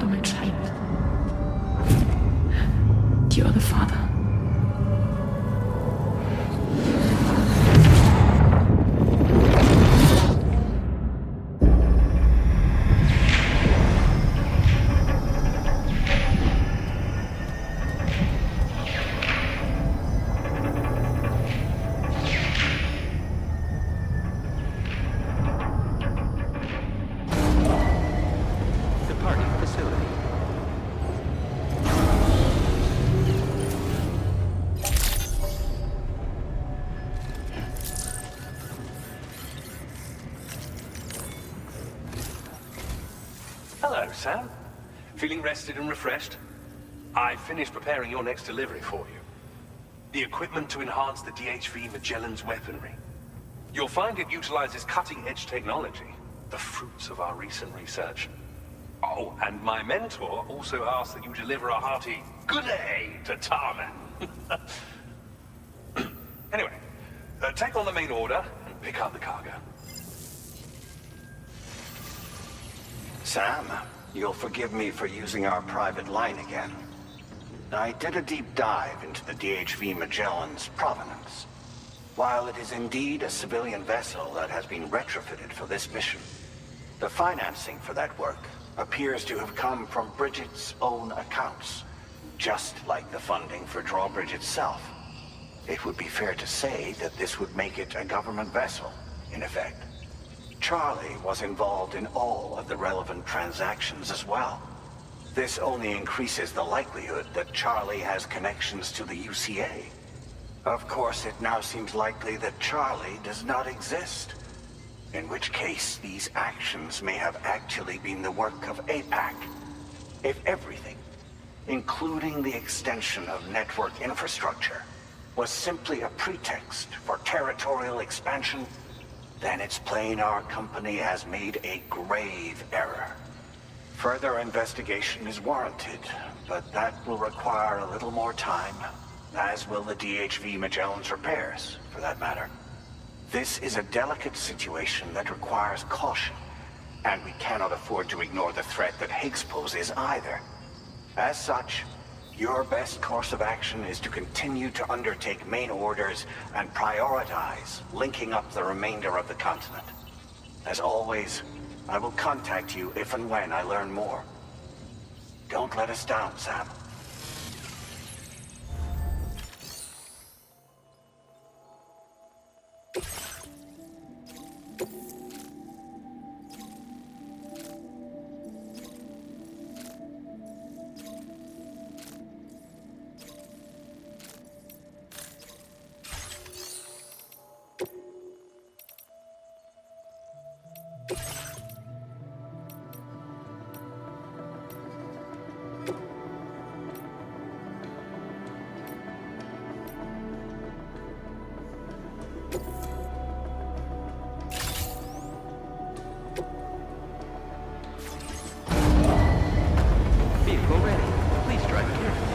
for my child. You are the father. Hello, Sam. Feeling rested and refreshed? I finished preparing your next delivery for you. The equipment to enhance the DHV Magellan's weaponry. You'll find it utilizes cutting-edge technology, the fruits of our recent research. Oh, and my mentor also asked that you deliver a hearty good day to Tarman. Anyway, take on the main order and pick up the cargo. Sam, you'll forgive me for using our private line again. I did a deep dive into the DHV Magellan's provenance. While it is indeed a civilian vessel that has been retrofitted for this mission, the financing for that work appears to have come from Bridget's own accounts, just like the funding for Drawbridge itself. It would be fair to say that this would make it a government vessel, in effect. Charlie was involved in all of the relevant transactions as well. This only increases the likelihood that Charlie has connections to the UCA. Of course, it now seems likely that Charlie does not exist, in which case these actions may have actually been the work of APAC. If everything, including the extension of network infrastructure, was simply a pretext for territorial expansion, then it's plain our company has made a grave error. Further investigation is warranted, but that will require a little more time, as will the DHV Magellan's repairs, for that matter. This is a delicate situation that requires caution, and we cannot afford to ignore the threat that Higgs poses either. As such, your best course of action is to continue to undertake main orders and prioritize linking up the remainder of the continent. As always, I will contact you if and when I learn more. Don't let us down, Sam. Vehicle ready. Please drive carefully.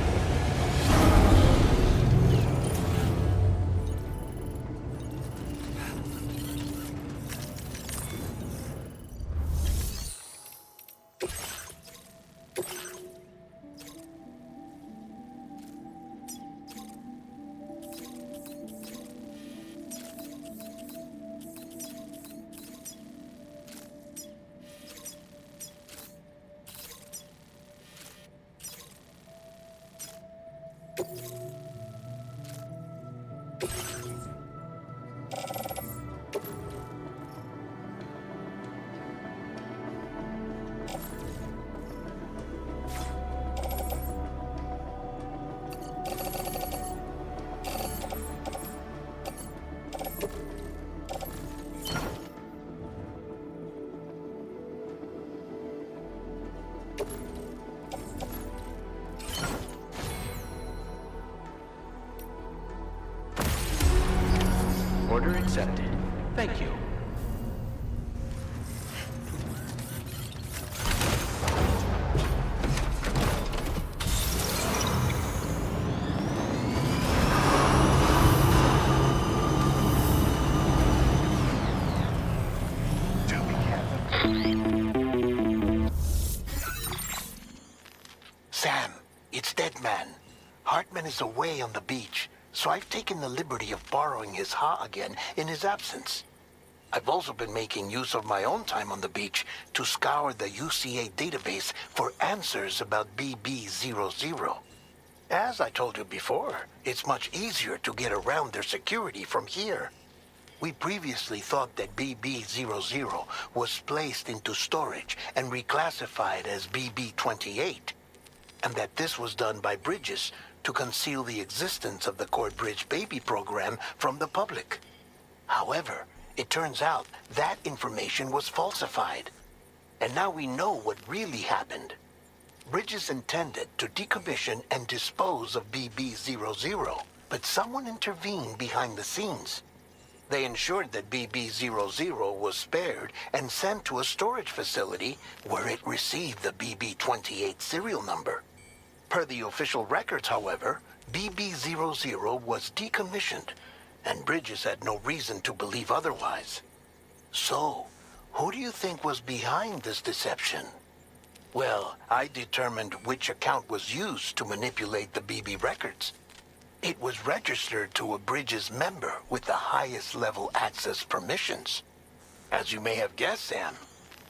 Order accepted. Thank you. Hartman is away on the beach, so I've taken the liberty of borrowing his Ha again in his absence. I've also been making use of my own time on the beach to scour the UCA database for answers about BB00. As I told you before, it's much easier to get around their security from here. We previously thought that BB00 was placed into storage and reclassified as BB28, and that this was done by Bridges to conceal the existence of the Cord Bridge Baby program from the public. However, it turns out that information was falsified, and now we know what really happened. Bridges intended to decommission and dispose of BB00, but someone intervened behind the scenes. They ensured that BB00 was spared and sent to a storage facility where it received the BB28 serial number. Per the official records, however, BB00 was decommissioned, and Bridges had no reason to believe otherwise. So, who do you think was behind this deception? Well, I determined which account was used to manipulate the BB records. It was registered to a Bridges member with the highest level access permissions. As you may have guessed, Sam,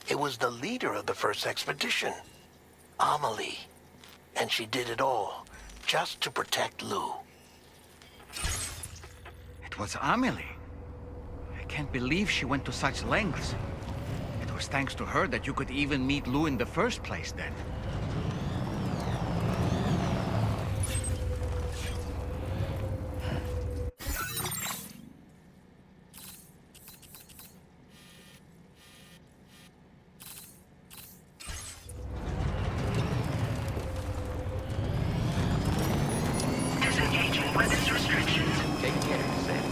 it was the leader of the first expedition, Amelie. And she did it all just to protect Lou. It was Amelie. I can't believe she went to such lengths. It was thanks to her that you could even meet Lou in the first place then. Disengaging weapons restrictions. Take care, Sam.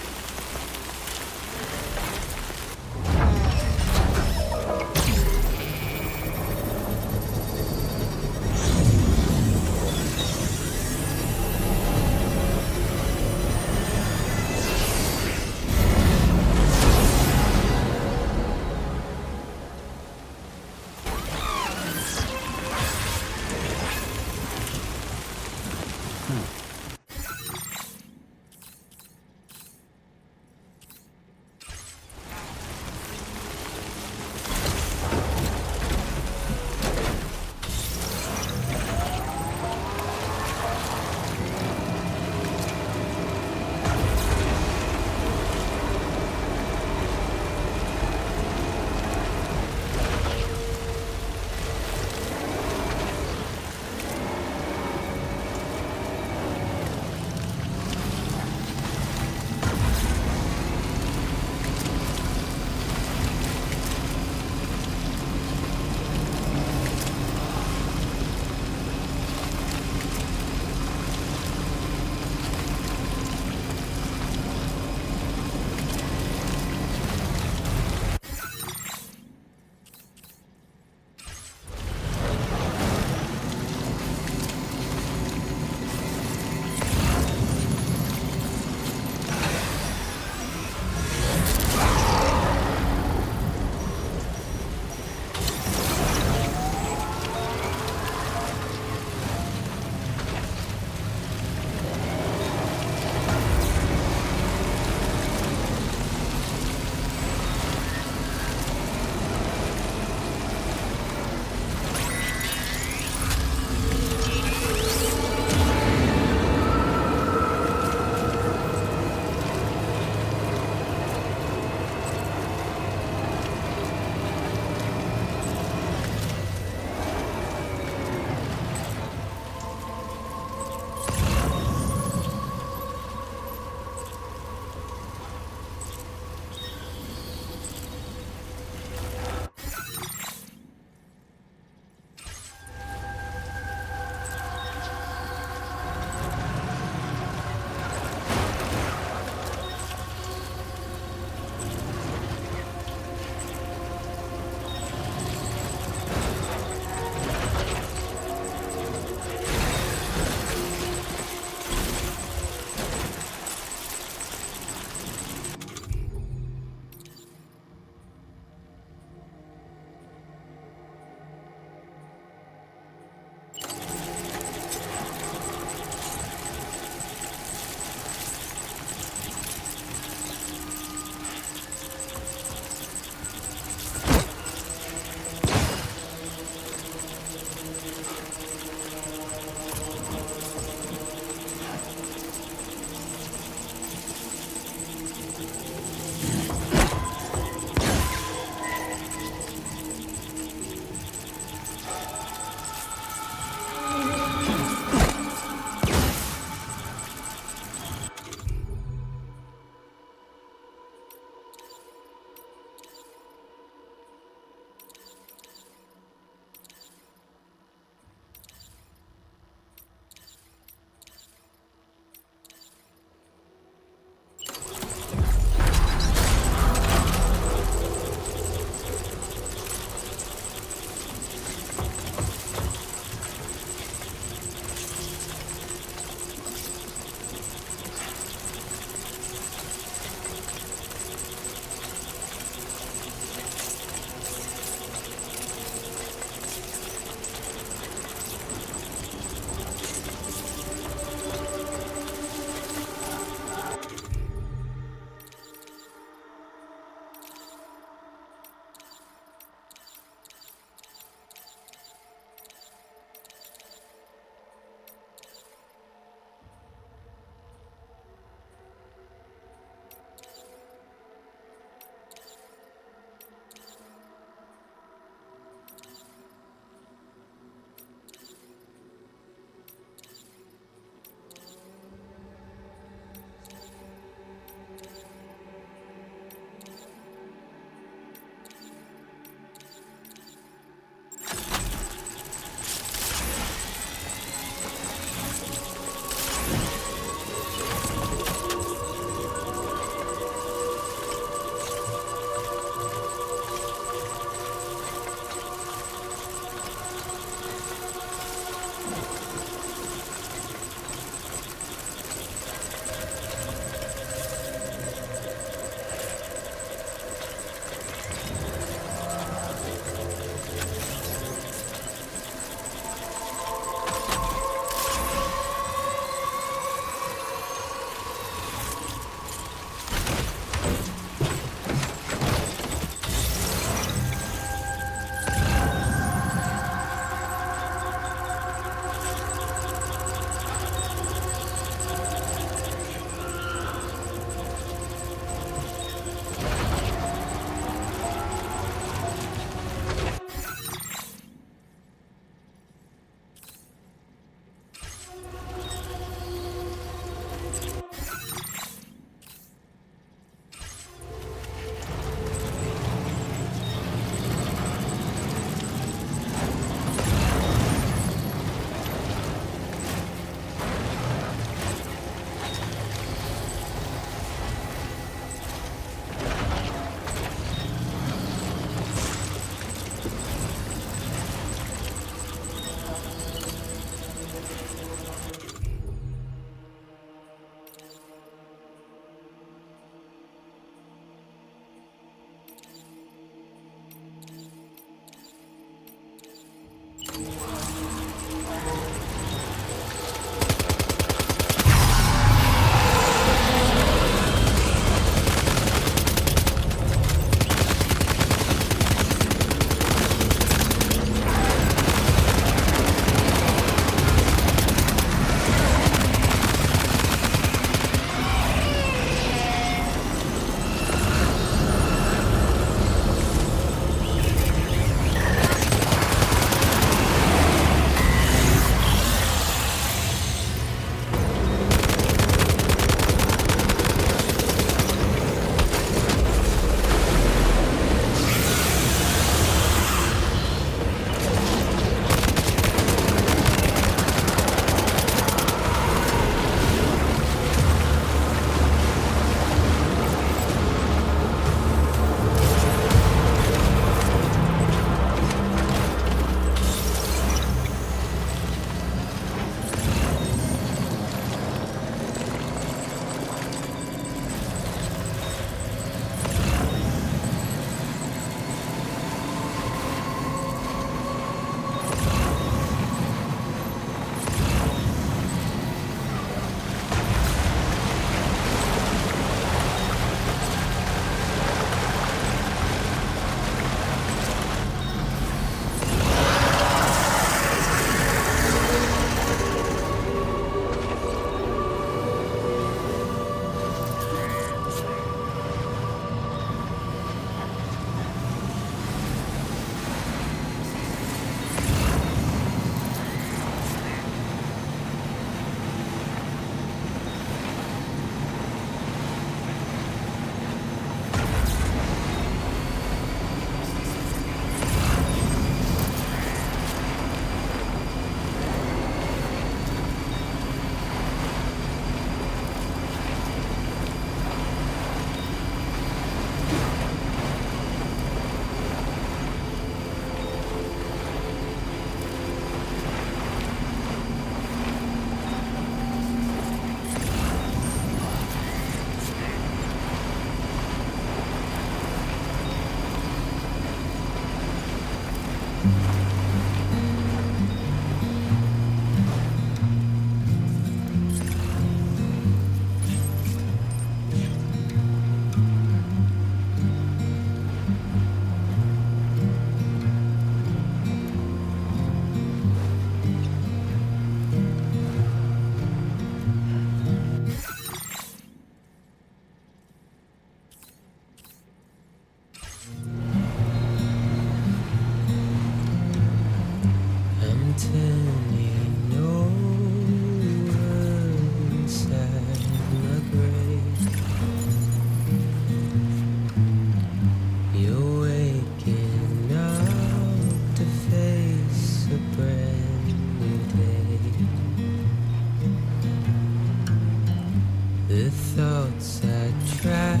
The thoughts I tried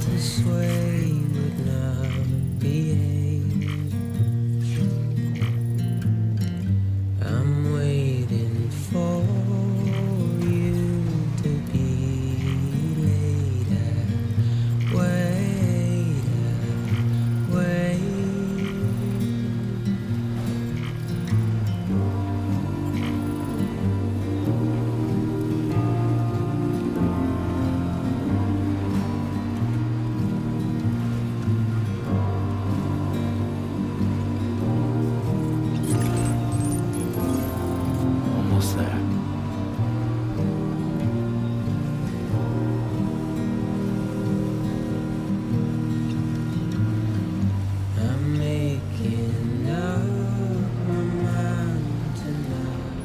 to sway would not behave. I'm waiting for you to be later. Wait, wait. Almost there. I'm making up my mind tonight.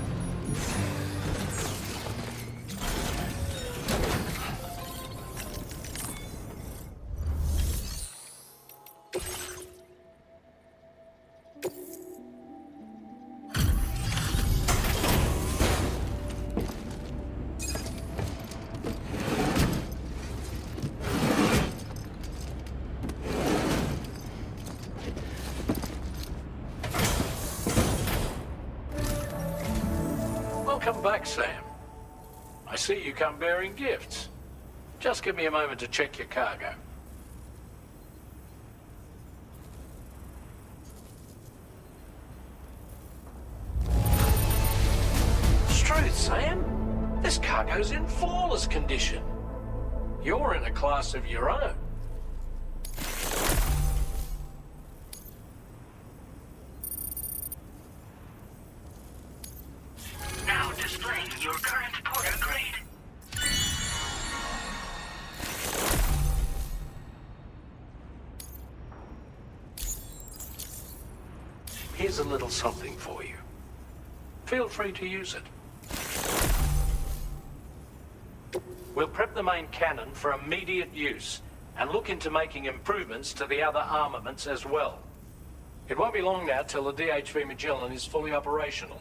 Welcome back, Sam. I see you come bearing gifts. Just give me a moment to check your cargo. Truth, Sam. This cargo's in flawless condition. You're in a class of your own. Now displaying your current porter grade. Here's a little something for you. Feel free to use it. We'll prep the main cannon for immediate use and look into making improvements to the other armaments as well. It won't be long now till the DHV Magellan is fully operational.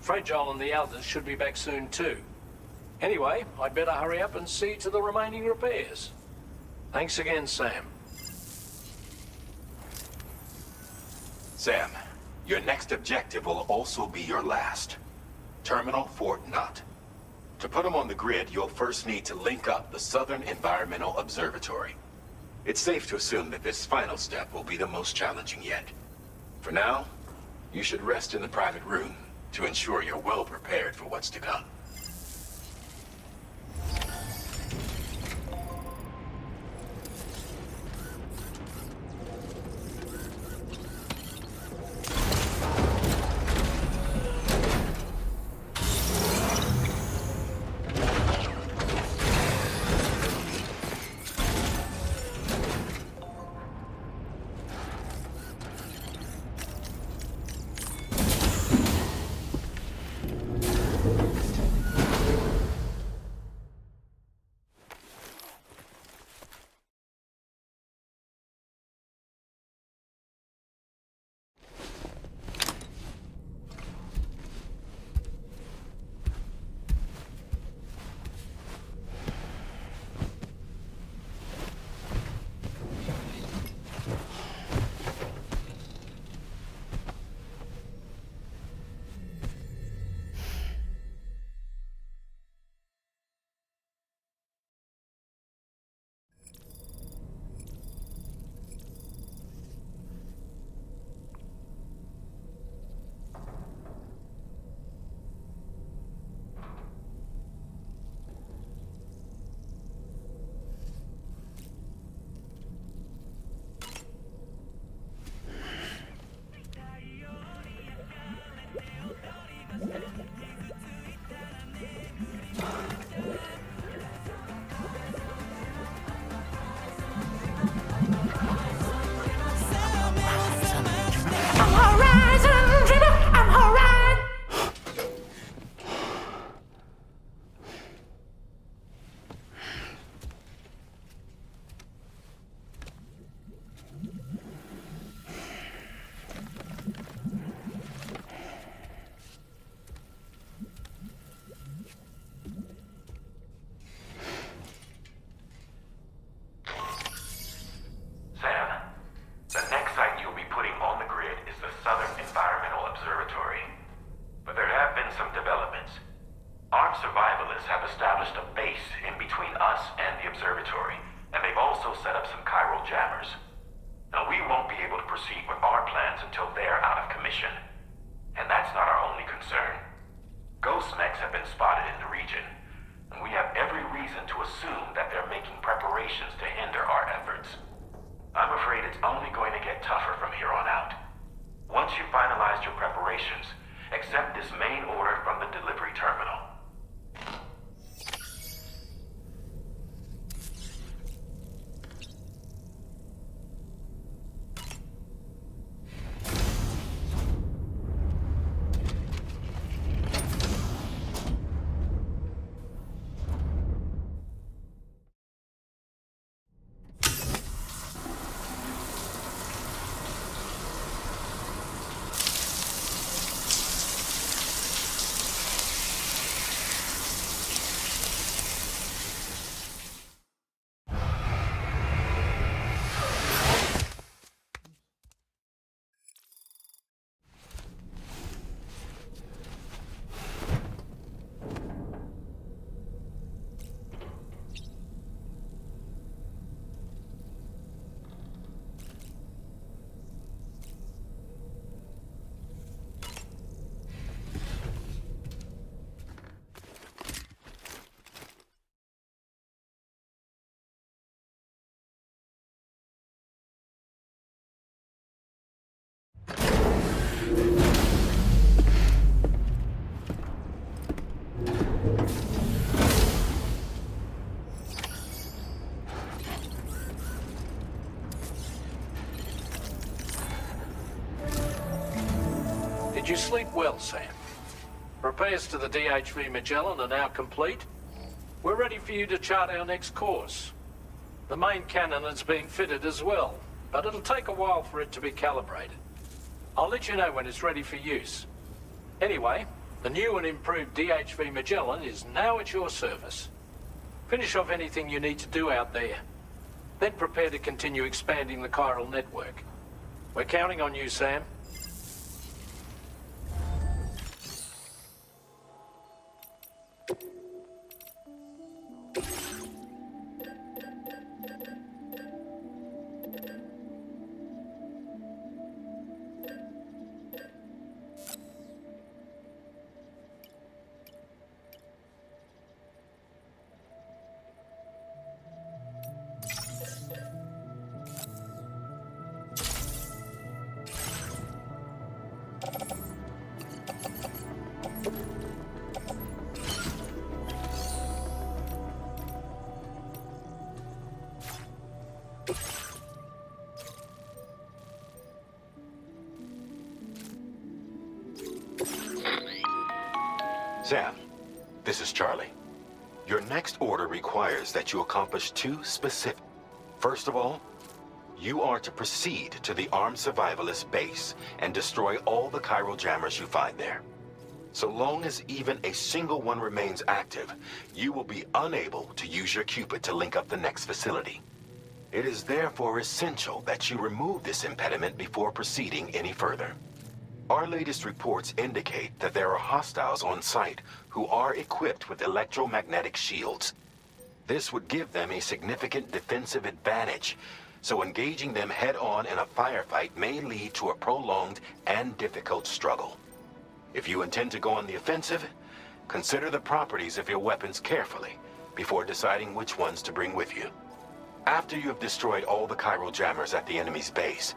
Fragile and the others should be back soon too. Anyway, I'd better hurry up and see to the remaining repairs. Thanks again, Sam. Sam, your next objective will also be your last. Terminal Fort Knott. To put them on the grid, you'll first need to link up the Southern Environmental Observatory. It's safe to assume that this final step will be the most challenging yet. For now, you should rest in the private room to ensure you're well prepared for what's to come. to assume that they're making preparations to hinder our efforts. I'm afraid it's only going to get tougher from here on out. Once you've finalized your preparations, accept this main order from the delivery terminal. Did you sleep well, Sam? Repairs to the DHV Magellan are now complete. We're ready for you to chart our next course. The main cannon is being fitted as well, but it'll take a while for it to be calibrated. I'll let you know when it's ready for use. Anyway, the new and improved DHV Magellan is now at your service. Finish off anything you need to do out there. Then prepare to continue expanding the chiral network. We're counting on you, Sam. Sam, this is Charlie. Your next order requires that you accomplish two specific. First of all, you are to proceed to the armed survivalist base and destroy all the chiral jammers you find there. So long as even a single one remains active, you will be unable to use your Cupid to link up the next facility. It is therefore essential that you remove this impediment before proceeding any further. Our latest reports indicate that there are hostiles on site who are equipped with electromagnetic shields. This would give them a significant defensive advantage, so engaging them head-on in a firefight may lead to a prolonged and difficult struggle. If you intend to go on the offensive, consider the properties of your weapons carefully before deciding which ones to bring with you. After you have destroyed all the chiral jammers at the enemy's base,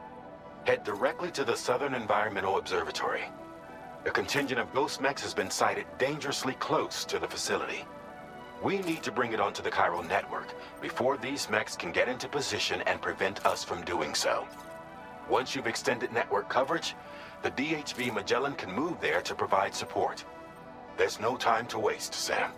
head directly to the Southern Environmental Observatory. A contingent of ghost mechs has been sighted dangerously close to the facility. We need to bring it onto the chiral network before these mechs can get into position and prevent us from doing so. Once you've extended network coverage, the DHV Magellan can move there to provide support. There's no time to waste, Sam.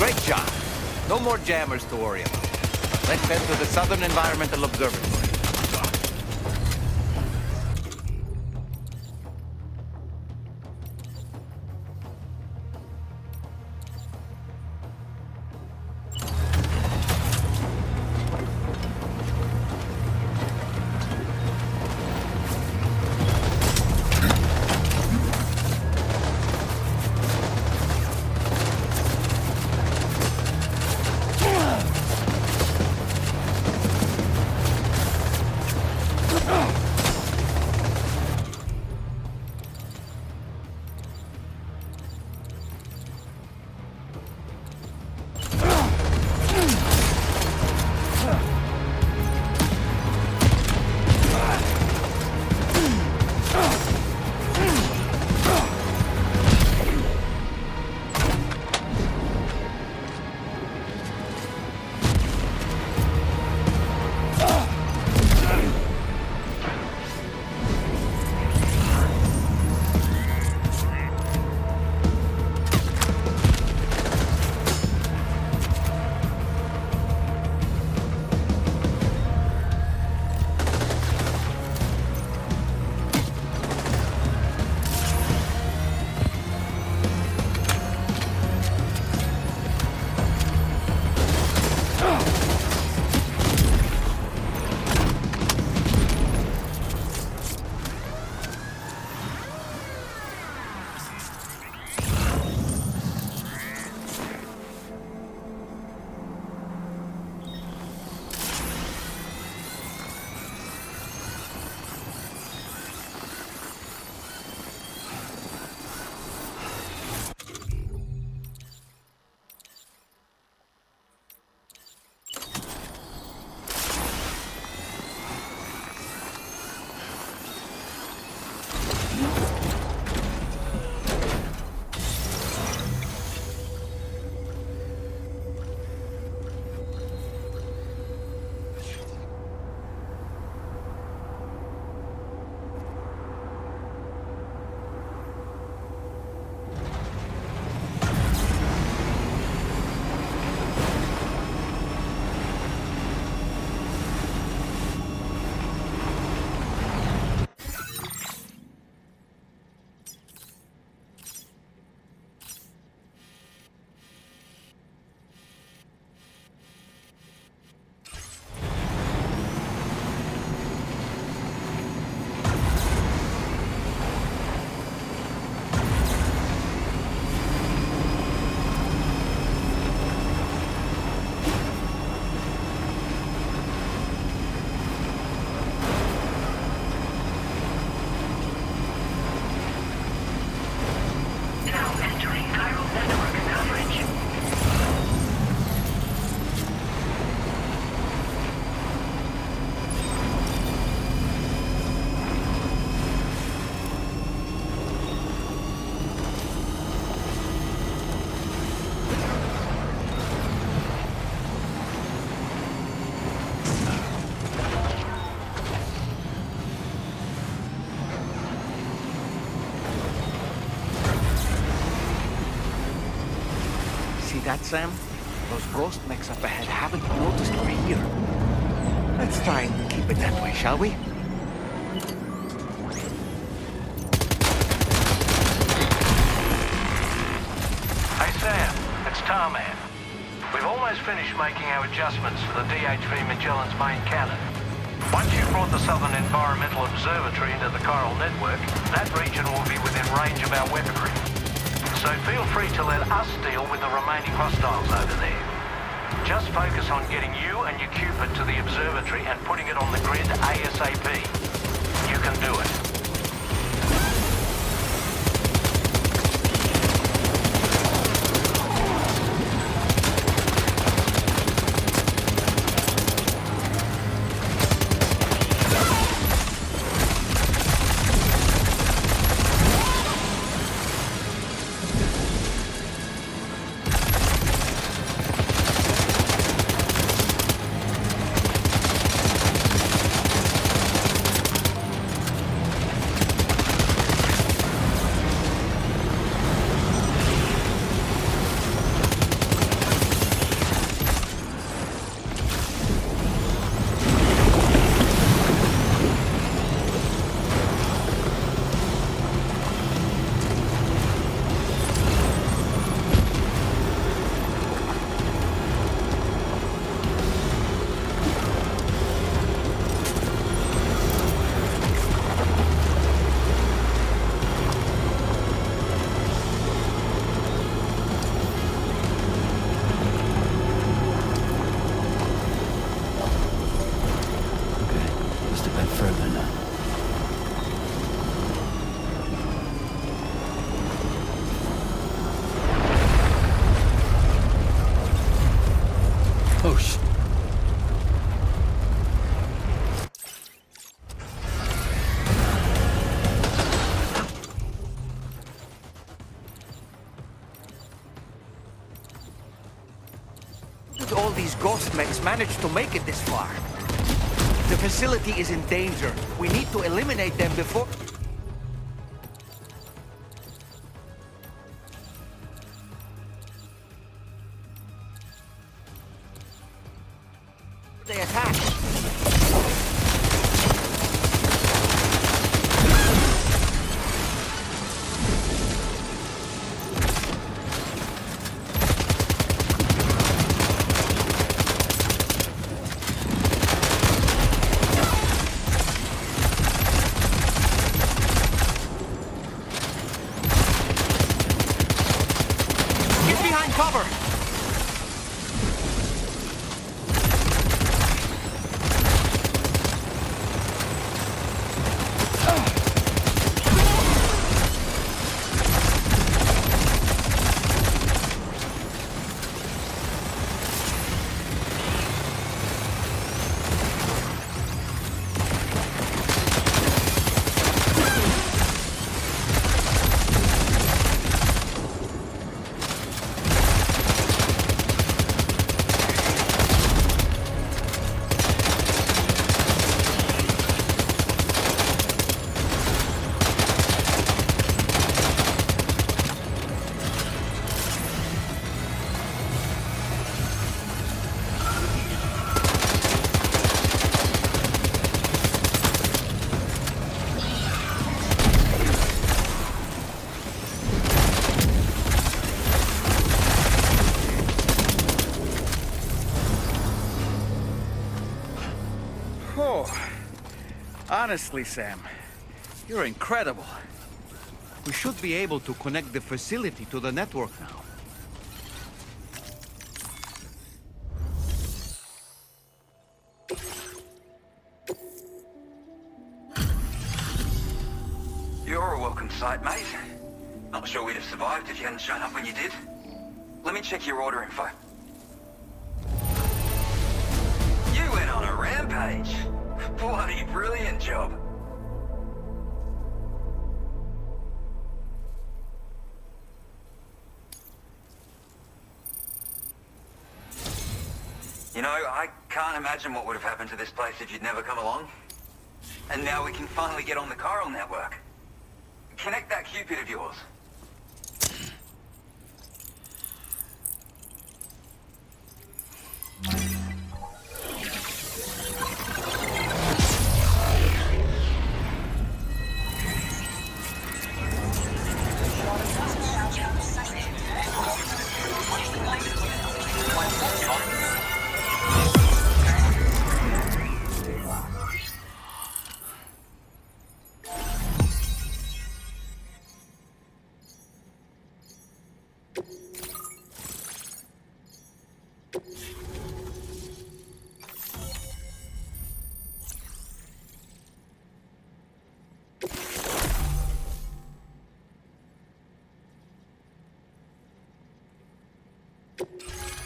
Great job. No more jammers to worry about. Let's head to the Southern Environmental Observatory. That, Sam? Those ghost mechs up ahead haven't noticed we're here. Let's try and keep it that way, shall we? Hey Sam, it's Tarman. We've almost finished making our adjustments for the DHV Magellan's main cannon. Once you've brought the Southern Environmental Observatory into the chiral network, that region will be within range of our weaponry. So feel free to let us deal with the remaining hostiles over there. Just focus on getting you and your Cupid to the observatory and putting it on the grid ASAP. You can do it. did all these ghost mechs manage to make it this far? The facility is in danger. We need to eliminate them before... they attack. Get behind cover! Honestly, Sam, you're incredible. We should be able to connect the facility to the network now. You're a welcome sight, mate. Not sure we'd have survived if you hadn't shown up when you did. Let me check your order info. You went on a rampage. Bloody brilliant job. You know, I can't imagine what would have happened to this place if you'd never come along. And now we can finally get on the chiral network. Connect that Cupid of yours.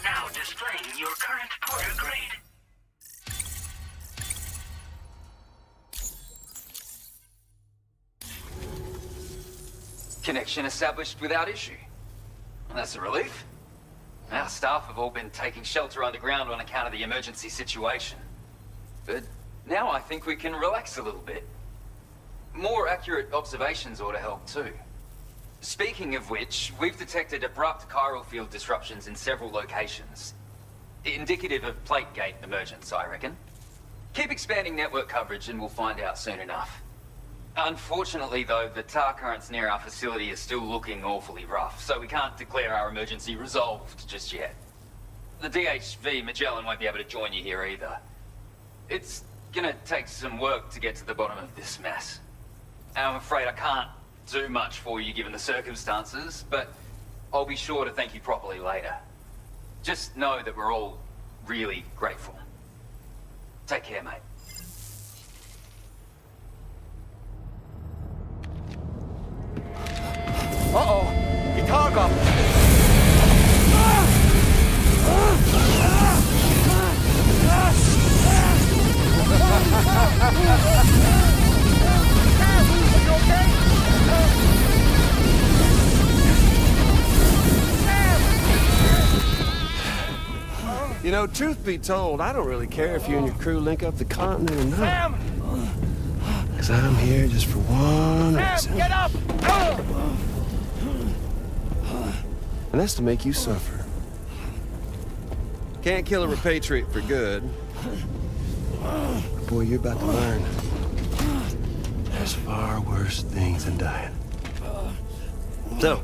Now displaying your current porter grade. Connection established without issue. Well, that's a relief. Our staff have all been taking shelter underground on account of the emergency situation. But now I think we can relax a little bit. More accurate observations ought to help too. Speaking of which, we've detected abrupt chiral field disruptions in several locations. Indicative of plate gate emergence, I reckon. Keep expanding network coverage and we'll find out soon enough. Unfortunately though, the tar currents near our facility are still looking awfully rough, so we can't declare our emergency resolved just yet. The DHV Magellan won't be able to join you here either. It's gonna take some work to get to the bottom of this mess. I'm afraid I can't do much for you given the circumstances, but I'll be sure to thank you properly later. Just know that we're all really grateful. Take care, mate. Uh-oh! Itaga! You know, truth be told, I don't really care if you and your crew link up the continent or not. Sam! Because I'm here just for one reason. Get up! And that's to make you suffer. Can't kill a repatriate for good. Boy, you're about to learn. There's far worse things than dying. So,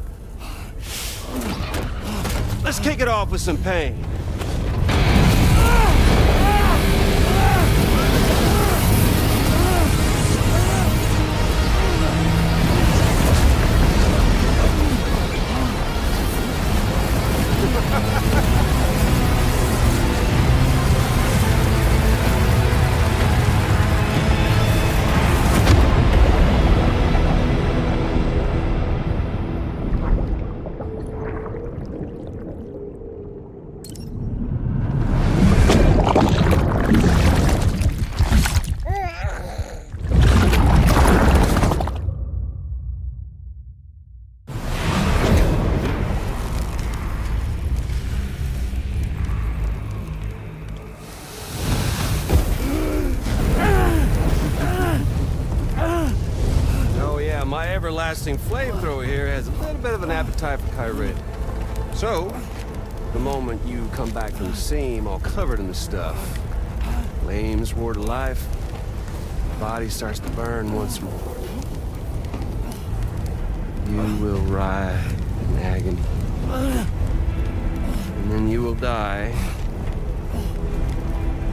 let's kick it off with some pain. Everlasting flamethrower here has a little bit of an appetite for Kyrie. So, the moment you come back from the scene all covered in the stuff, flames roar to life, the body starts to burn once more. You will writhe in agony. And then you will die.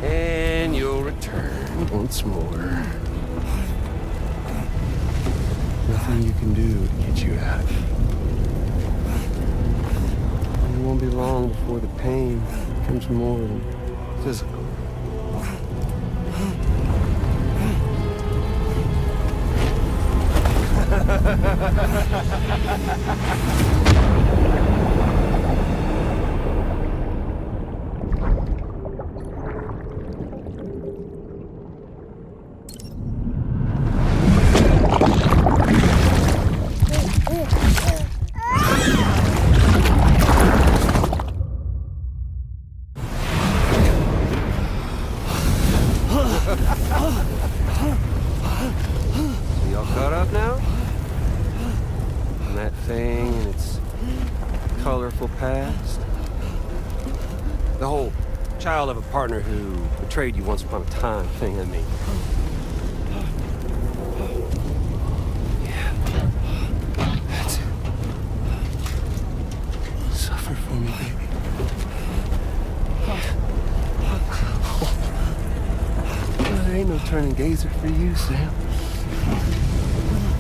And you'll return once more. Nothing you can do to get you out. It won't be long before the pain becomes more than physical. Child of a partner who betrayed you once upon a time thing, I mean. Yeah. That's it. Suffer for me, baby. Well, there ain't no turning gazer for you, Sam.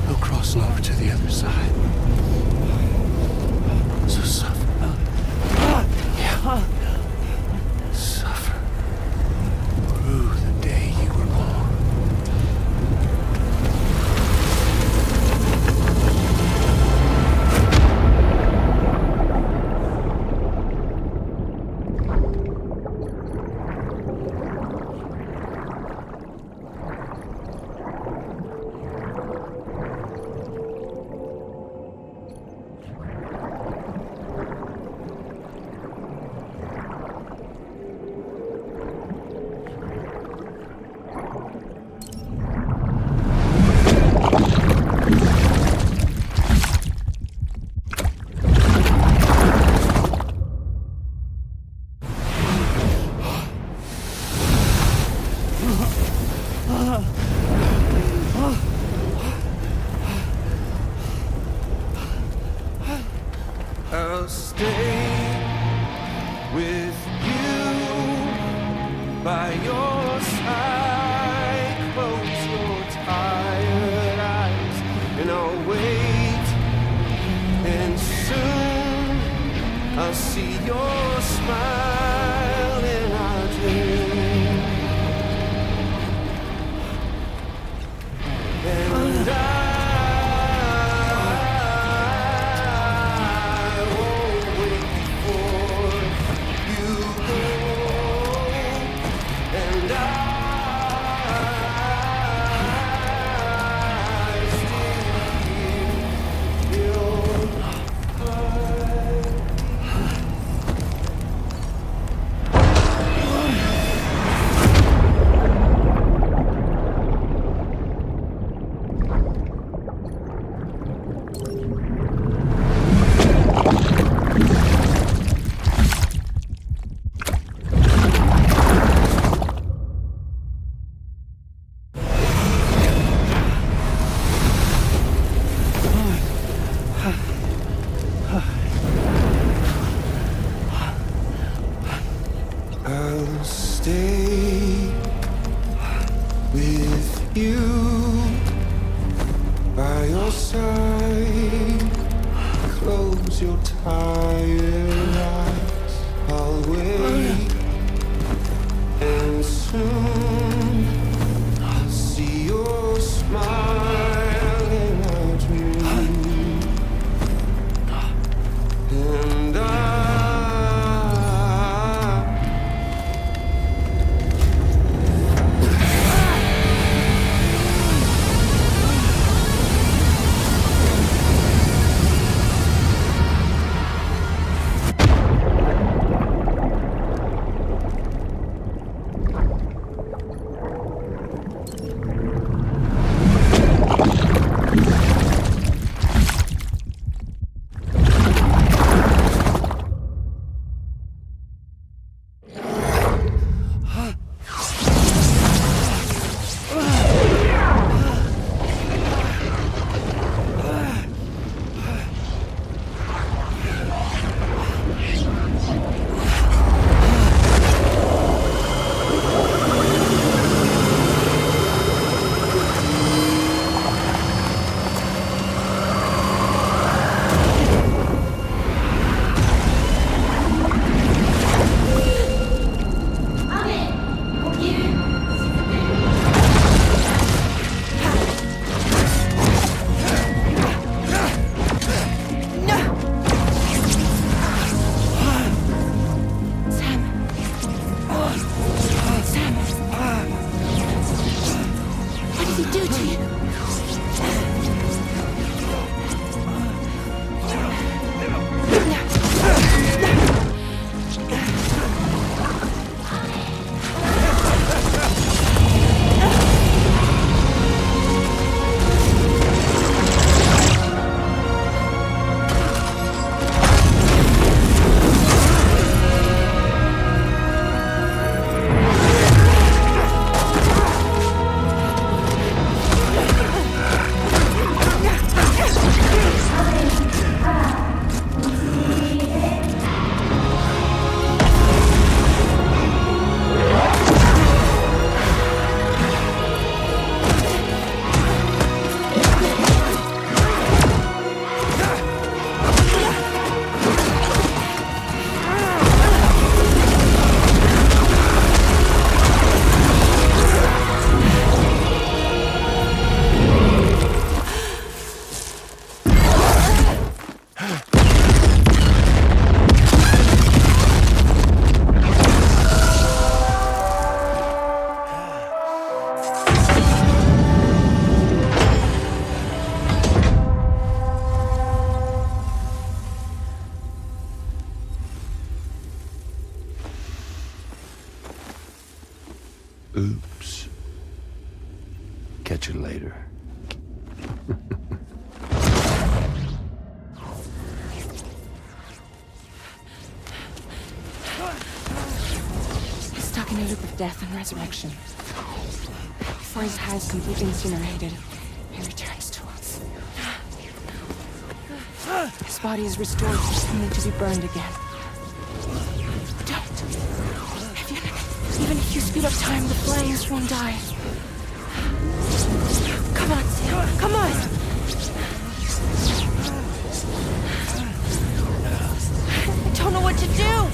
No crossing over to the other side. So suffer. Yeah. I'll stay with you by your side. Close your tired eyes and I'll wait. And soon I'll see your smile in our dream. And I'll stay with you by your side. Close your tired eyes. I'll wait, and soon I'll see your smile in our dream. And oops. Catch you later. He's stuck in a loop of death and resurrection. Before his house is completely incinerated, he returns to us. His body is restored, only to be burned again. Don't. Even if you speed up time, the flames won't die. Come on, Sam. Come on! I don't know what to do!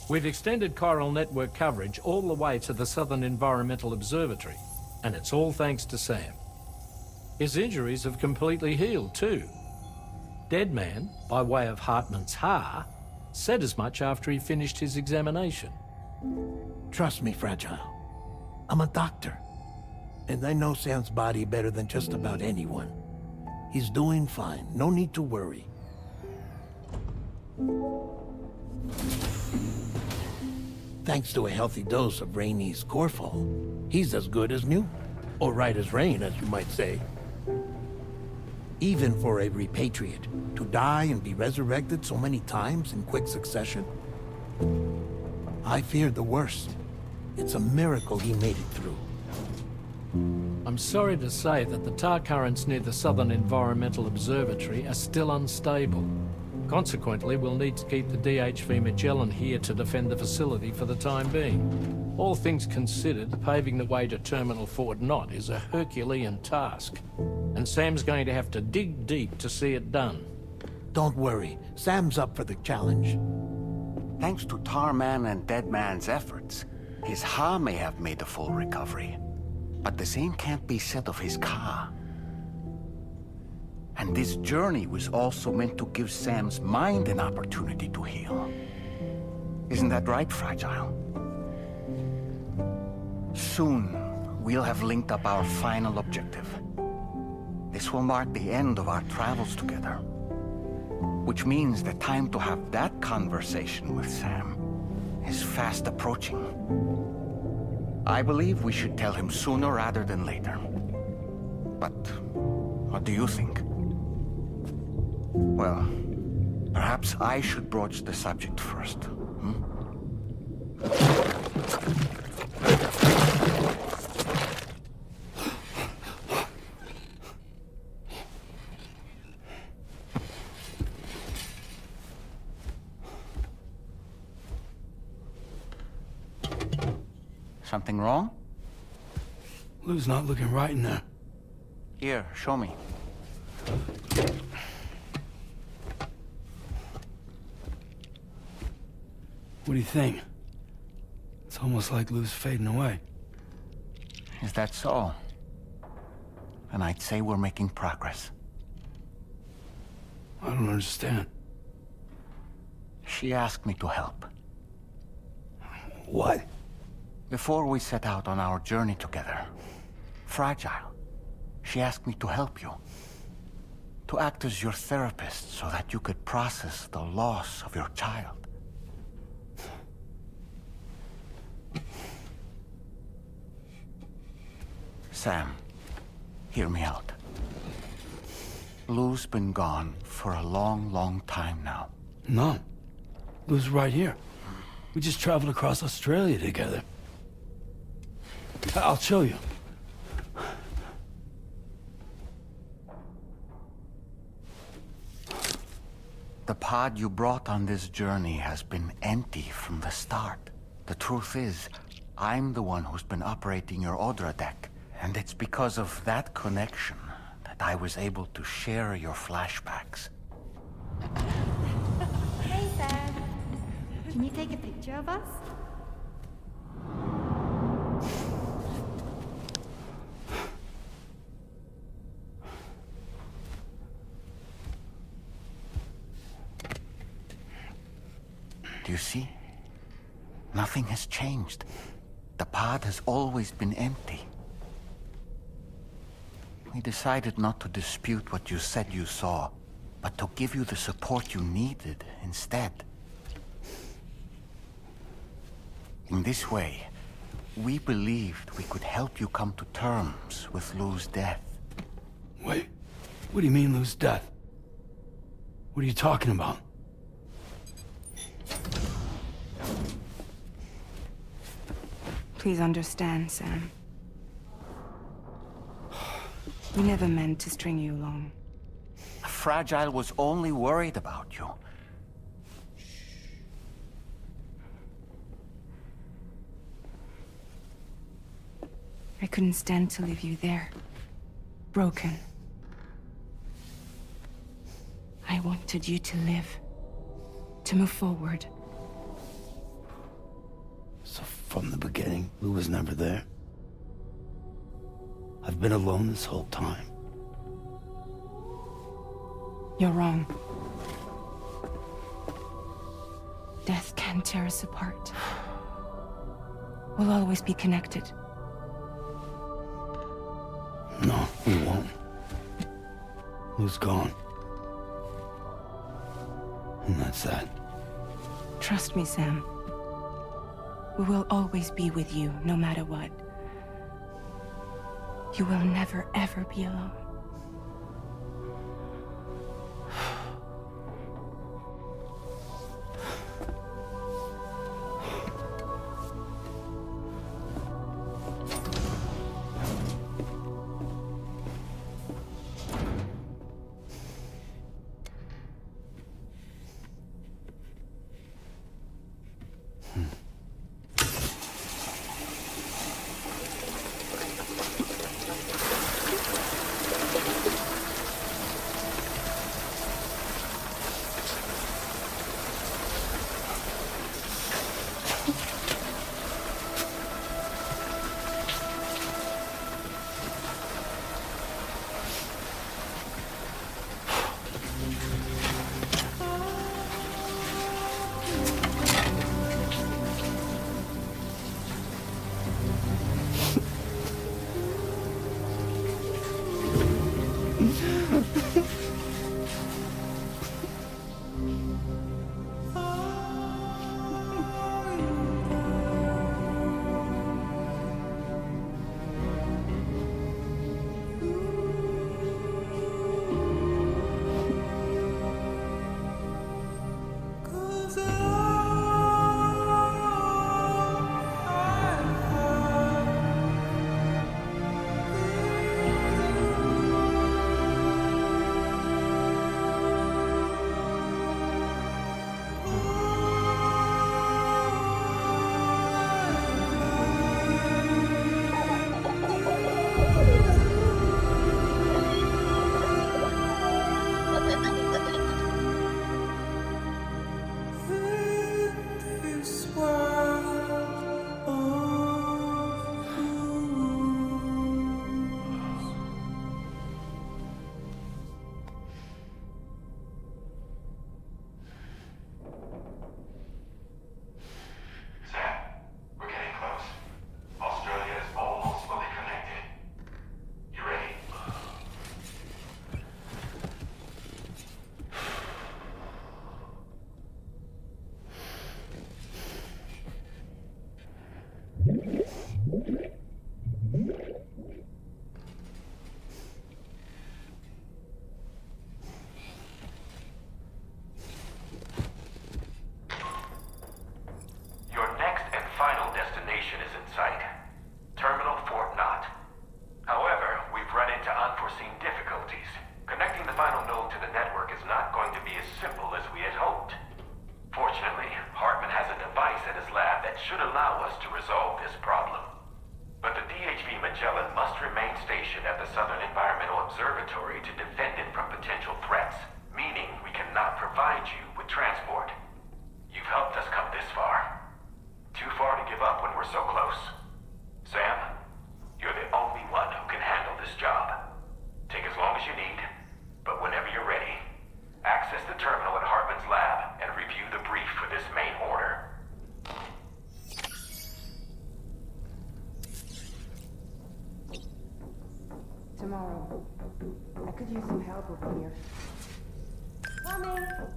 We've extended chiral network coverage all the way to the Southern Environmental Observatory, and it's all thanks to Sam. His injuries have completely healed too. Deadman, by way of Hartman's Ha, said as much after he finished his examination. Trust me, Fragile. I'm a doctor. And I know Sam's body better than just about anyone. He's doing fine. No need to worry. Thanks to a healthy dose of Rainey's Corfol, he's as good as new. Or right as rain, as you might say. Even for a repatriate, to die and be resurrected so many times in quick succession. I feared the worst. It's a miracle he made it through. I'm sorry to say that the tar currents near the Southern Environmental Observatory are still unstable. Consequently, we'll need to keep the DHV Magellan here to defend the facility for the time being. All things considered, paving the way to Terminal Fort Knott is a Herculean task. And Sam's going to have to dig deep to see it done. Don't worry. Sam's up for the challenge. Thanks to Tarman and Deadman's efforts, his Ha may have made a full recovery. But the same can't be said of his Ka. And this journey was also meant to give Sam's mind an opportunity to heal. Isn't that right, Fragile? Soon, we'll have linked up our final objective. This will mark the end of our travels together. Which means the time to have that conversation with Sam is fast approaching. I believe we should tell him sooner rather than later. But what do you think? Well, perhaps I should broach the subject first. Something wrong? Lou's not looking right in there. Here, show me. What do you think? It's almost like Lou's fading away. Is that so? And I'd say we're making progress. I don't understand. She asked me to help. What? Before we set out on our journey together, Fragile, she asked me to help you. To act as your therapist so that you could process the loss of your child. Sam, hear me out. Lou's been gone for a long, long time now. No. Lou's right here. We just traveled across Australia together. I'll show you. The pod you brought on this journey has been empty from the start. The truth is, I'm the one who's been operating your Odra deck, and it's because of that connection that I was able to share your flashbacks. Hey, Sam. Can you take a picture of us? Do you see? Nothing has changed. The pod has always been empty. We decided not to dispute what you said you saw, but to give you the support you needed instead. In this way, we believed we could help you come to terms with Lou's death. Wait, what do you mean Lou's death? What are you talking about? Please understand, Sam. We never meant to string you along. Fragile was only worried about you. I couldn't stand to leave you there, broken. I wanted you to live, to move forward. From the beginning, Lou was never there. I've been alone this whole time. You're wrong. Death can tear us apart. We'll always be connected. No, we won't. Lou's gone. And that's that. Trust me, Sam. We will always be with you, no matter what. You will never, ever be alone. Tomorrow. I could use some help over here. Coming!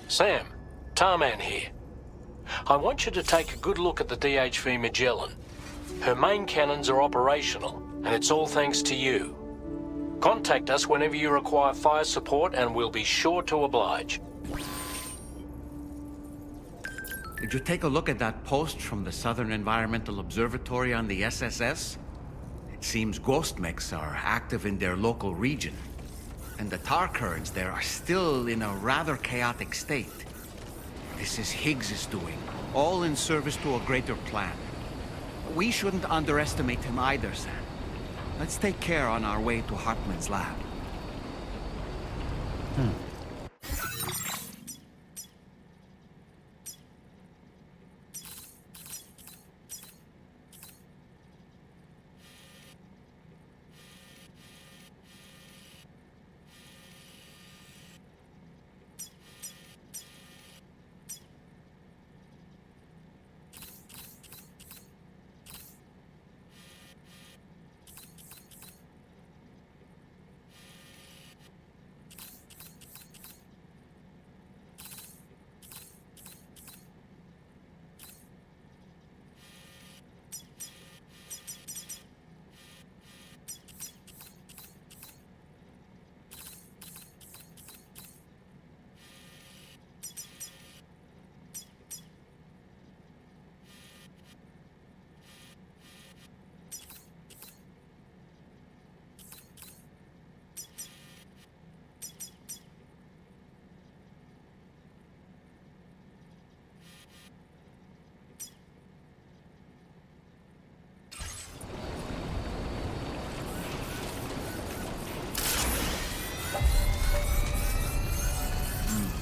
Sam, Tarman here. I want you to take a good look at the DHV Magellan. Her main cannons are operational, and it's all thanks to you. Contact us whenever you require fire support, and we'll be sure to oblige. Did you take a look at that post from the Southern Environmental Observatory on the SSS? It seems ghost mechs are active in their local region, and the tar currents there are still in a rather chaotic state. This is Higgs's doing, all in service to a greater plan. We shouldn't underestimate him either, Sam. Let's take care on our way to Hartman's lab.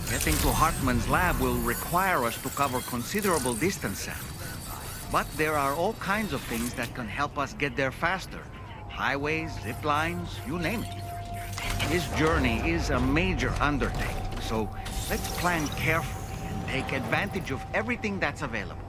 Getting to Hartman's lab will require us to cover considerable distance, Sam. But there are all kinds of things that can help us get there faster. Highways, zip lines, you name it. This journey is a major undertaking, so let's plan carefully and take advantage of everything that's available.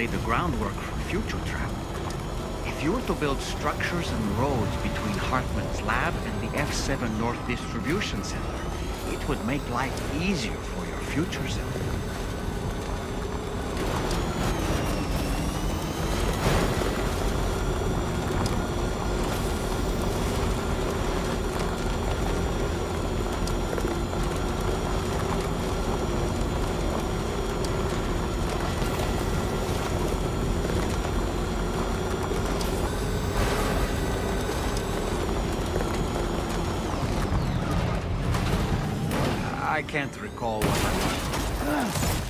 The groundwork for future travel. If you were to build structures and roads between Hartman's lab and the F7 North Distribution Center, it would make life easier for your future self. I can't recall what I was.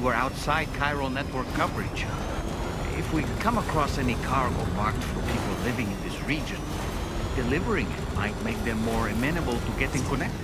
we're outside Chiral network coverage. If we come across any cargo marked for people living in this region, delivering it might make them more amenable to getting connected.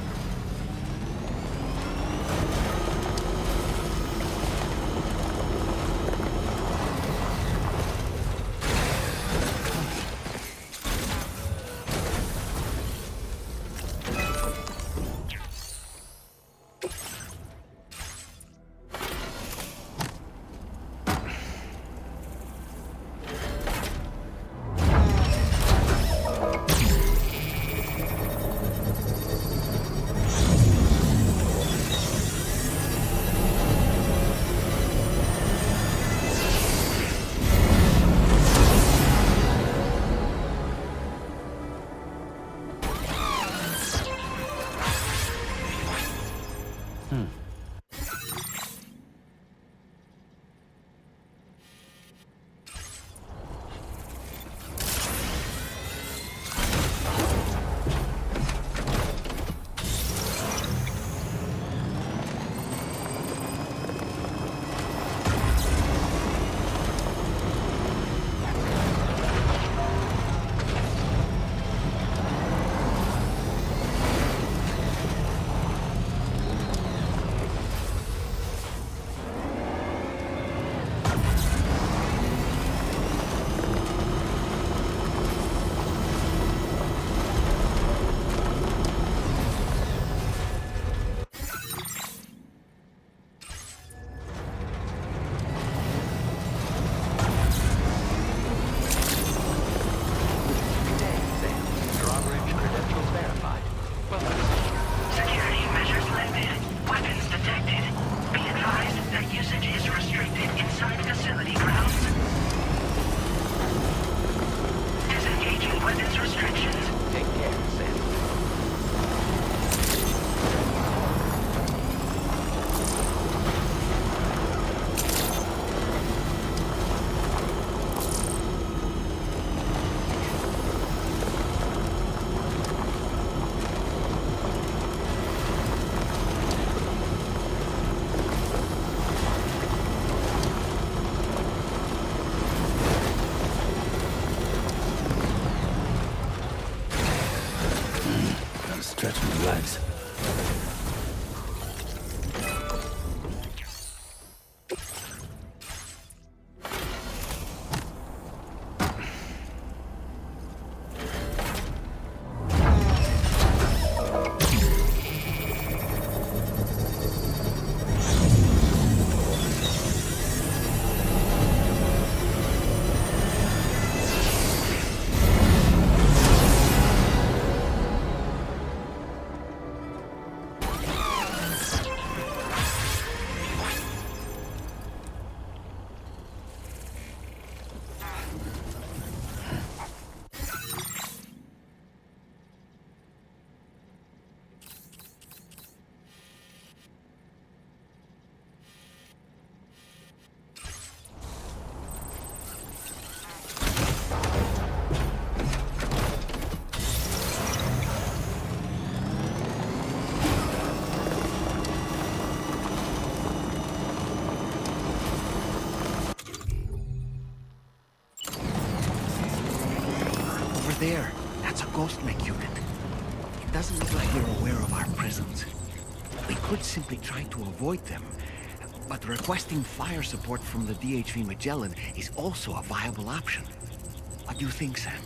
Stretch my legs. There, that's a ghost mech unit. It doesn't look like they're aware of our presence. We could simply try to avoid them, but requesting fire support from the DHV Magellan is also a viable option. What do you think, Sam?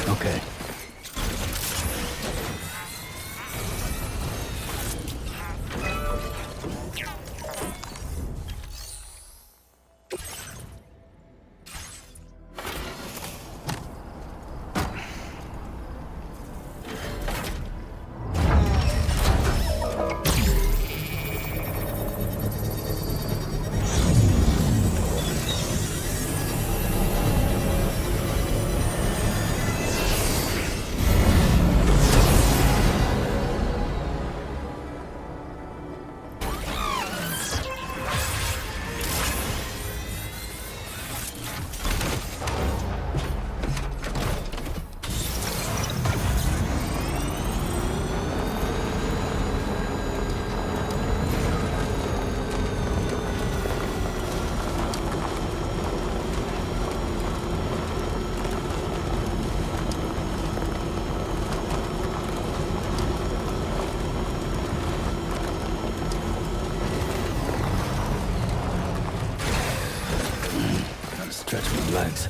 Okay. Stretch my legs.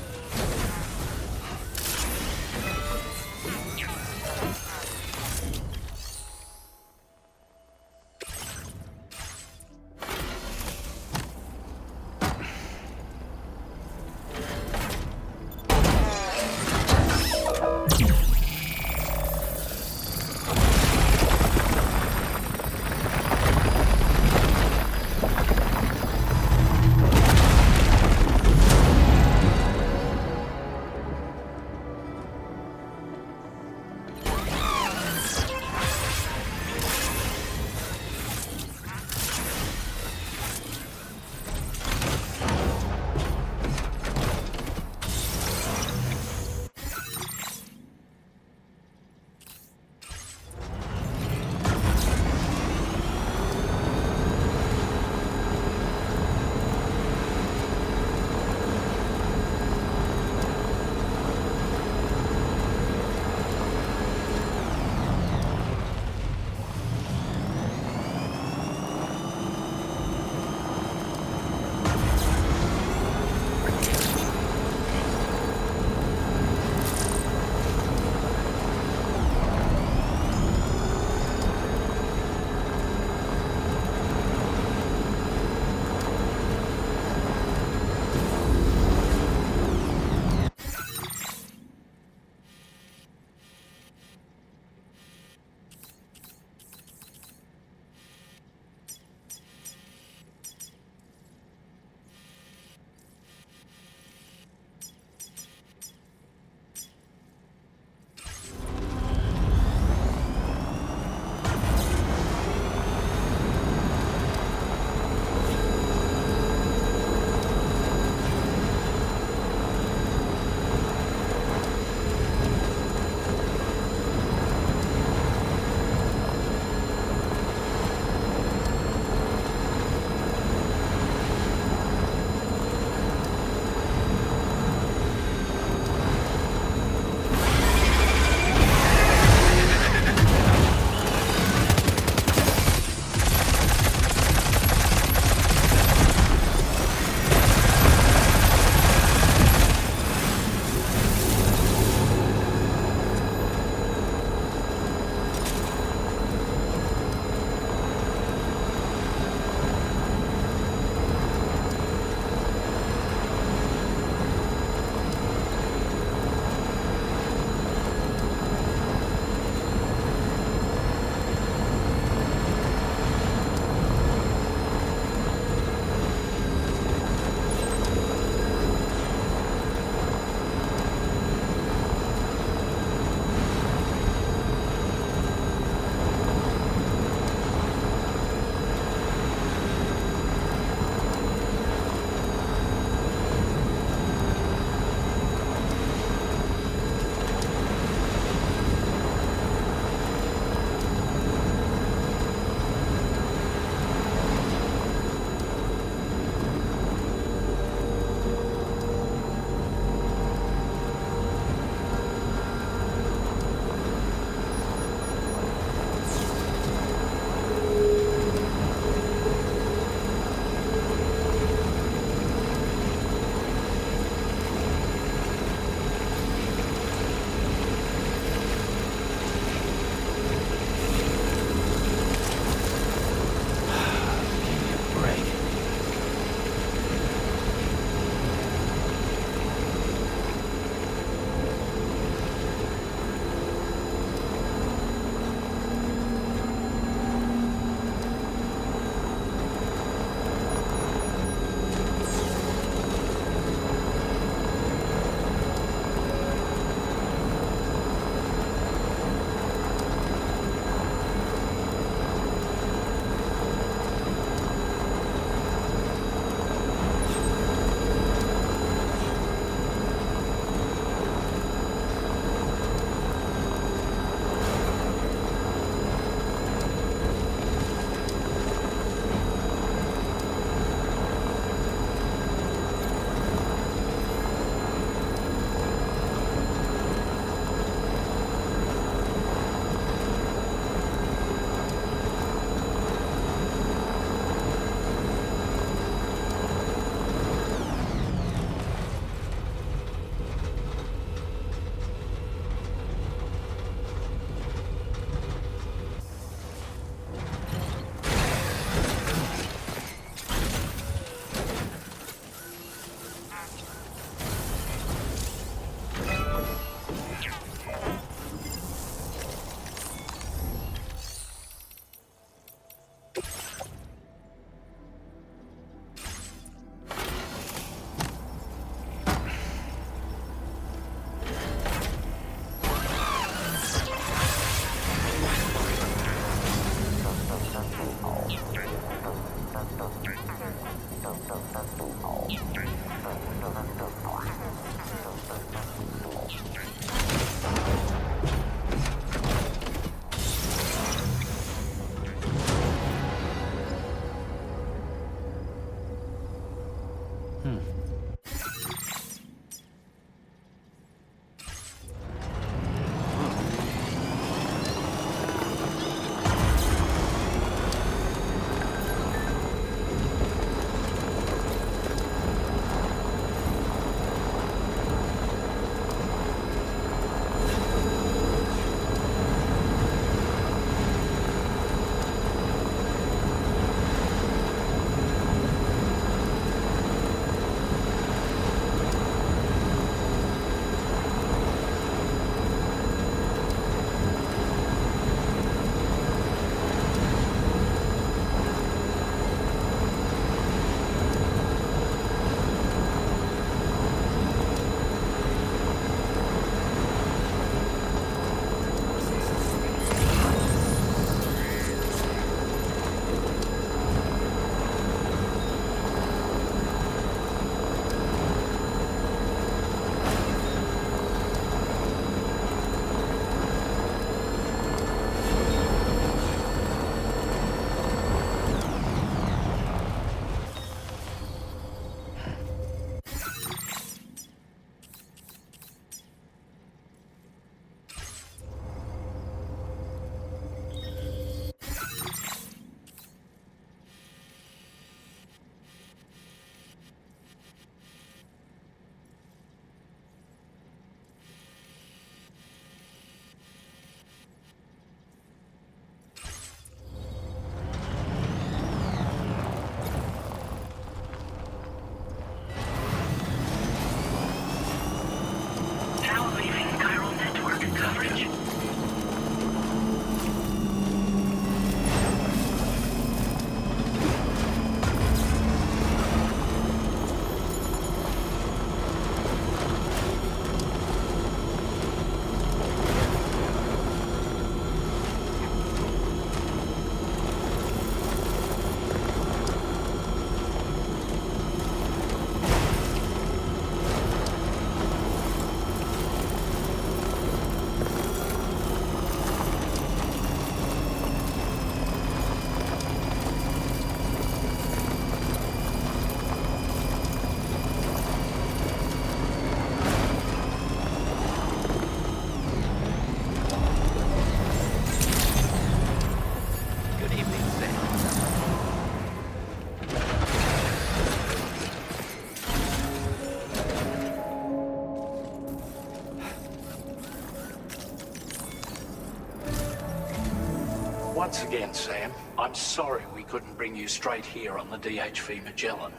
Once again, Sam, I'm sorry we couldn't bring you straight here on the DHV Magellan.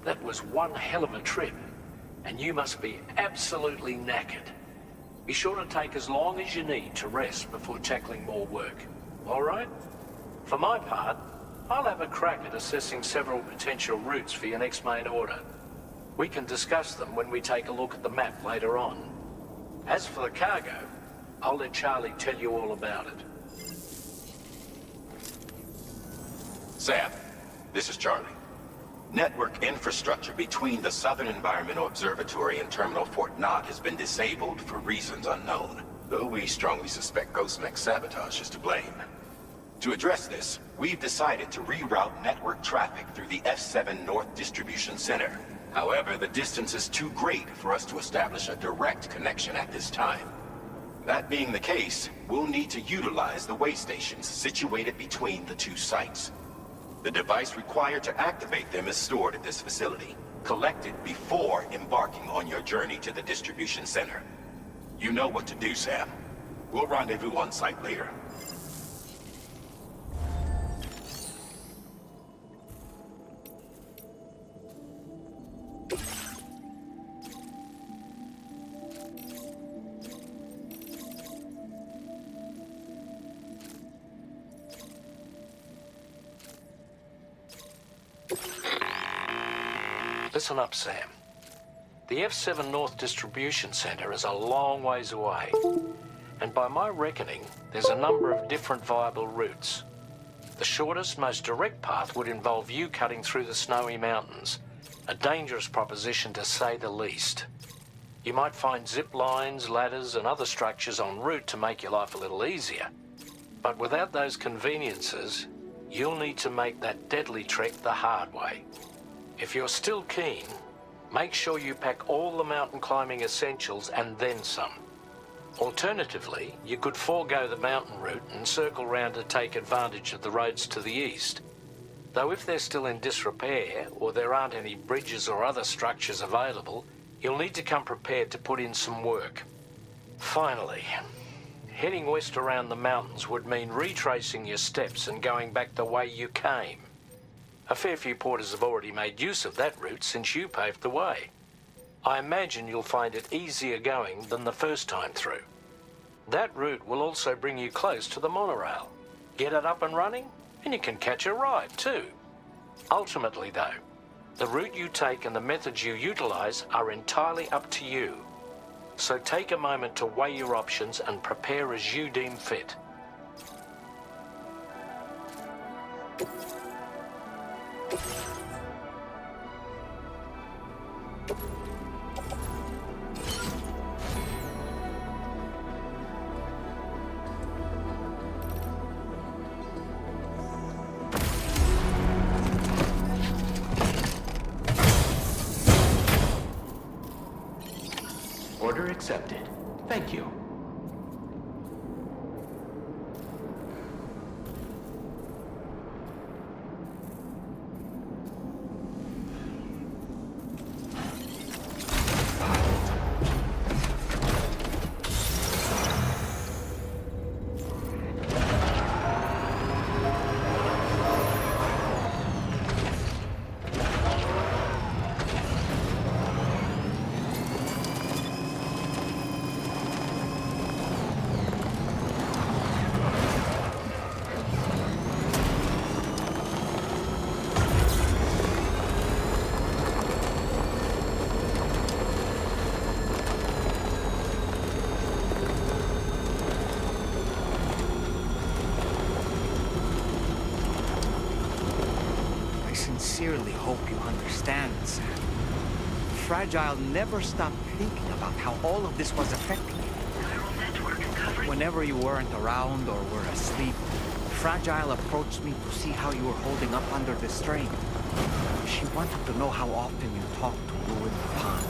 That was one hell of a trip, and you must be absolutely knackered. Be sure to take as long as you need to rest before tackling more work. All right? For my part, I'll have a crack at assessing several potential routes for your next main order. We can discuss them when we take a look at the map later on. As for the cargo, I'll let Charlie tell you all about it. Sam, this is Charlie. Network infrastructure between the Southern Environmental Observatory and Terminal Fort Knott has been disabled for reasons unknown, though we strongly suspect Ghostmech's sabotage is to blame. To address this, we've decided to reroute network traffic through the F7 North Distribution Center. However, the distance is too great for us to establish a direct connection at this time. That being the case, we'll need to utilize the way stations situated between the two sites. The device required to activate them is stored at this facility, collected before embarking on your journey to the distribution center. You know what to do, Sam. We'll rendezvous on site later. Listen up, Sam. The F7 North Distribution Center is a long ways away, and by my reckoning, there's a number of different viable routes. The shortest, most direct path would involve you cutting through the snowy mountains, a dangerous proposition to say the least. You might find zip lines, ladders, and other structures en route to make your life a little easier. But without those conveniences, you'll need to make that deadly trek the hard way. If you're still keen, make sure you pack all the mountain climbing essentials and then some. Alternatively, you could forego the mountain route and circle round to take advantage of the roads to the east. Though if they're still in disrepair, or there aren't any bridges or other structures available, you'll need to come prepared to put in some work. Finally, heading west around the mountains would mean retracing your steps and going back the way you came. A fair few porters have already made use of that route since you paved the way. I imagine you'll find it easier going than the first time through. That route will also bring you close to the monorail. Get it up and running, and you can catch a ride too. Ultimately though, the route you take and the methods you utilize are entirely up to you. So take a moment to weigh your options and prepare as you deem fit. Order accepted. Thank you. Sincerely hope you understand, Sam. Fragile never stopped thinking about how all of this was affecting you. Whenever you weren't around or were asleep, Fragile approached me to see how you were holding up under the strain. She wanted to know how often you talked to Ruin the Pond,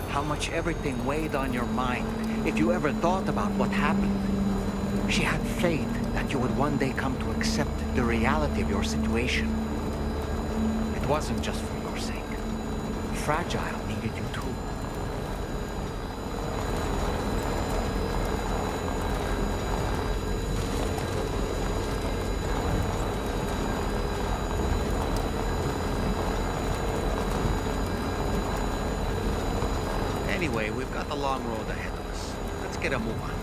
how much everything weighed on your mind, if you ever thought about what happened. She had faith that you would one day come to accept the reality of your situation. It wasn't just for your sake. Fragile needed you too. Anyway, we've got the long road ahead of us. Let's get a move on.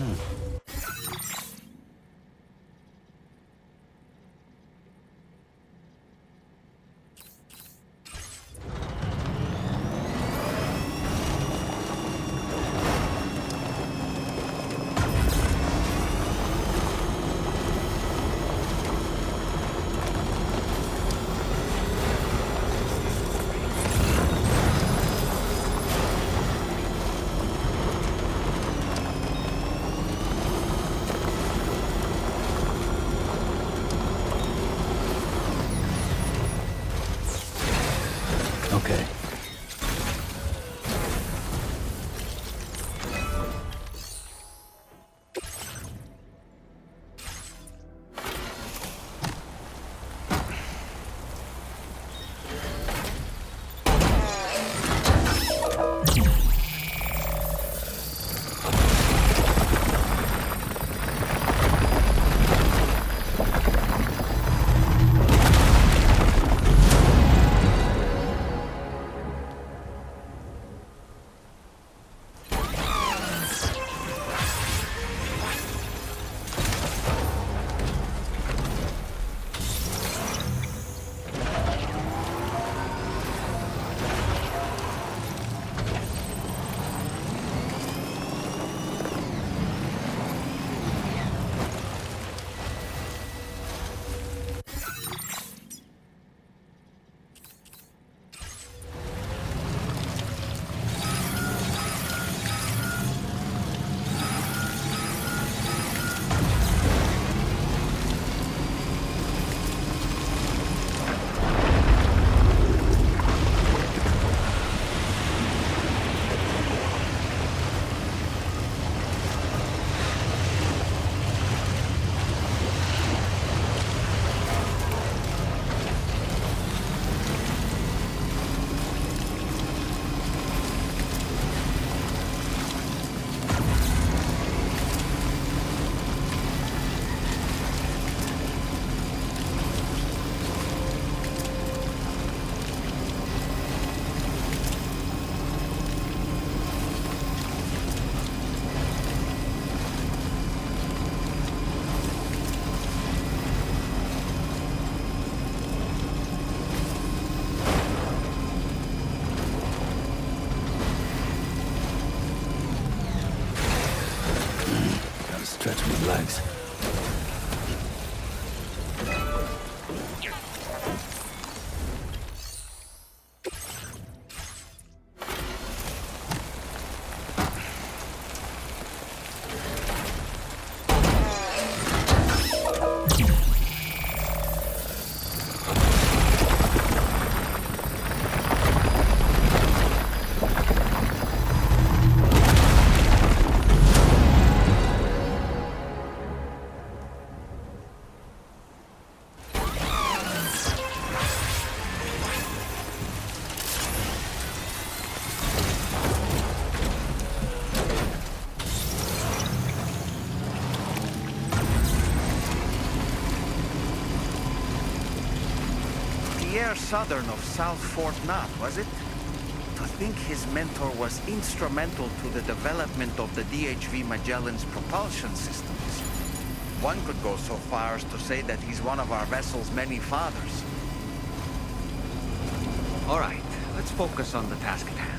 Okay. Stretch my legs. Southern of South Fort Knott, was it? To think his mentor was instrumental to the development of the DHV Magellan's propulsion systems. One could go so far as to say that he's one of our vessel's many fathers. All right, let's focus on the task at hand.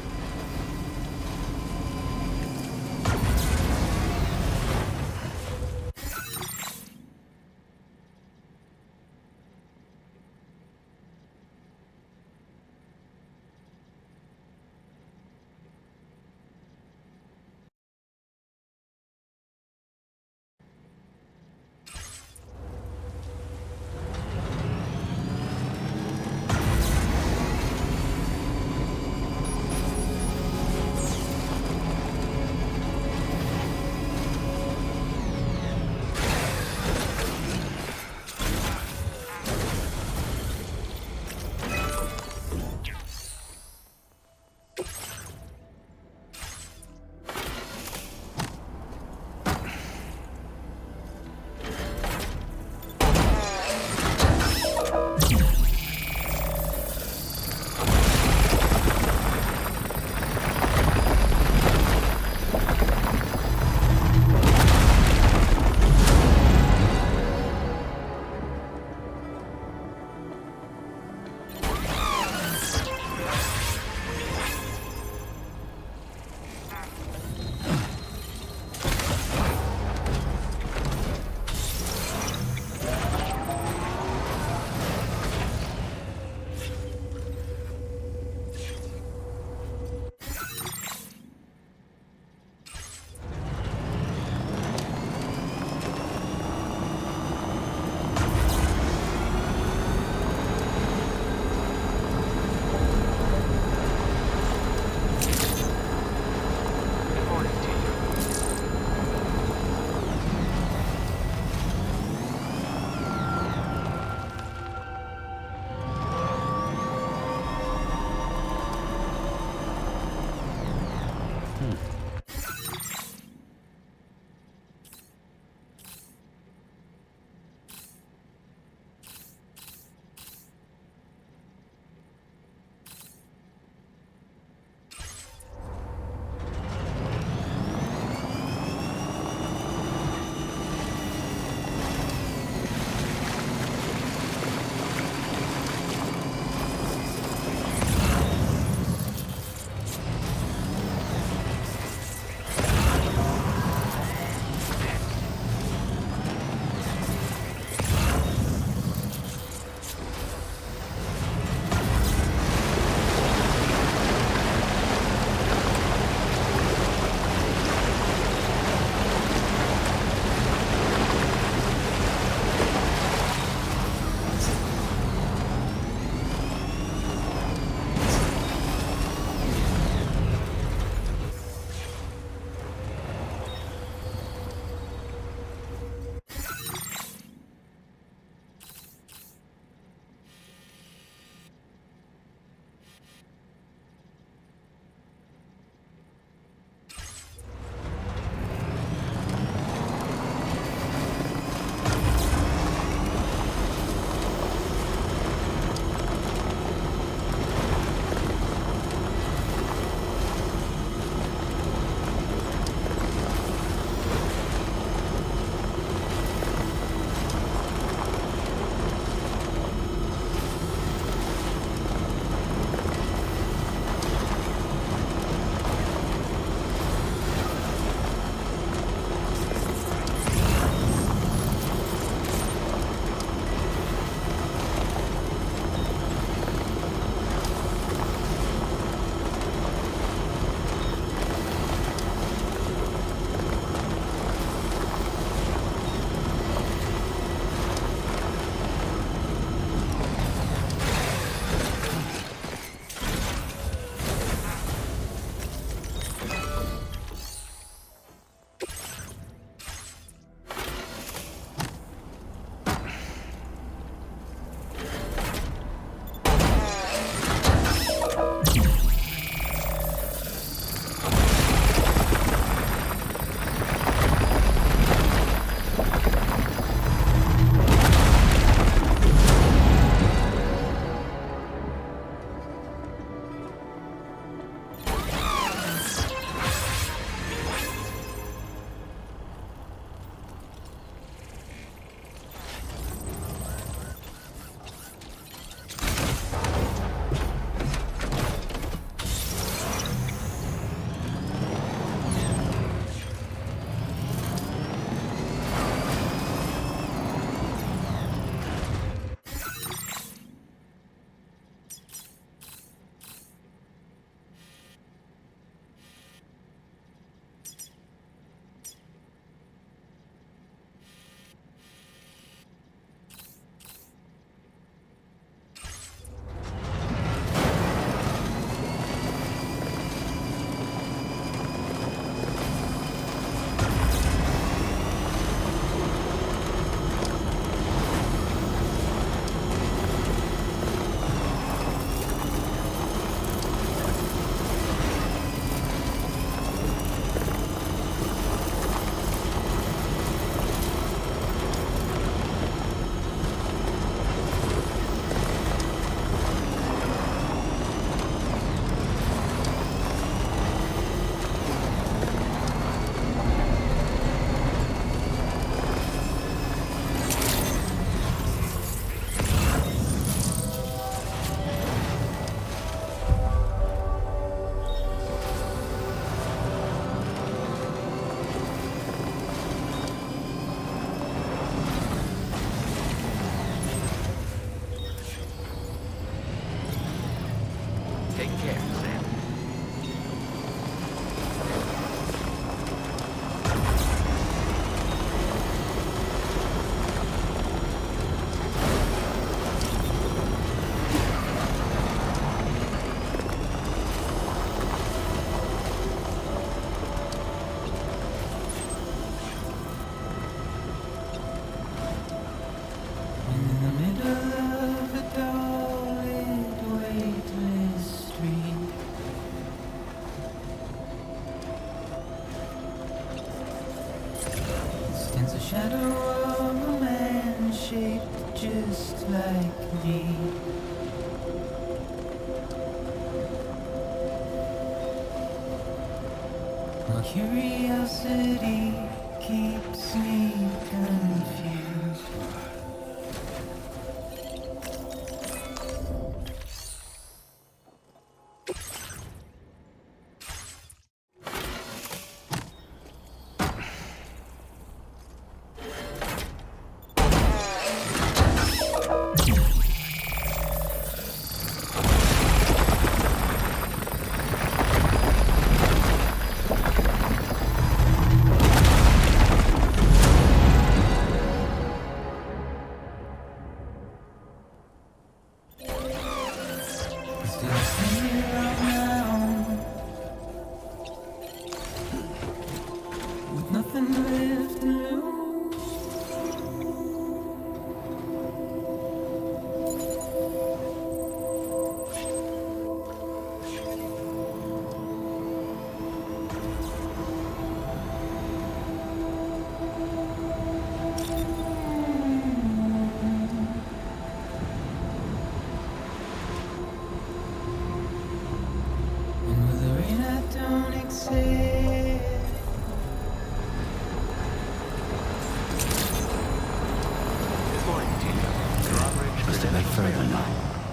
stands a shadow of a man shaped just like me. My curiosity keeps me confused.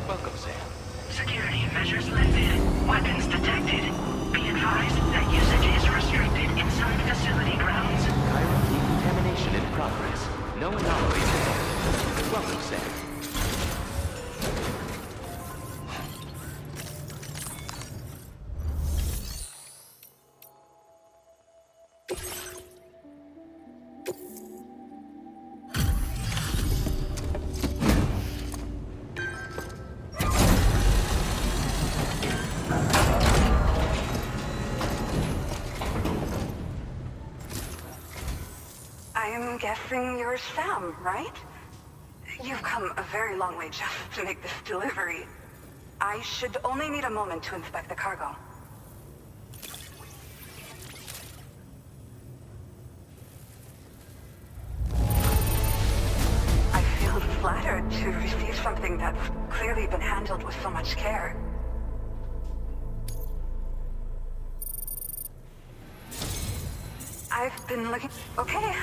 Welcome, Sam. Security measures lifted. Weapons detected. Be advised that usage is restricted inside facility grounds. Chiron decontamination in progress. No anomalies detected. Welcome, Sam. I'm guessing you're Sam, right? You've come a very long way just to make this delivery. I should only need a moment to inspect the cargo. I feel flattered to receive something that's clearly been handled with so much care. I've been looking... Okay.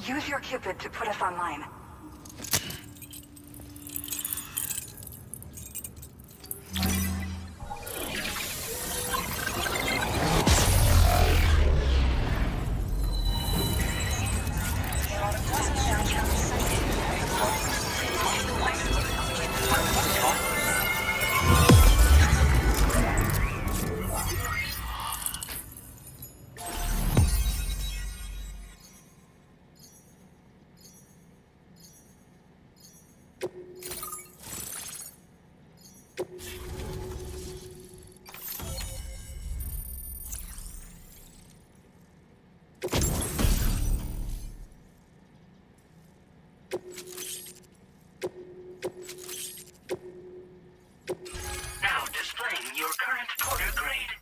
Use your Cupid to put us online. Now displaying your current porter grade.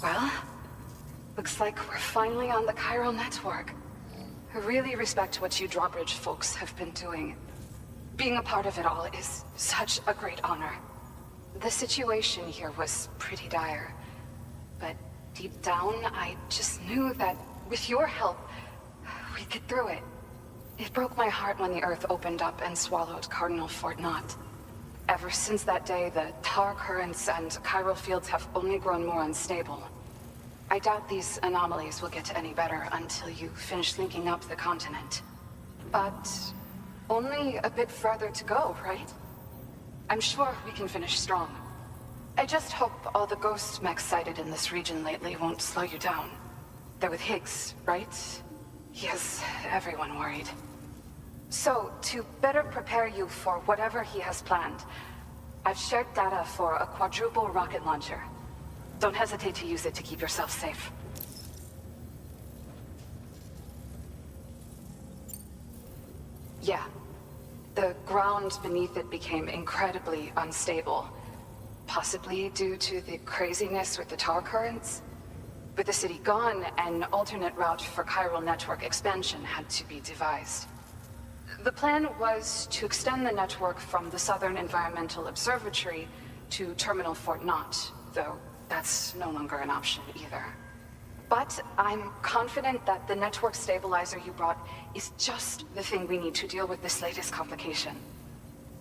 Well, looks like we're finally on the chiral network. I really respect what you drawbridge folks have been doing. Being a part of it all is such a great honor. The situation here was pretty dire, but deep down, I just knew that with your help, we'd get through it. It broke my heart when the Earth opened up and swallowed Cardinal Fort Knott. Ever since that day, the tar currents and chiral fields have only grown more unstable. I doubt these anomalies will get any better until you finish linking up the continent. But only a bit further to go, right? I'm sure we can finish strong. I just hope all the ghost mechs sighted in this region lately won't slow you down. They're with Higgs, right? He has everyone worried. So, to better prepare you for whatever he has planned, I've shared data for a quadruple rocket launcher. Don't hesitate to use it to keep yourself safe. Yeah. The ground beneath it became incredibly unstable. possibly due to the craziness with the tower currents. With the city gone, an alternate route for chiral network expansion had to be devised. The plan was to extend the network from the Southern Environmental Observatory to Terminal Fort Knott, though that's no longer an option either. But I'm confident that the network stabilizer you brought is just the thing we need to deal with this latest complication.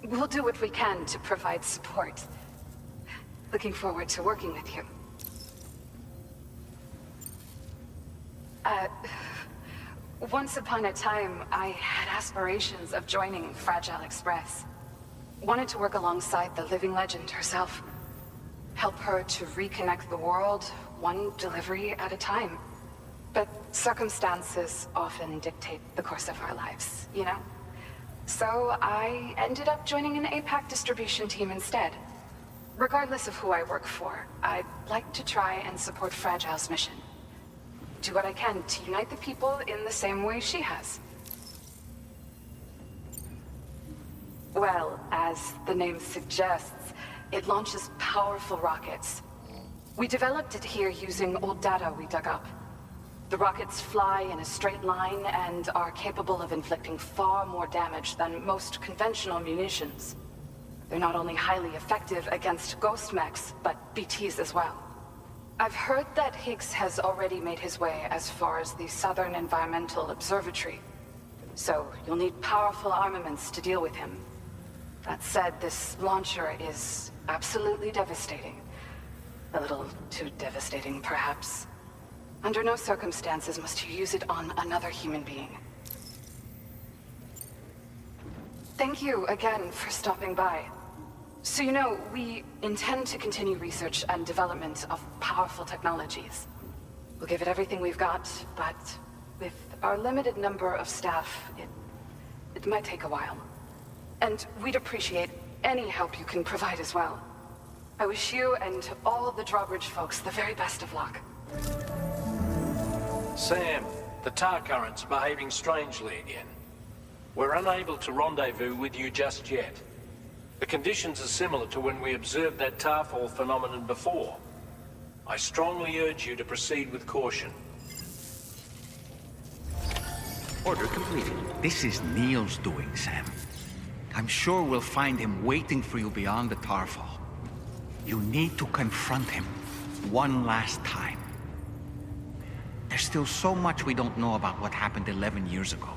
We'll do what we can to provide support. Looking forward to working with you. Once upon a time, I had aspirations of joining Fragile Express. Wanted to work alongside the living legend herself. Help her to reconnect the world, one delivery at a time. But circumstances often dictate the course of our lives, you know? So I ended up joining an APAC distribution team instead. Regardless of who I work for, I'd like to try and support Fragile's mission. Do what I can to unite the people in the same way she has. Well, as the name suggests, it launches powerful rockets. We developed it here using old data we dug up. The rockets fly in a straight line and are capable of inflicting far more damage than most conventional munitions. They're not only highly effective against ghost mechs, but BTs as well. I've heard that Higgs has already made his way as far as the Southern Environmental Observatory. So you'll need powerful armaments to deal with him. That said, this launcher is absolutely devastating. A little too devastating, perhaps. Under no circumstances must you use it on another human being. Thank you again for stopping by. So you know, we intend to continue research and development of powerful technologies. We'll give it everything we've got, but with our limited number of staff, it might take a while. And we'd appreciate any help you can provide as well. I wish you and all the Drawbridge folks the very best of luck. Sam, the tar current's behaving strangely again. We're unable to rendezvous with you just yet. The conditions are similar to when we observed that tarfall phenomenon before. I strongly urge you to proceed with caution. Order completed. This is Neil's doing, Sam. I'm sure we'll find him waiting for you beyond the tarfall. You need to confront him one last time. There's still so much we don't know about what happened 11 years ago.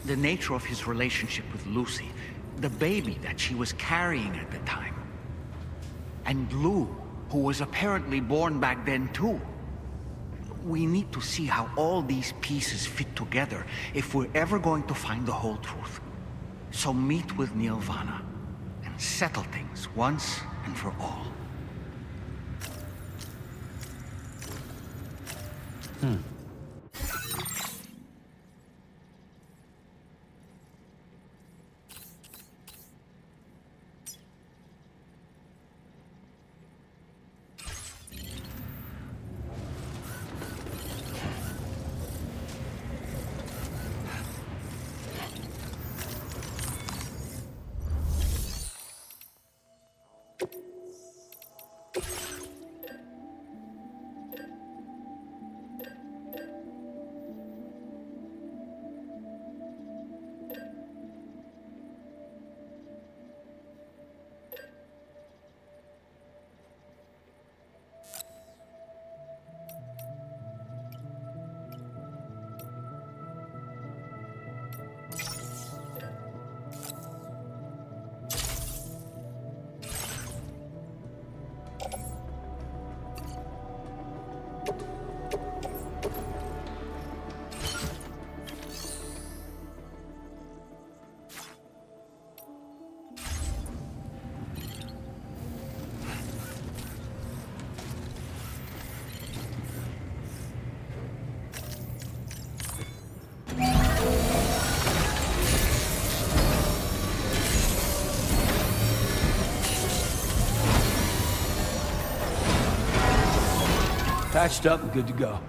The nature of his relationship with Lucy, the baby that she was carrying at the time. And Lou, who was apparently born back then too. We need to see how all these pieces fit together if we're ever going to find the whole truth. So meet with Neil Vana and settle things once and for all. Patched up and good to go.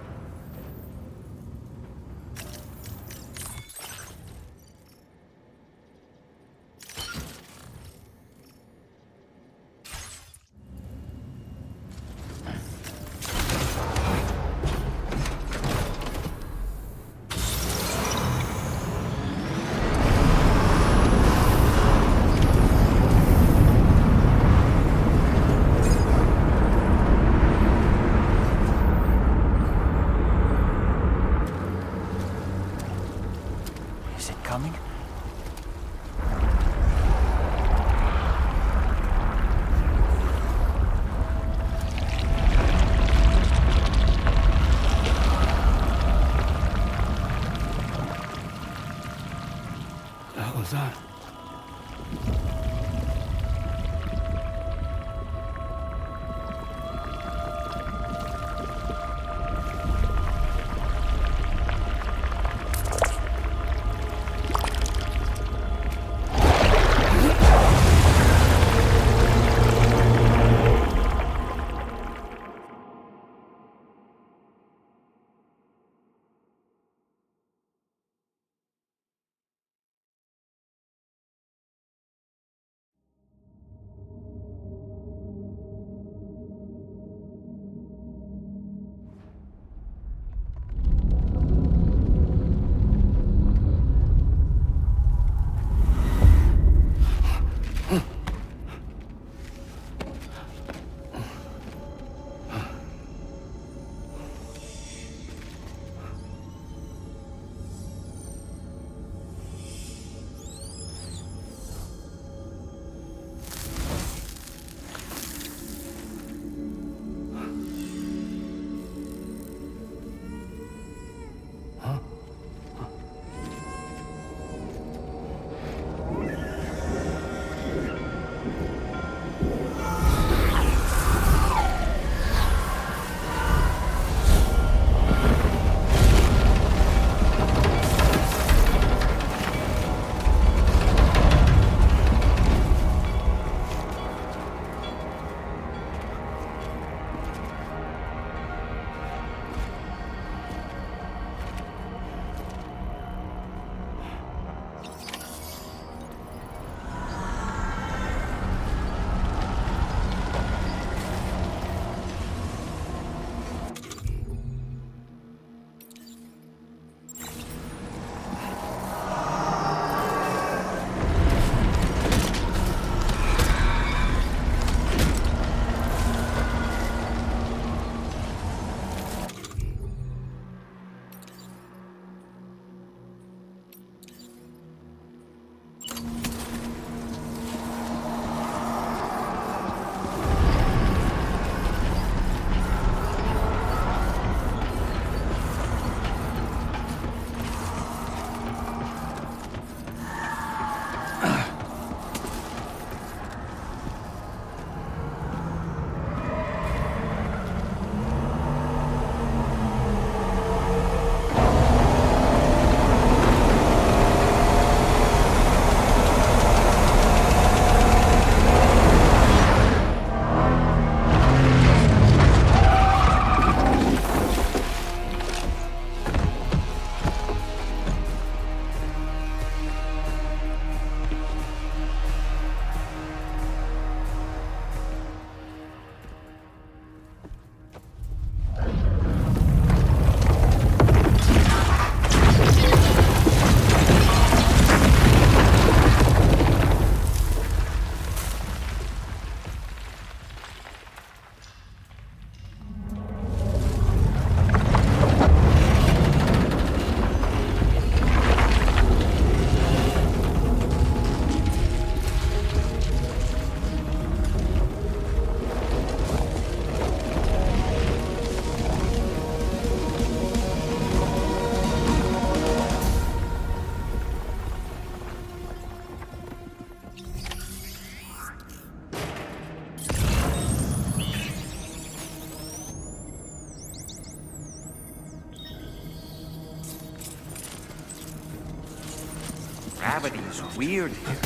gravity is weird here.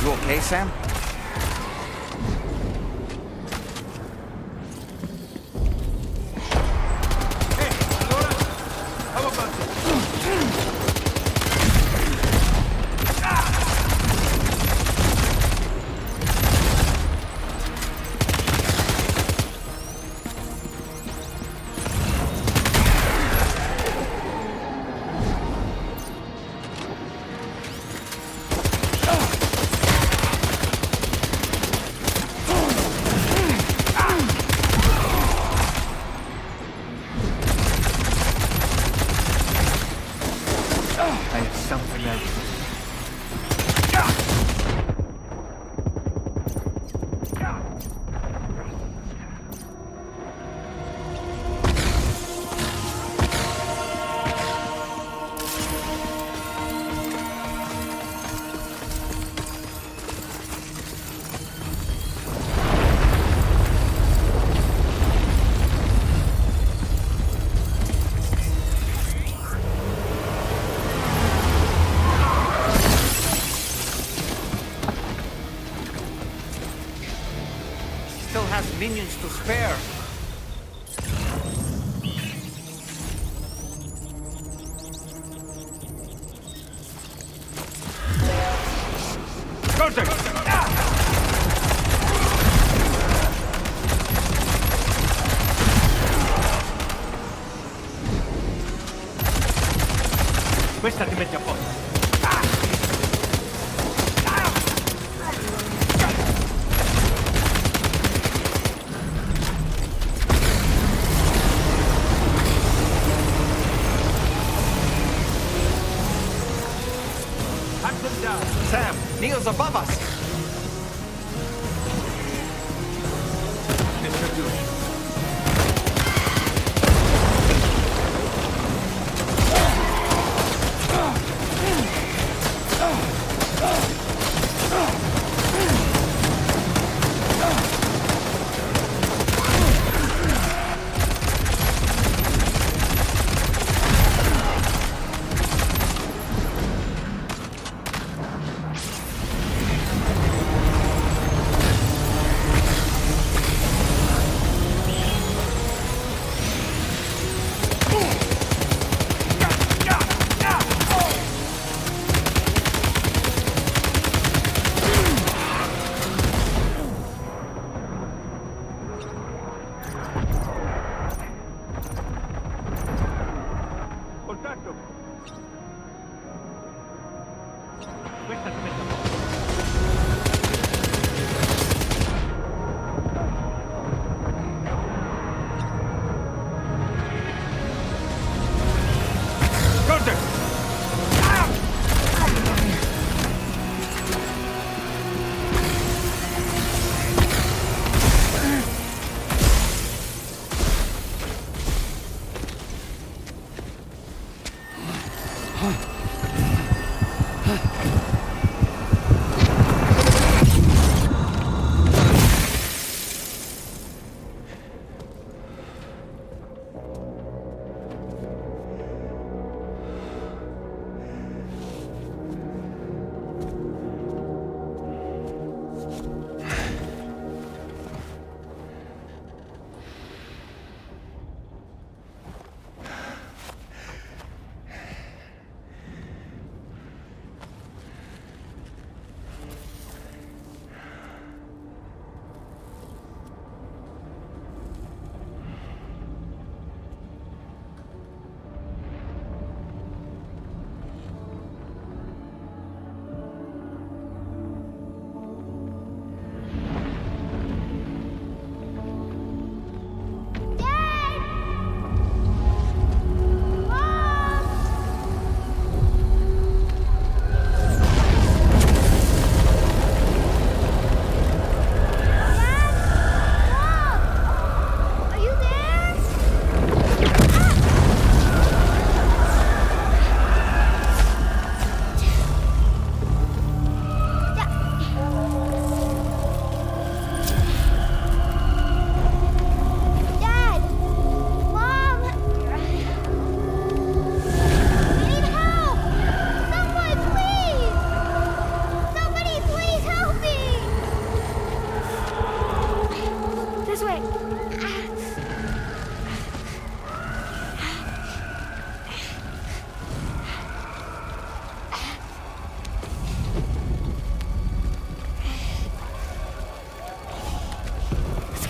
You okay, Sam? Minions to spare. Questa ti mette a posto. Sam, Neil's above us.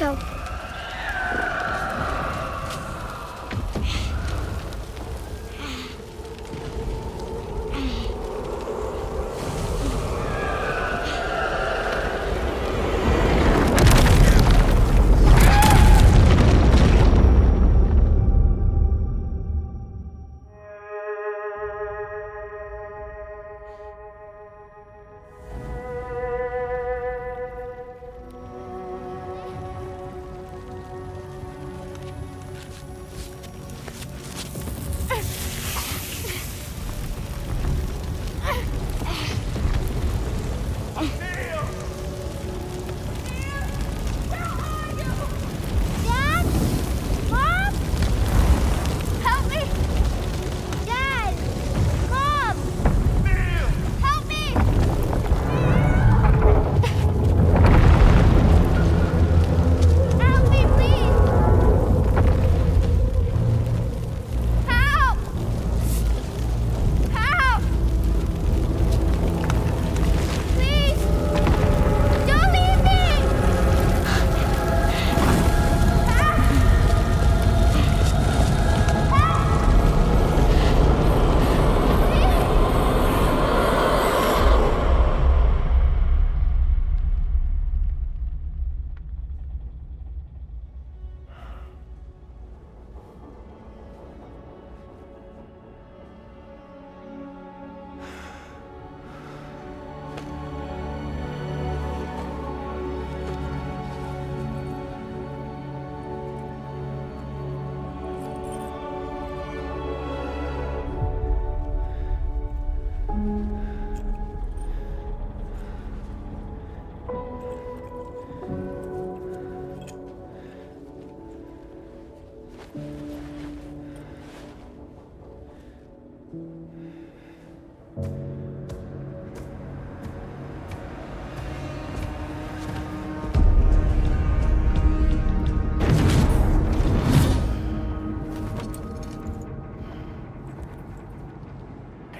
go.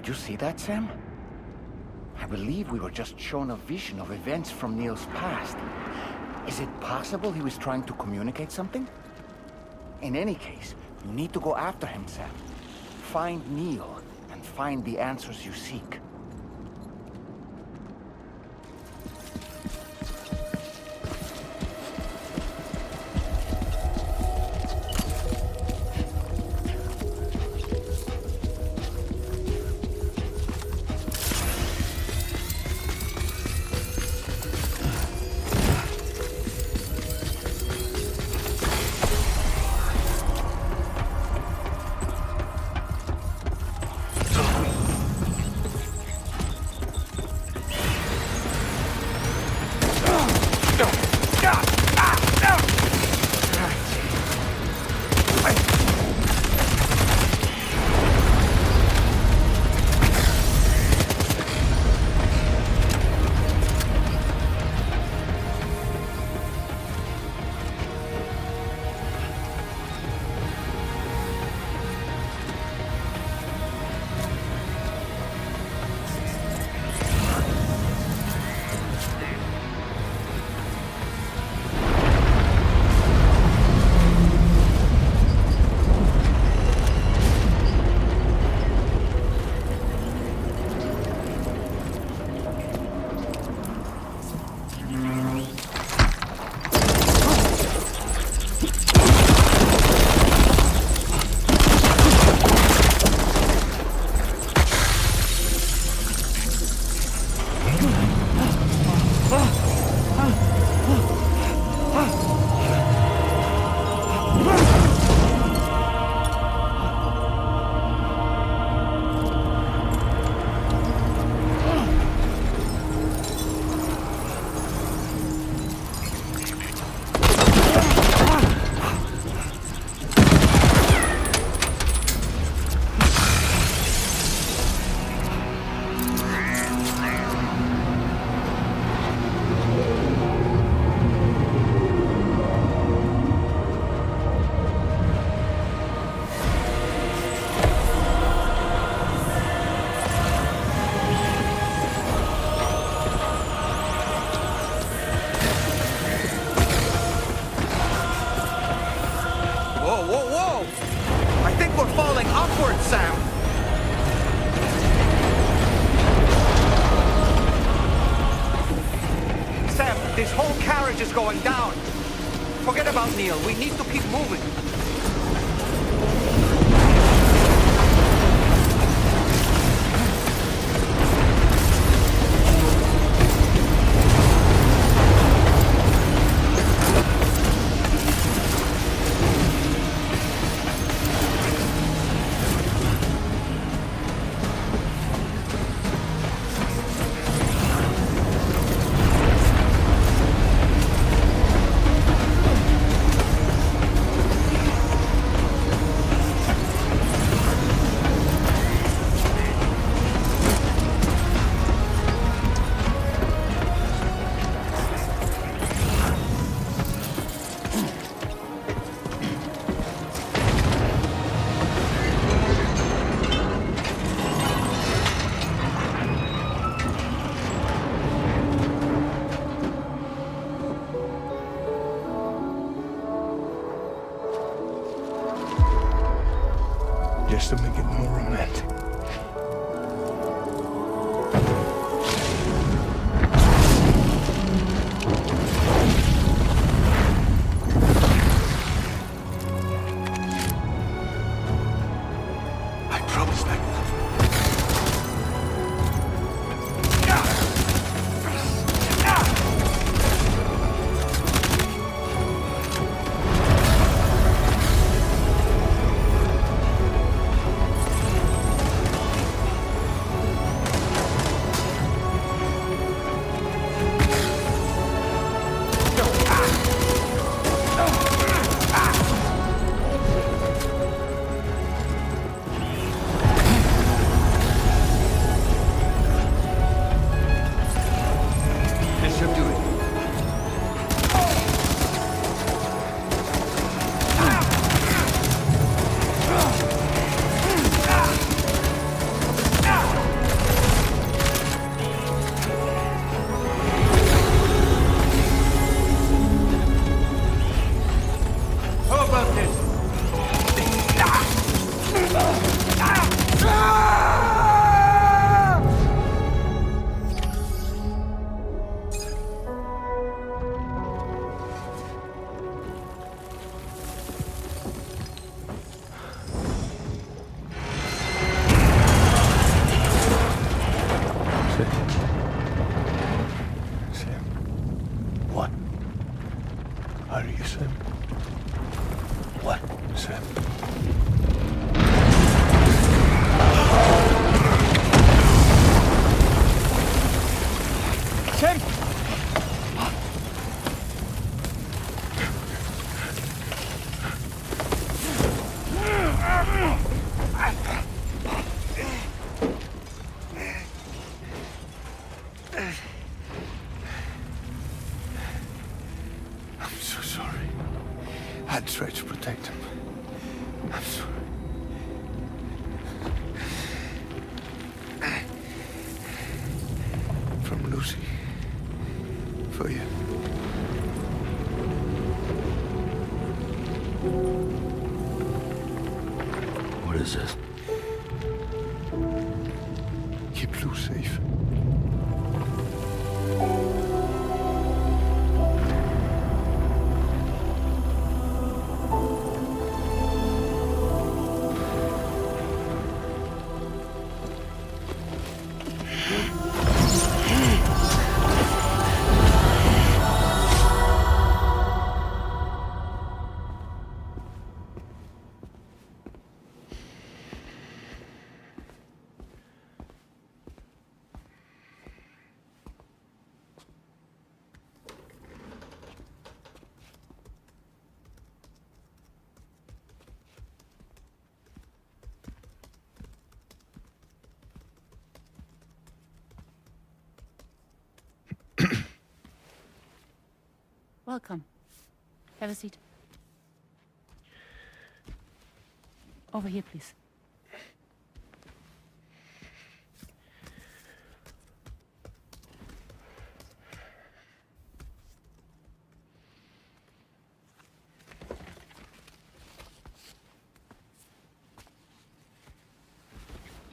Did you see that, Sam? I believe we were just shown a vision of events from Neil's past. Is it possible he was trying to communicate something? In any case, you need to go after him, Sam. Find Neil, and find the answers you seek. whole carriage is going down. Forget about Neil. We need to keep moving. Just to make it more romantic. I promised I would. Are you Sam? What, Sam? Sam! I'm so sorry. I tried to protect him. I'm sorry. From Lucy. For you. What is this? Keep Lou safe. Welcome. Have a seat. Over here, please.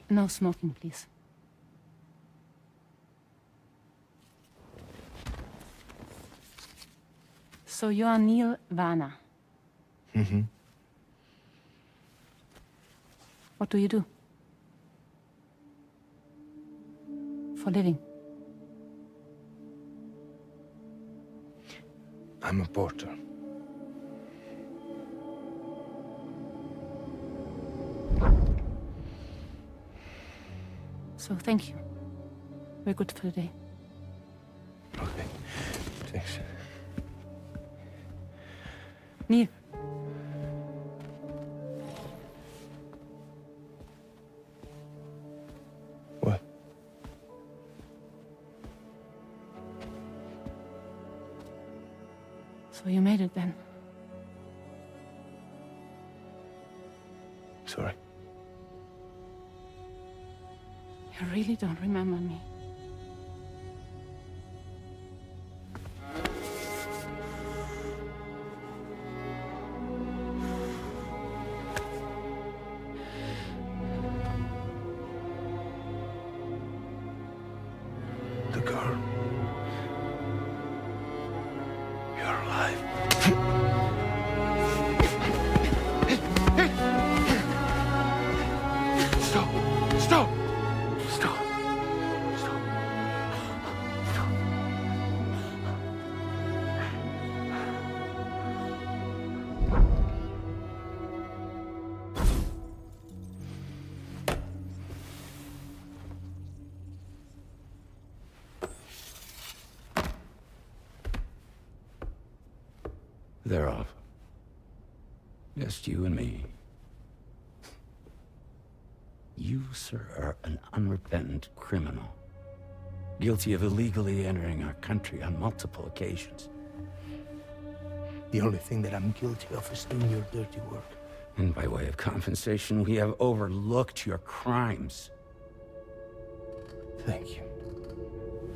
No smoking, please. So you are Neil Varner. Mm-hmm. What do you do? For living? I'm a porter. So thank you. We're good for the day. Okay. Thanks. Neil. What? So you made it then? Sorry. You really don't remember me. The girl. You're alive. Stop! Stop! Stop! Stop! Stop! They're off. Just you and me. You, sir, are an unrepentant criminal. Guilty of illegally entering our country on multiple occasions. The only thing that I'm guilty of is doing your dirty work. And by way of compensation, we have overlooked your crimes. Thank you.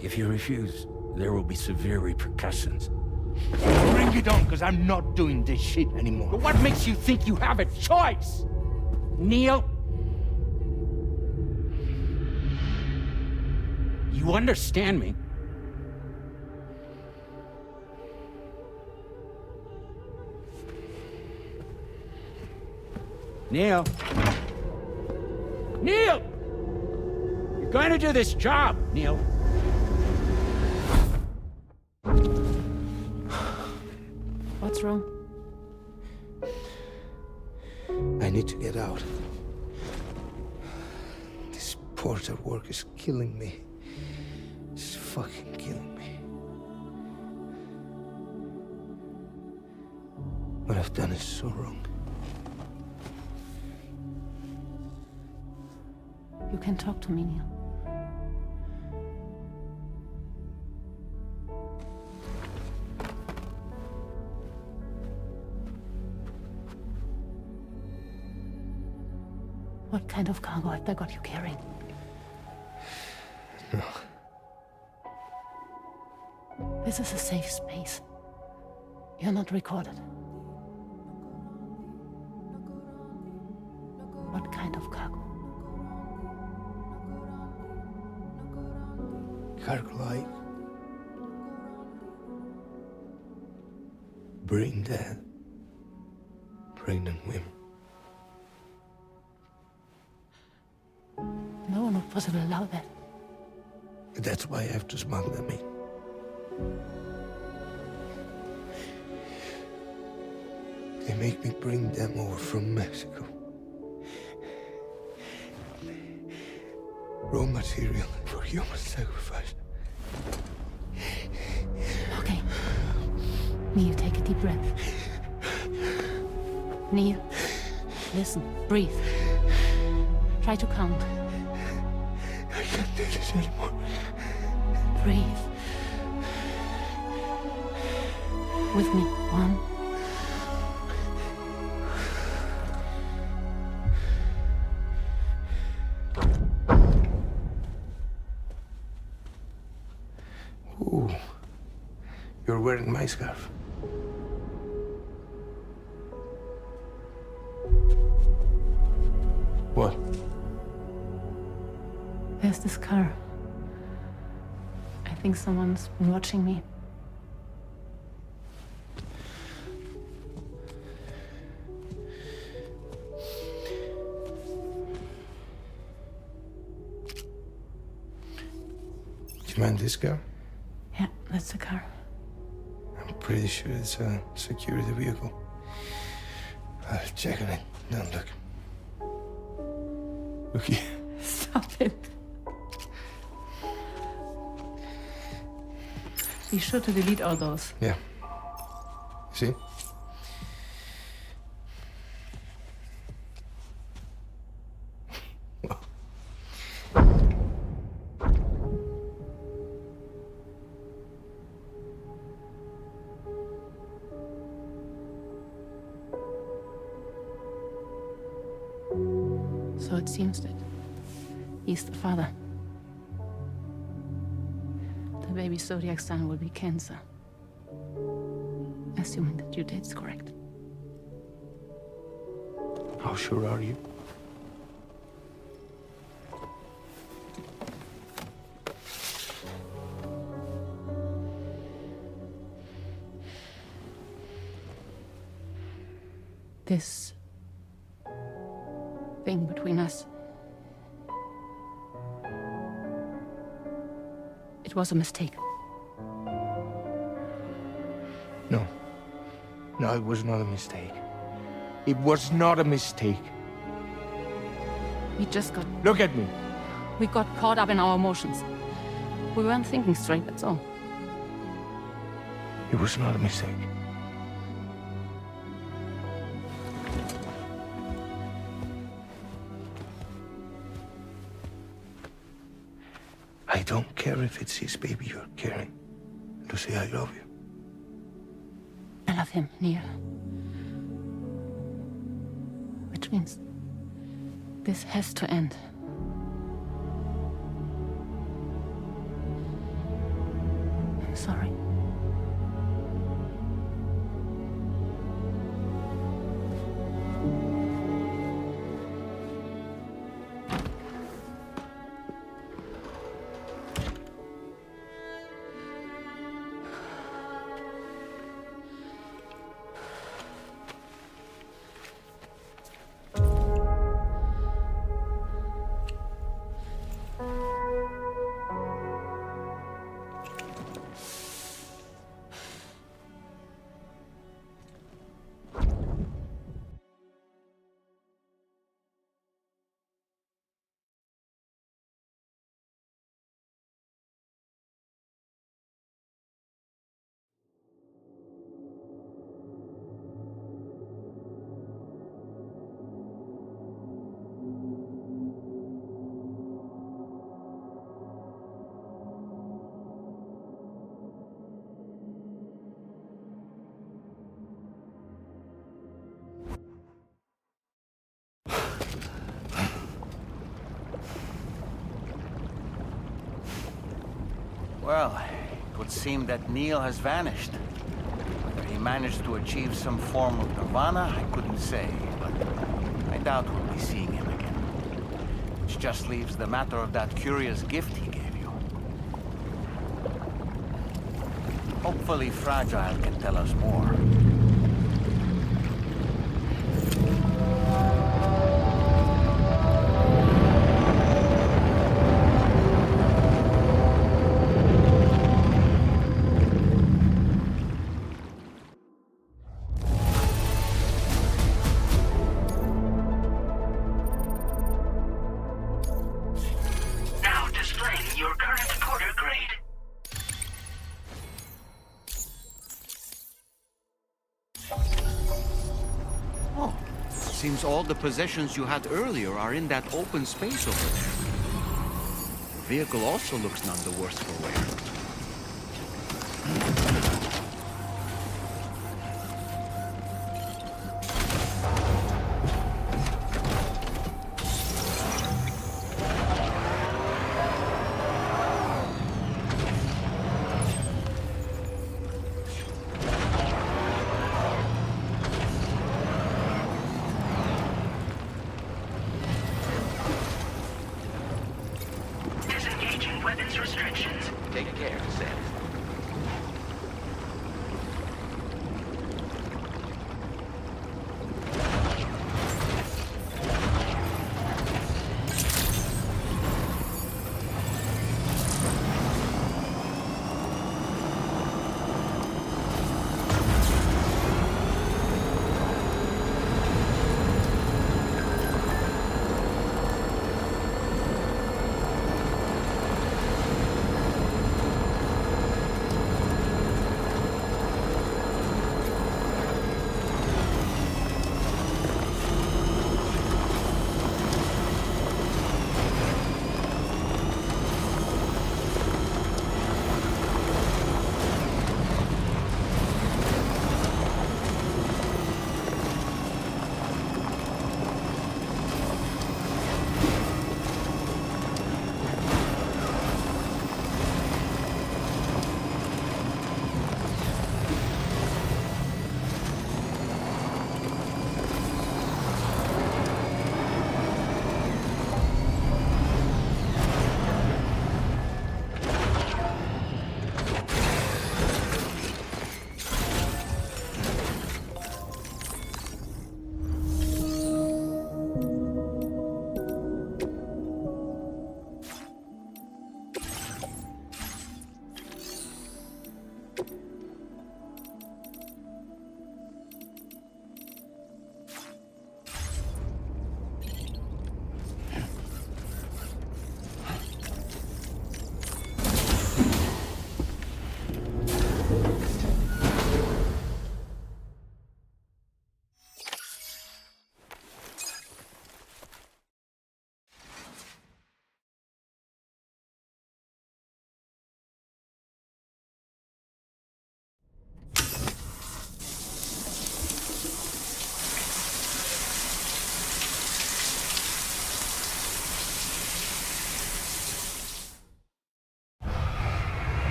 If you refuse, there will be severe repercussions. Bring it on, because I'm not doing this shit anymore. But what makes you think you have a choice? Neil? You understand me? Neil? Neil! You're going to do this job, Neil. What's wrong? I need to get out. This porter work is killing me. It's fucking killing me. What I've done is so wrong. You can talk to me, Neil. What kind of cargo have they got you carrying? No. This is a safe space. You're not recorded. What kind of cargo? Cargo like brain dead, pregnant women. No one would possibly allow that. That's why I have to smuggle them in. They make me bring them over from Mexico. Raw material for human sacrifice. Okay. Neil, take a deep breath. Neil, listen, breathe. Try to count. I can't do this anymore. Breathe. With me. 1. Ooh, you're wearing my scarf. What? There's this car. I think someone's been watching me. man this car? Yeah, that's the car. I'm pretty sure it's a security vehicle. I'll check on it. Now look. Look here. Stop it. Be sure to delete all those. Yeah. See? So it seems that he's the father. The baby's zodiac sign will be Cancer. Assuming that due date's correct. How sure are you? This thing between us, it was a mistake. No. No, it was not a mistake. It was not a mistake. We just got... Look at me. We got caught up in our emotions. We weren't thinking straight, that's all. It was not a mistake. I don't care if it's his baby you're carrying. Lucy, I love you. I love him, Neil. Which means this has to end. I'm sorry. Well, it would seem that Neil has vanished. Whether he managed to achieve some form of nirvana, I couldn't say, but I doubt we'll be seeing him again. Which just leaves the matter of that curious gift he gave you. Hopefully Fragile can tell us more. Seems all the possessions you had earlier are in that open space over there. The vehicle also looks none the worse for wear.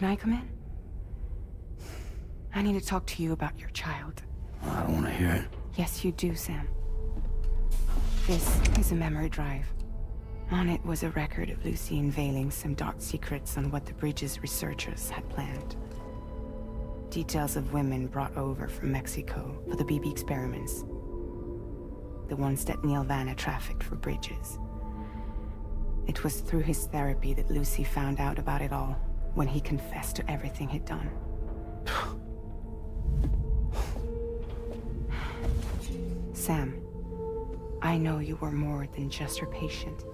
Can I come in? I need to talk to you about your child. I don't want to hear it. Yes, you do, Sam. This is a memory drive. On it was a record of Lucy unveiling some dark secrets on what the Bridges researchers had planned. Details of women brought over from Mexico for the BB experiments. The ones that Neil Vanna trafficked for Bridges. It was through his therapy that Lucy found out about it all, when he confessed to everything he'd done. Sam, I know you were more than just her patient.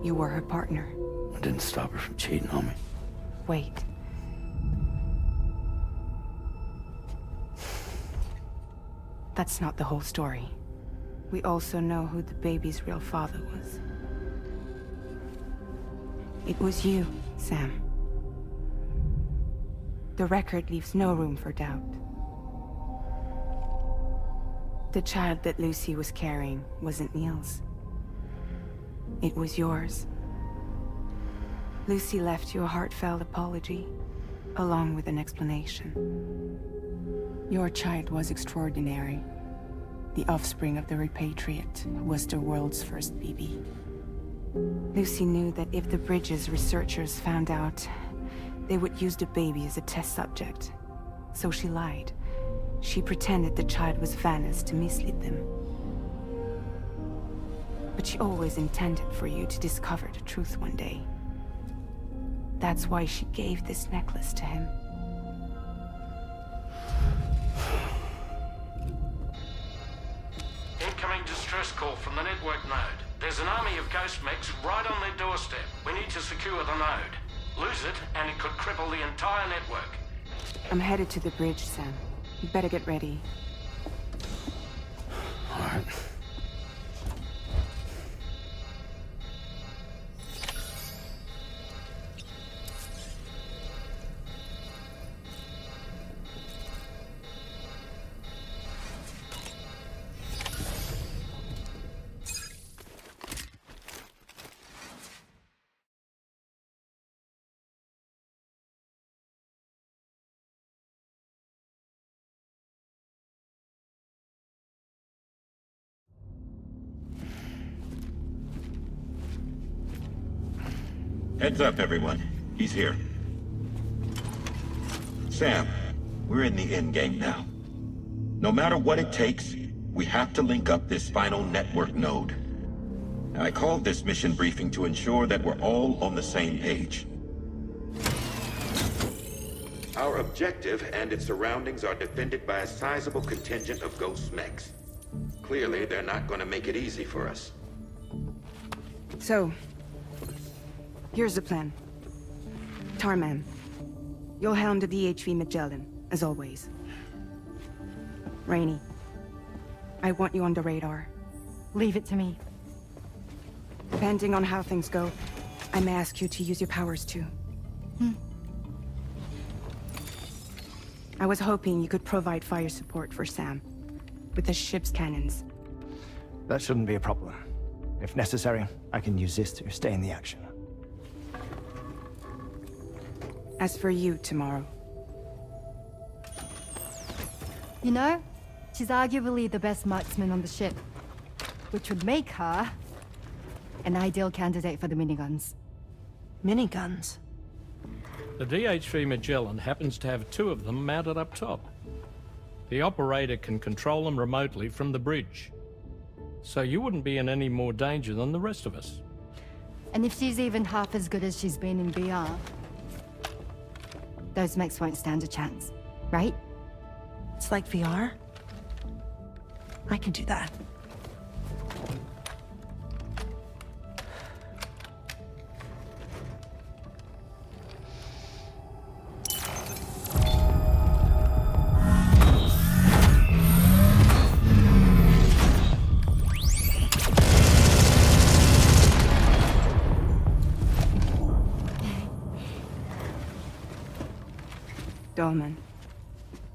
You were her partner. I didn't stop her from cheating on me. Wait. That's not the whole story. We also know who the baby's real father was. It was you, Sam. The record leaves no room for doubt. The child that Lucy was carrying wasn't Neil's. It was yours. Lucy left you a heartfelt apology, along with an explanation. Your child was extraordinary. The offspring of the repatriate who was the world's first BB. Lucy knew that if the Bridges researchers found out, they would use the baby as a test subject. So she lied. She pretended the child was Vanna's to mislead them. But she always intended for you to discover the truth one day. That's why she gave this necklace to him. Incoming distress call from the network node. There's an army of ghost mechs right on their doorstep. We need to secure the node. Lose it, and it could cripple the entire network. I'm headed to the bridge, Sam. You better get ready. All right. Heads up, everyone. He's here. Sam, we're in the endgame now. No matter what it takes, we have to link up this final network node. I called this mission briefing to ensure that we're all on the same page. Our objective and its surroundings are defended by a sizable contingent of ghost mechs. Clearly, they're not going to make it easy for us. So, here's the plan. Tarman, you'll helm the DHV Magellan, as always. Rainey, I want you on the radar. Leave it to me. Depending on how things go, I may ask you to use your powers too. I was hoping you could provide fire support for Sam, with the ship's cannons. That shouldn't be a problem. If necessary, I can use this to stay in the action. As for you, tomorrow. You know, she's arguably the best marksman on the ship, which would make her an ideal candidate for the miniguns. Miniguns? The DHV Magellan happens to have 2 of them mounted up top. The operator can control them remotely from the bridge. So you wouldn't be in any more danger than the rest of us. And if she's even half as good as she's been in BR, those mechs won't stand a chance, right? It's like VR? I can do that. Dolman,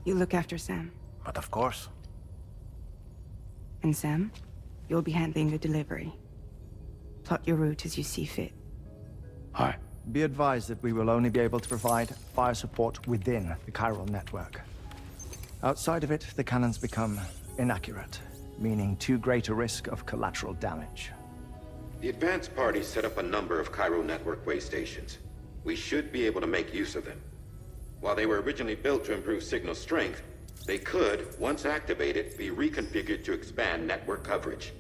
you look after Sam. But of course. And Sam, you'll be handling the delivery. Plot your route as you see fit. All right. be advised that we will only be able to provide fire support within the chiral network. Outside of it, the cannons become inaccurate, meaning too great a risk of collateral damage. The advanced party set up a number of chiral network way stations. We should be able to make use of them. While they were originally built to improve signal strength, they could, once activated, be reconfigured to expand network coverage.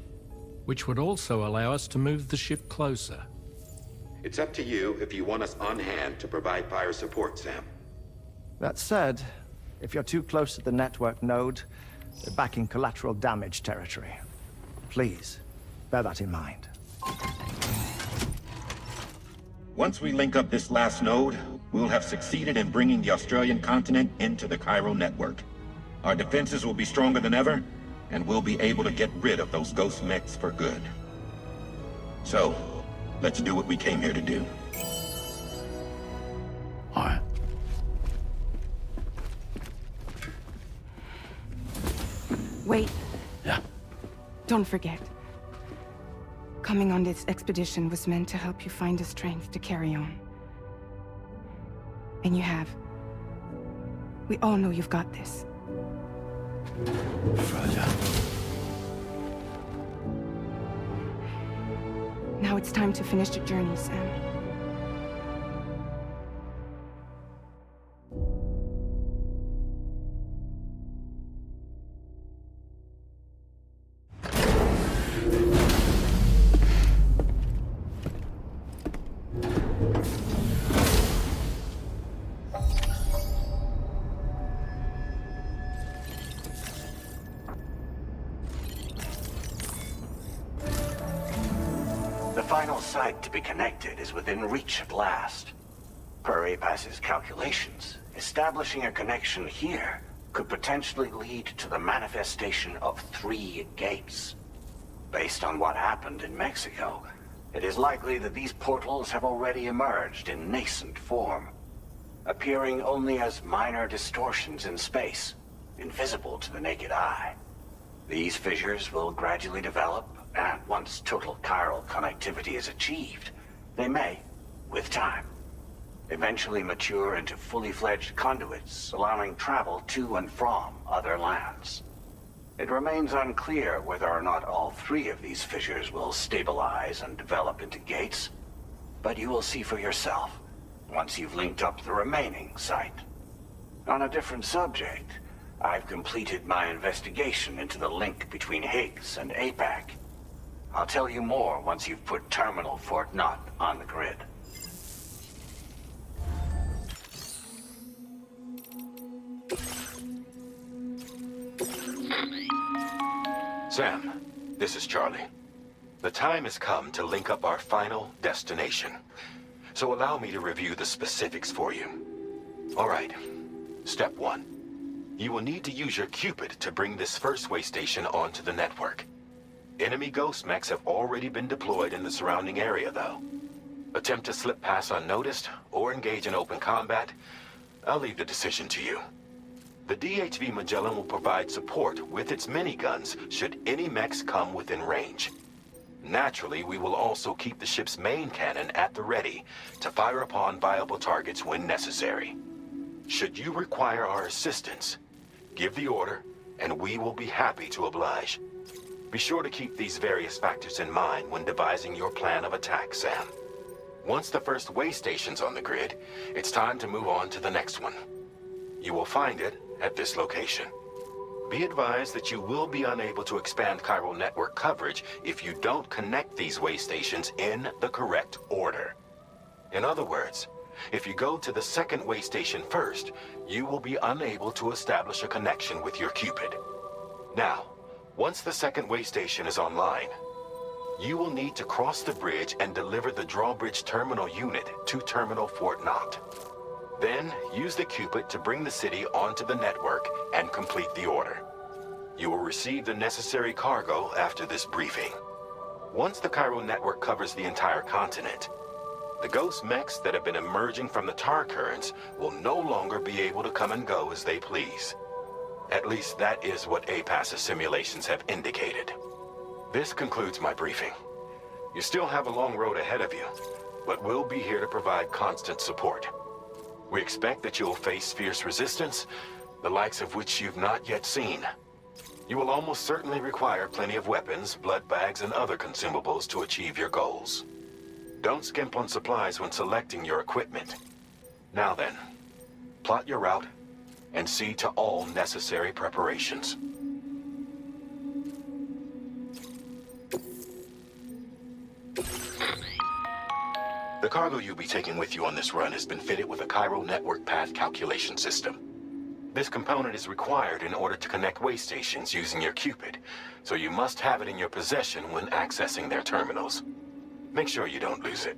Which would also allow us to move the ship closer. It's up to you if you want us on hand to provide fire support, Sam. That said, if you're too close to the network node, we're back in collateral damage territory. Please, bear that in mind. Once we link up this last node, we'll have succeeded in bringing the Australian continent into the chiral network. Our defenses will be stronger than ever, and we'll be able to get rid of those ghost mechs for good. So, let's do what we came here to do. All right. Wait. Yeah. Don't forget. Coming on this expedition was meant to help you find the strength to carry on. And you have. We all know you've got this. Now it's time to finish the journey, Sam. The final site to be connected is within reach at last. Per APAS's calculations, establishing a connection here could potentially lead to the manifestation of 3 gates. Based on what happened in Mexico, it is likely that these portals have already emerged in nascent form, appearing only as minor distortions in space, invisible to the naked eye. These fissures will gradually develop, and once total chiral connectivity is achieved, they may, with time, eventually mature into fully fledged conduits, allowing travel to and from other lands. It remains unclear whether or not all 3 of these fissures will stabilize and develop into gates, but you will see for yourself once you've linked up the remaining site. On a different subject, I've completed my investigation into the link between Higgs and APAC. I'll tell you more once you've put Terminal Fort Knott on the grid. Sam, this is Charlie. The time has come to link up our final destination. So allow me to review the specifics for you. All right. Step 1. You will need to use your Cupid to bring this first way station onto the network. Enemy ghost mechs have already been deployed in the surrounding area, though. Attempt to slip past unnoticed or engage in open combat, I'll leave the decision to you. The DHV Magellan will provide support with its miniguns should any mechs come within range. Naturally, we will also keep the ship's main cannon at the ready to fire upon viable targets when necessary. Should you require our assistance, give the order, and we will be happy to oblige. Be sure to keep these various factors in mind when devising your plan of attack, Sam. Once the first way station's on the grid, it's time to move on to the next one. You will find it at this location. Be advised that you will be unable to expand chiral network coverage if you don't connect these way stations in the correct order. In other words, if you go to the second way station first, you will be unable to establish a connection with your Cupid. Now, once the second way station is online, you will need to cross the bridge and deliver the drawbridge terminal unit to Terminal Fort Knott. Then, use the Cupid to bring the city onto the network and complete the order. You will receive the necessary cargo after this briefing. Once the chiral network covers the entire continent, the ghost mechs that have been emerging from the tar currents will no longer be able to come and go as they please. At least that is what APAS's simulations have indicated. This concludes my briefing. You still have a long road ahead of you, but we'll be here to provide constant support. We expect that you'll face fierce resistance, the likes of which you've not yet seen. You will almost certainly require plenty of weapons, blood bags, and other consumables to achieve your goals. Don't skimp on supplies when selecting your equipment. Now then, plot your route and see to all necessary preparations. The cargo you'll be taking with you on this run has been fitted with a chiral network path calculation system. This component is required in order to connect way stations using your Cupid, so you must have it in your possession when accessing their terminals. Make sure you don't lose it.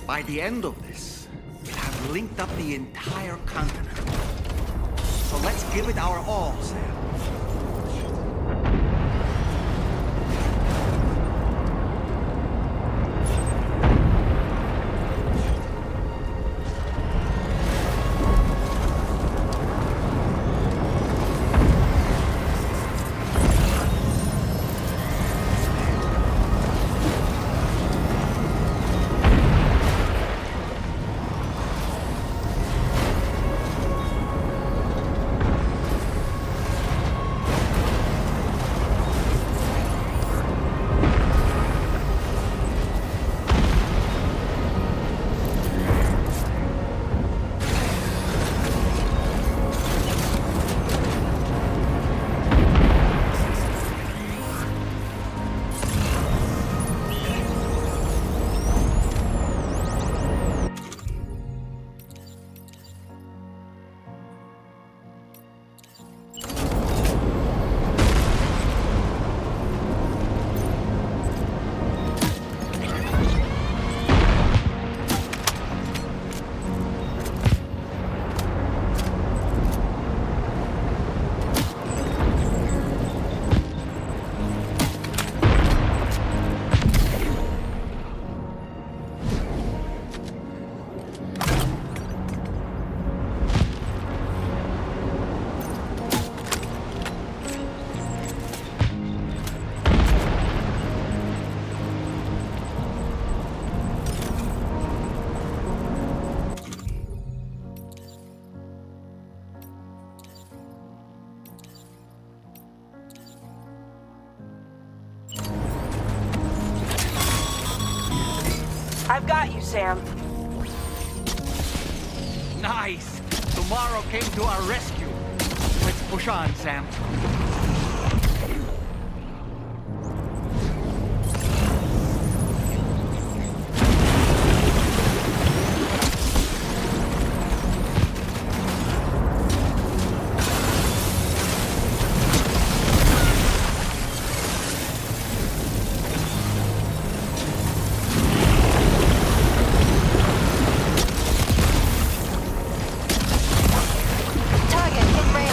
By the end of this, we'll have linked up the entire continent. So let's give it our all, Sam. I've got you, Sam. Nice! Tomorrow came to our rescue. Let's push on, Sam. Target in range.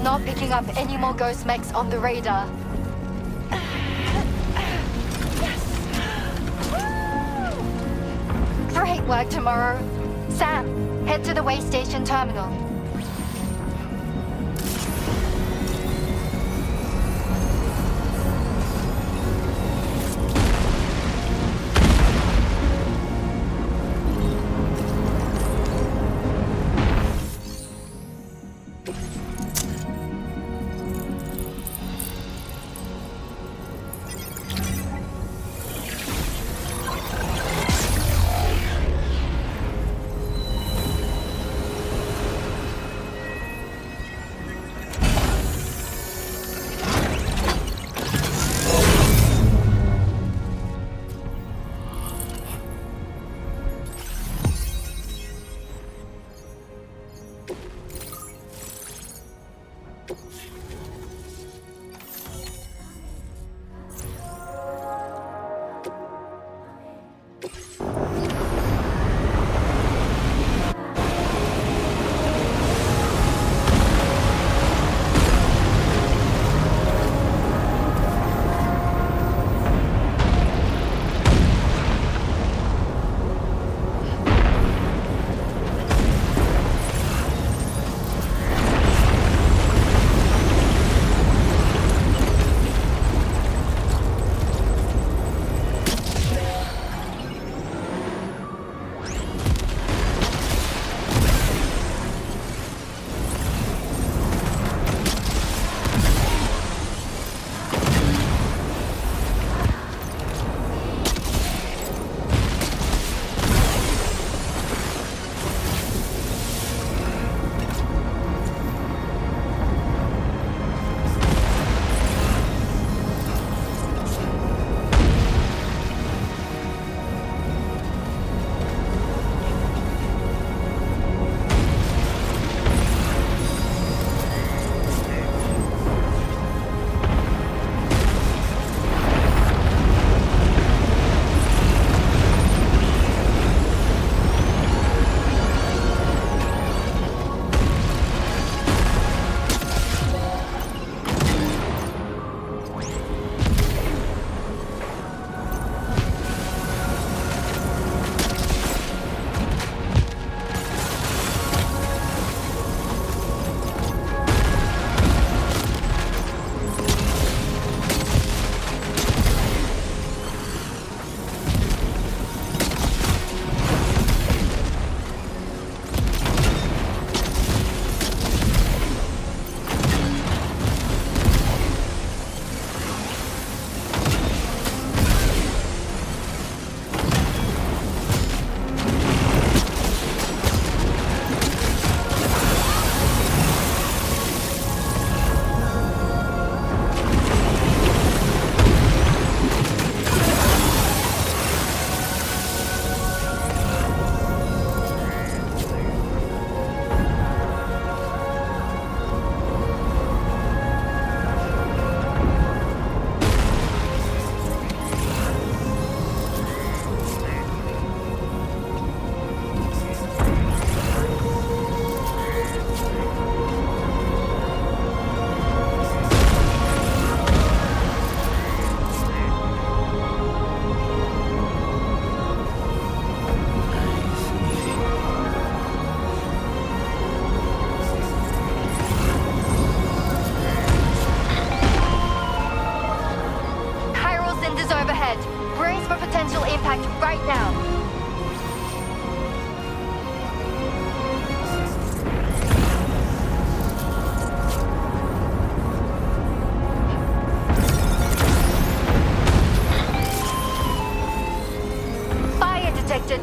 not picking up any more ghost mechs on the radar. Great work tomorrow. Sam, head to the way station terminal.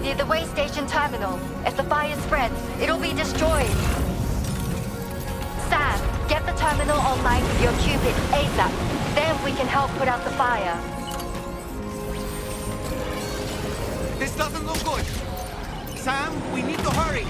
Near the way station terminal. If the fire spreads, it'll be destroyed. Sam, get the terminal online with your Cupid ASAP. Then we can help put out the fire. This doesn't look good. Sam, we need to hurry.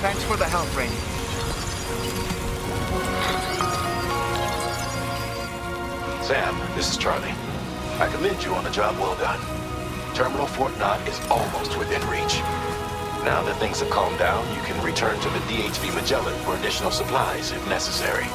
Thanks for the help, Rainy. Sam, this is Charlie. I commend you on a job well done. Terminal Fort Knott is almost within reach. Now that things have calmed down, you can return to the DHV Magellan for additional supplies if necessary.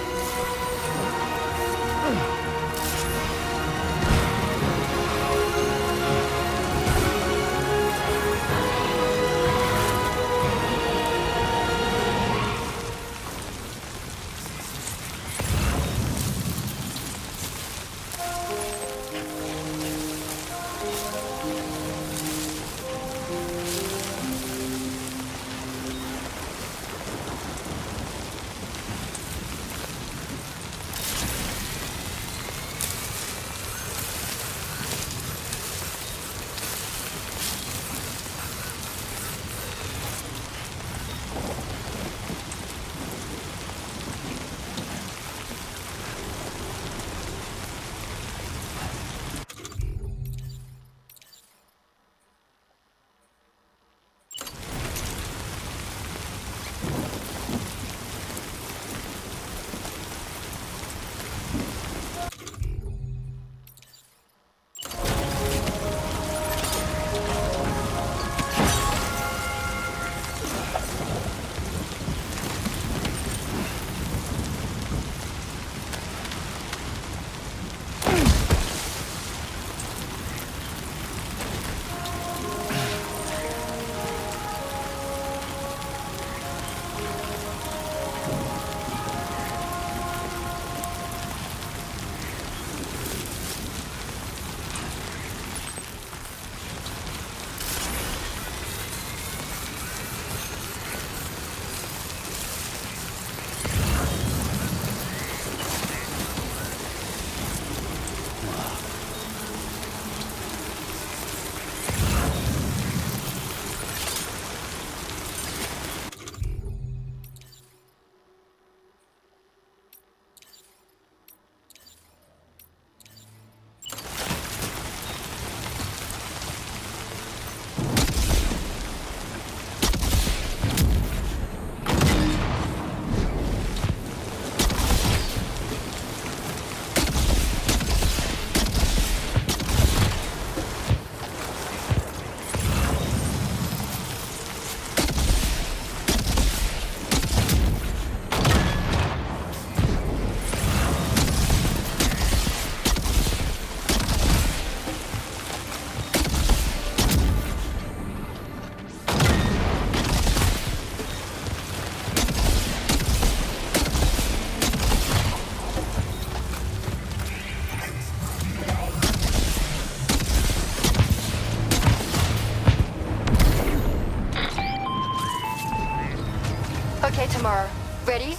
Okay, Tomorrow. Ready?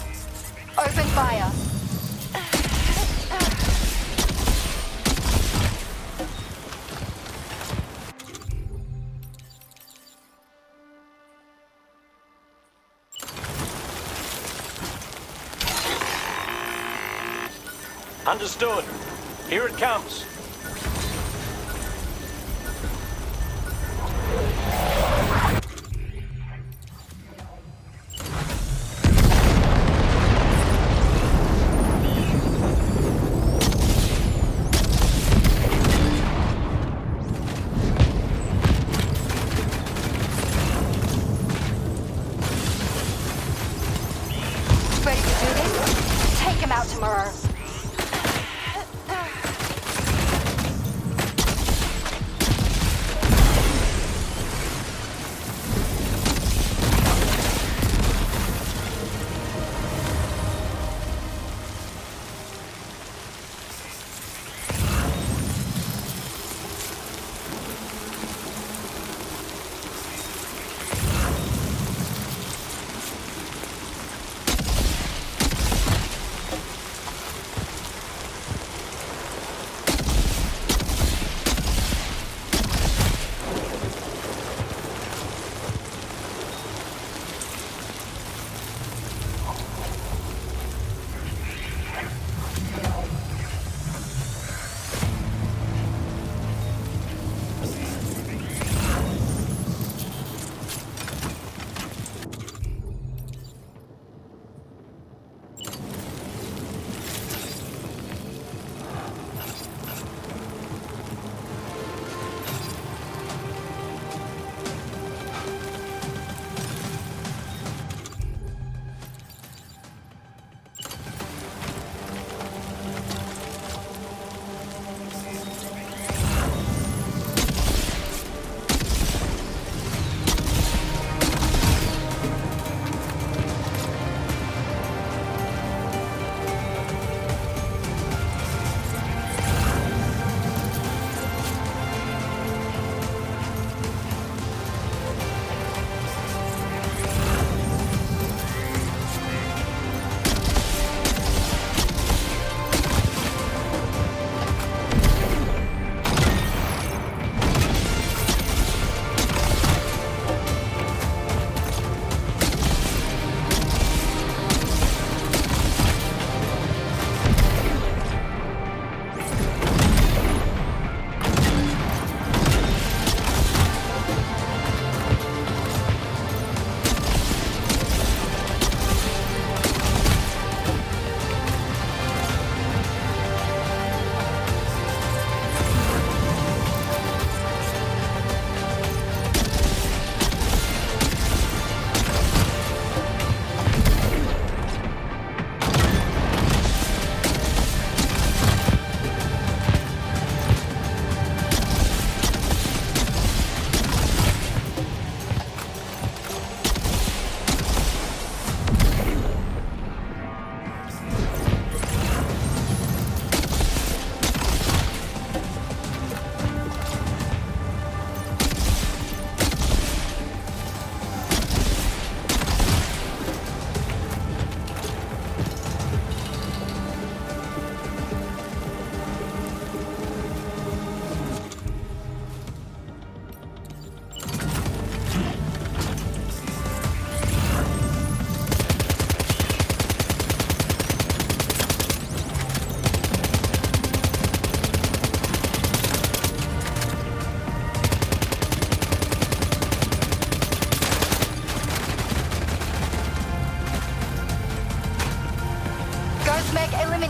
Open fire. Understood. Here it comes. Ready to do this? Take him out, Tomorrow.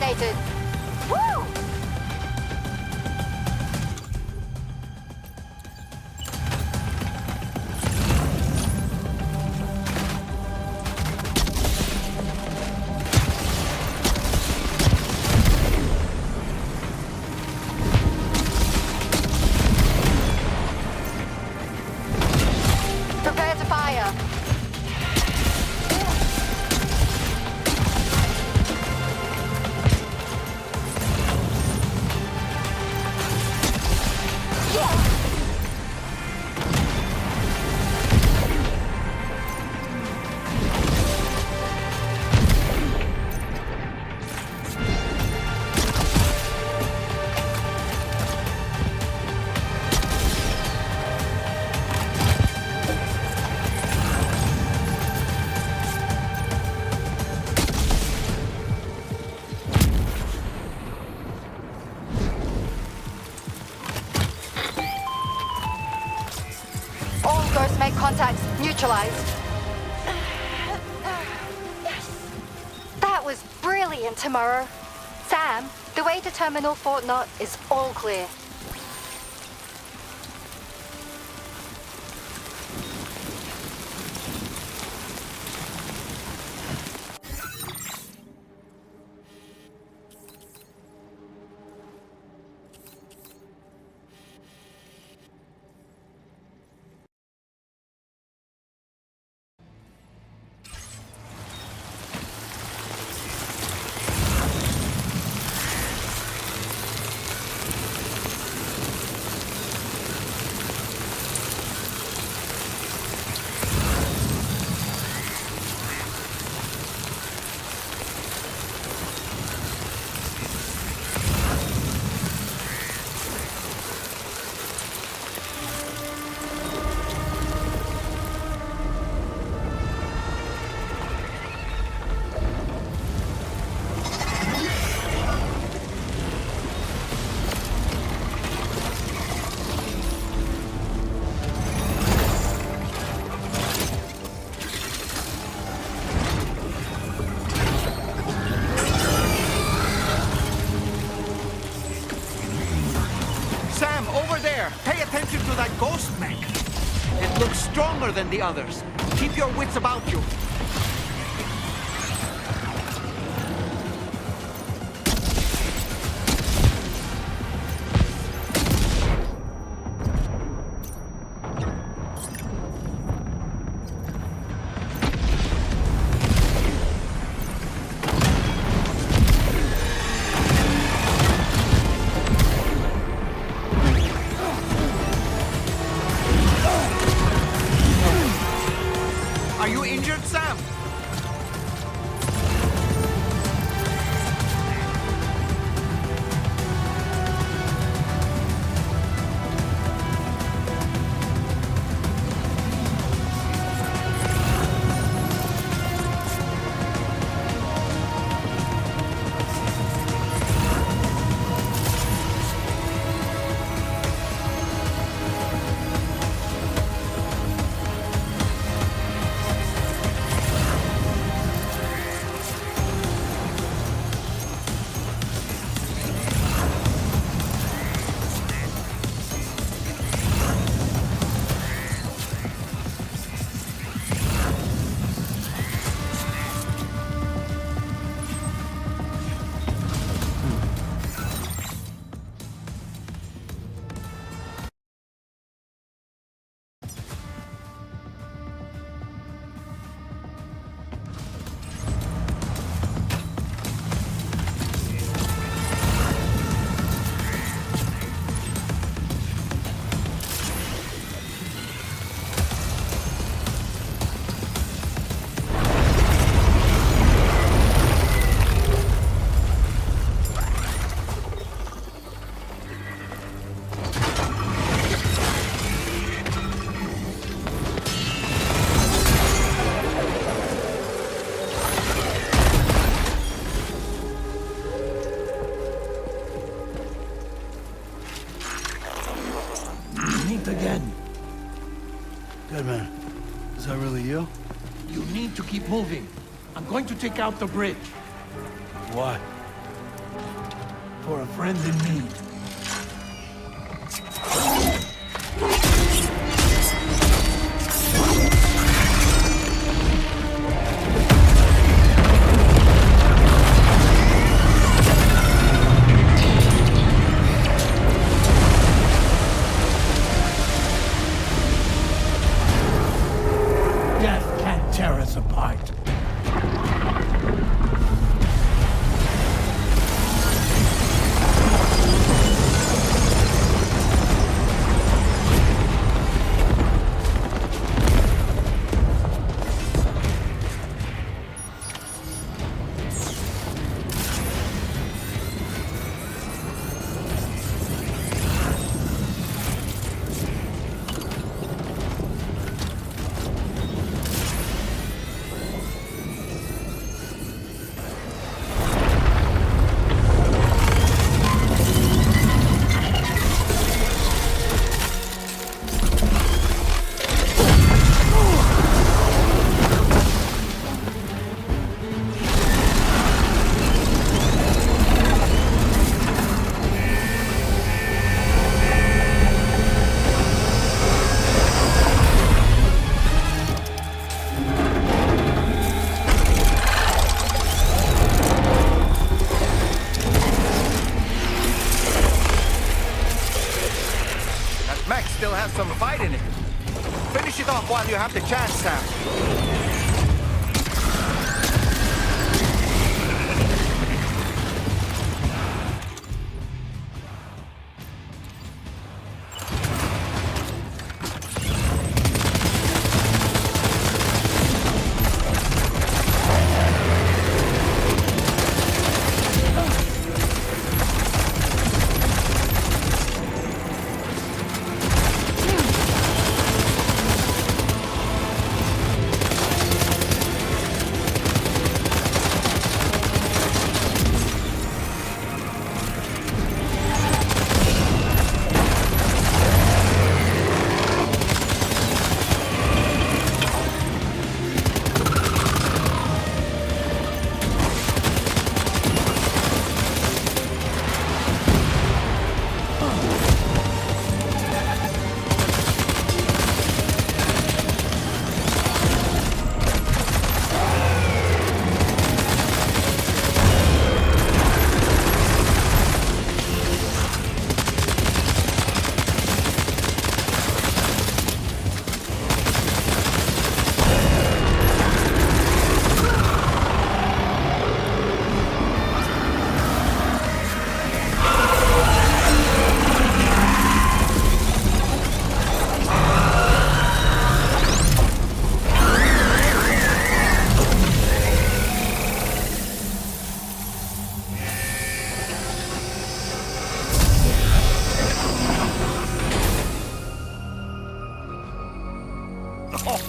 eliminated. Woo! Prepare to fire. All ghost make contacts neutralized. That was brilliant, Tomorrow. Sam, the way to Terminal Fort Knot is all clear. Sam, over there! Pay attention to that ghost mech! It looks stronger than the others. Keep your wits about you. Are you injured, Sam? Again. Good man. Is that really you? You need to keep moving. I'm going to take out the bridge. Why? for a friend in need. Death can't tear us apart. Still has some fight in it. Finish it off while you have the chance, Sam.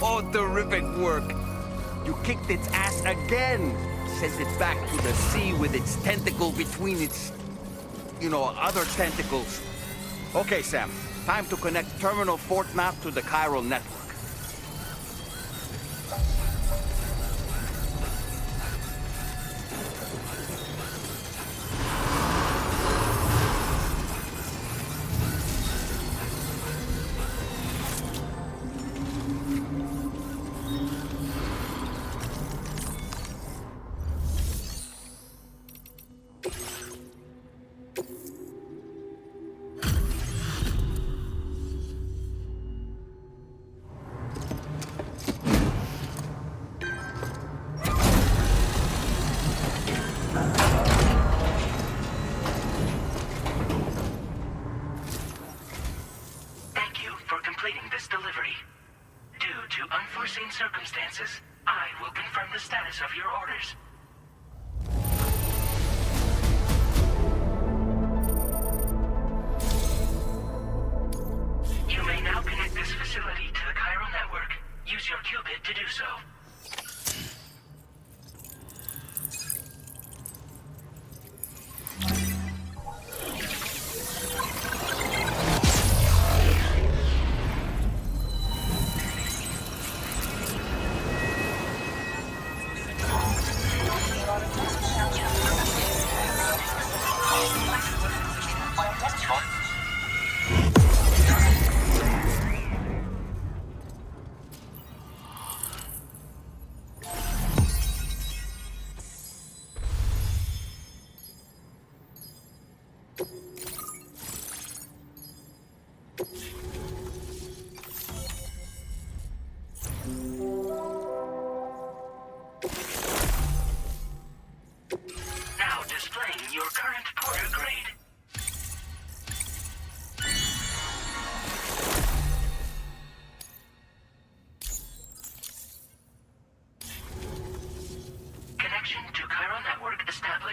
Oh, terrific work. You kicked its ass again. Sent it back to the sea with its tentacle between its, other tentacles. Okay, Sam. Time to connect Terminal Fort Map to the chiral network. Circumstances, I will confirm the status of your orders. You may now connect this facility to the chiral network. Use your qubit to do so.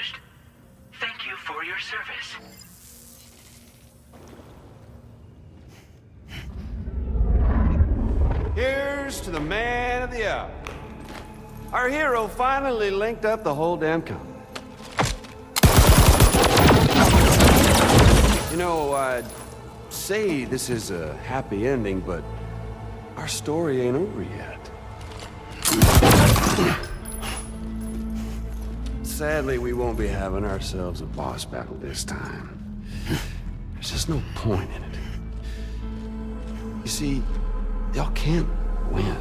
accomplished. Thank you for your service. Here's to the man of the hour. Our hero finally linked up the whole damn company. You know, I'd say this is a happy ending, but our story ain't over yet. Sadly, we won't be having ourselves a boss battle this time. There's just no point in it. You see, y'all can't win.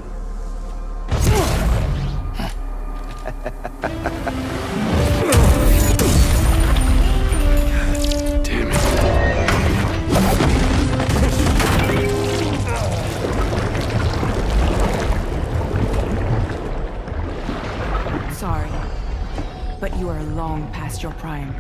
Damn it. Sorry, but you are long past your prime.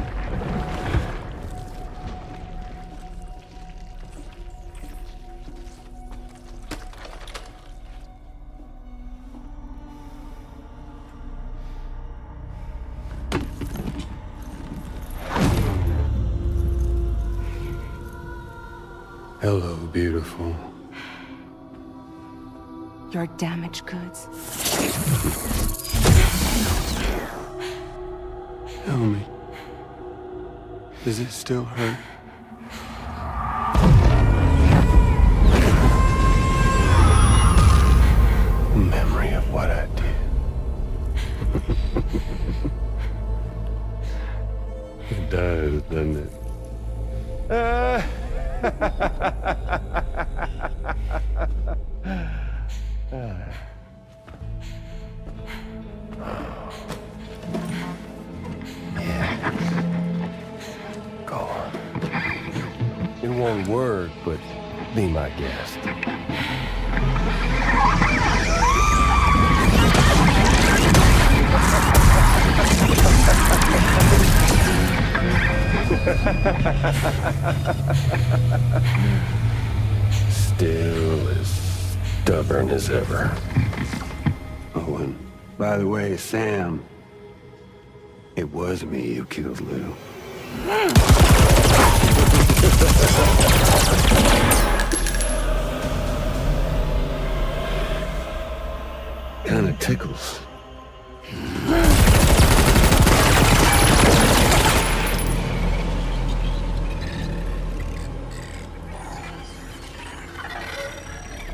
Hello, beautiful. Your damaged goods. Tell me, does it still hurt? Memory of what I did. It does, doesn't it? Go on. It won't work, but be my guest. Still as stubborn as ever. Oh, and by the way, Sam, it was me who killed Lou. Kinda tickles.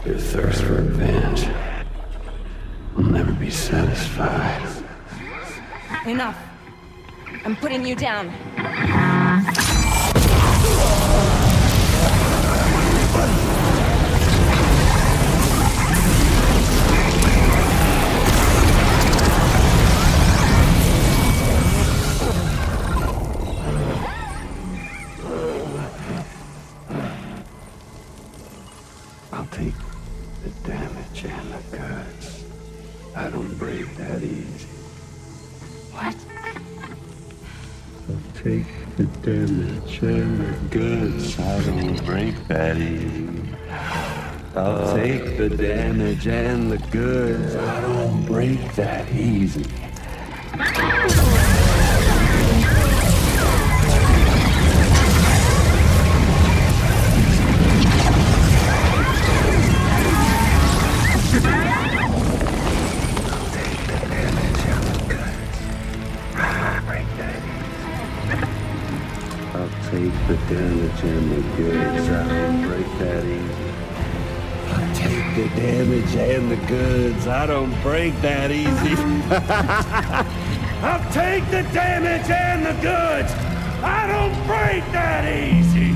Your thirst for revenge will never be satisfied. Enough. I'm putting you down. I'll take the damage and the goods. I don't break that easy. What? I'll take the damage and the goods. I don't break that easy. I'll take the damage and the goods. I don't break that easy. Take the damage and the goods. I don't break that easy. I'll take the damage and the goods. I don't break that easy. I'll take the damage and the goods. I don't break that easy.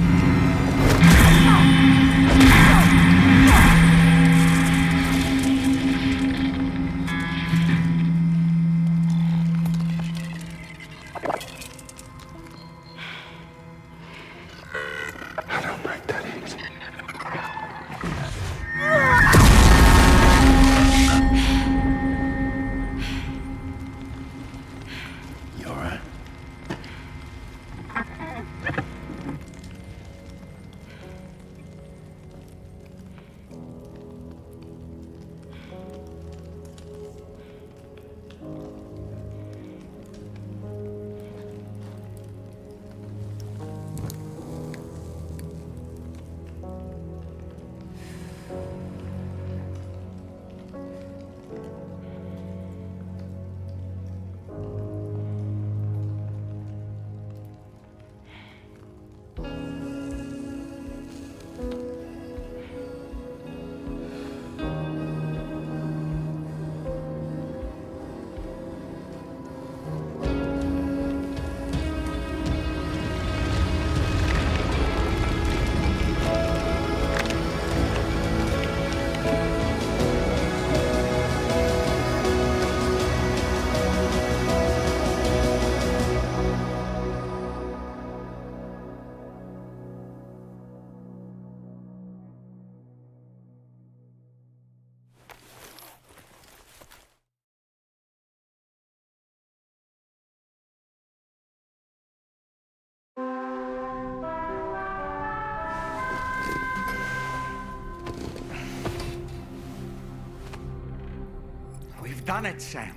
done it, Sam.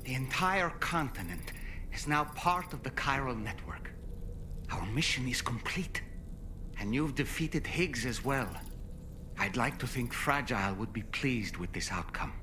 The entire continent is now part of the chiral network. Our mission is complete. And you've defeated Higgs as well. I'd like to think Fragile would be pleased with this outcome.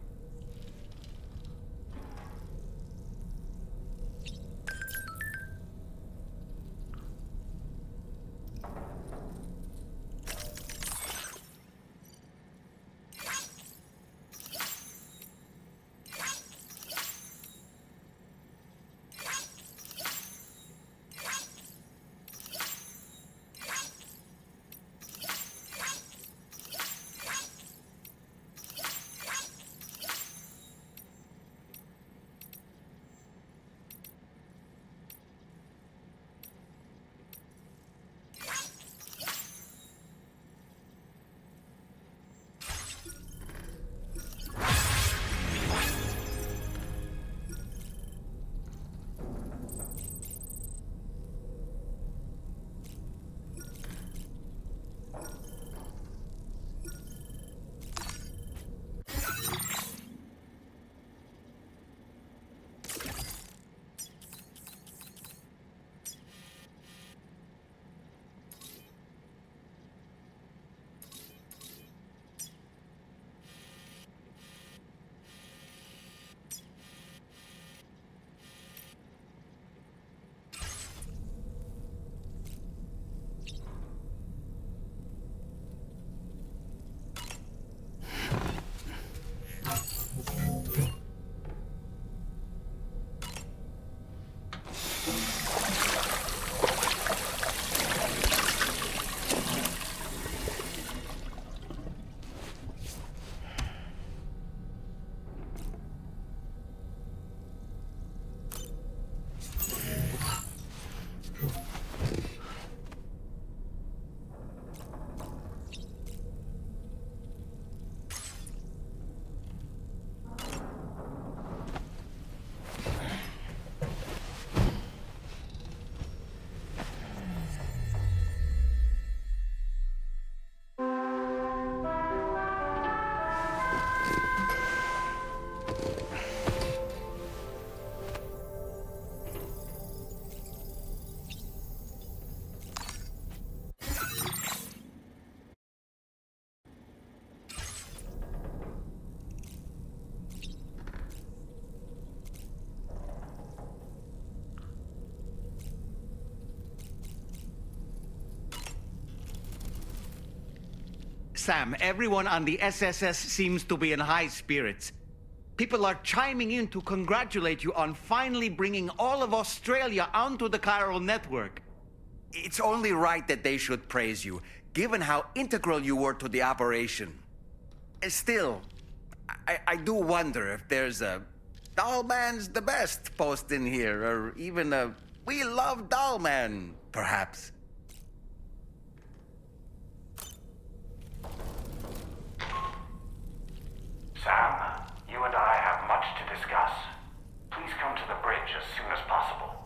Sam, everyone on the SSS seems to be in high spirits. People are chiming in to congratulate you on finally bringing all of Australia onto the chiral network. It's only right that they should praise you, given how integral you were to the operation. Still, I do wonder if there's a Dollman's the best post in here, or even a We Love Dollman, perhaps. Sam, you and I have much to discuss. Please come to the bridge as soon as possible.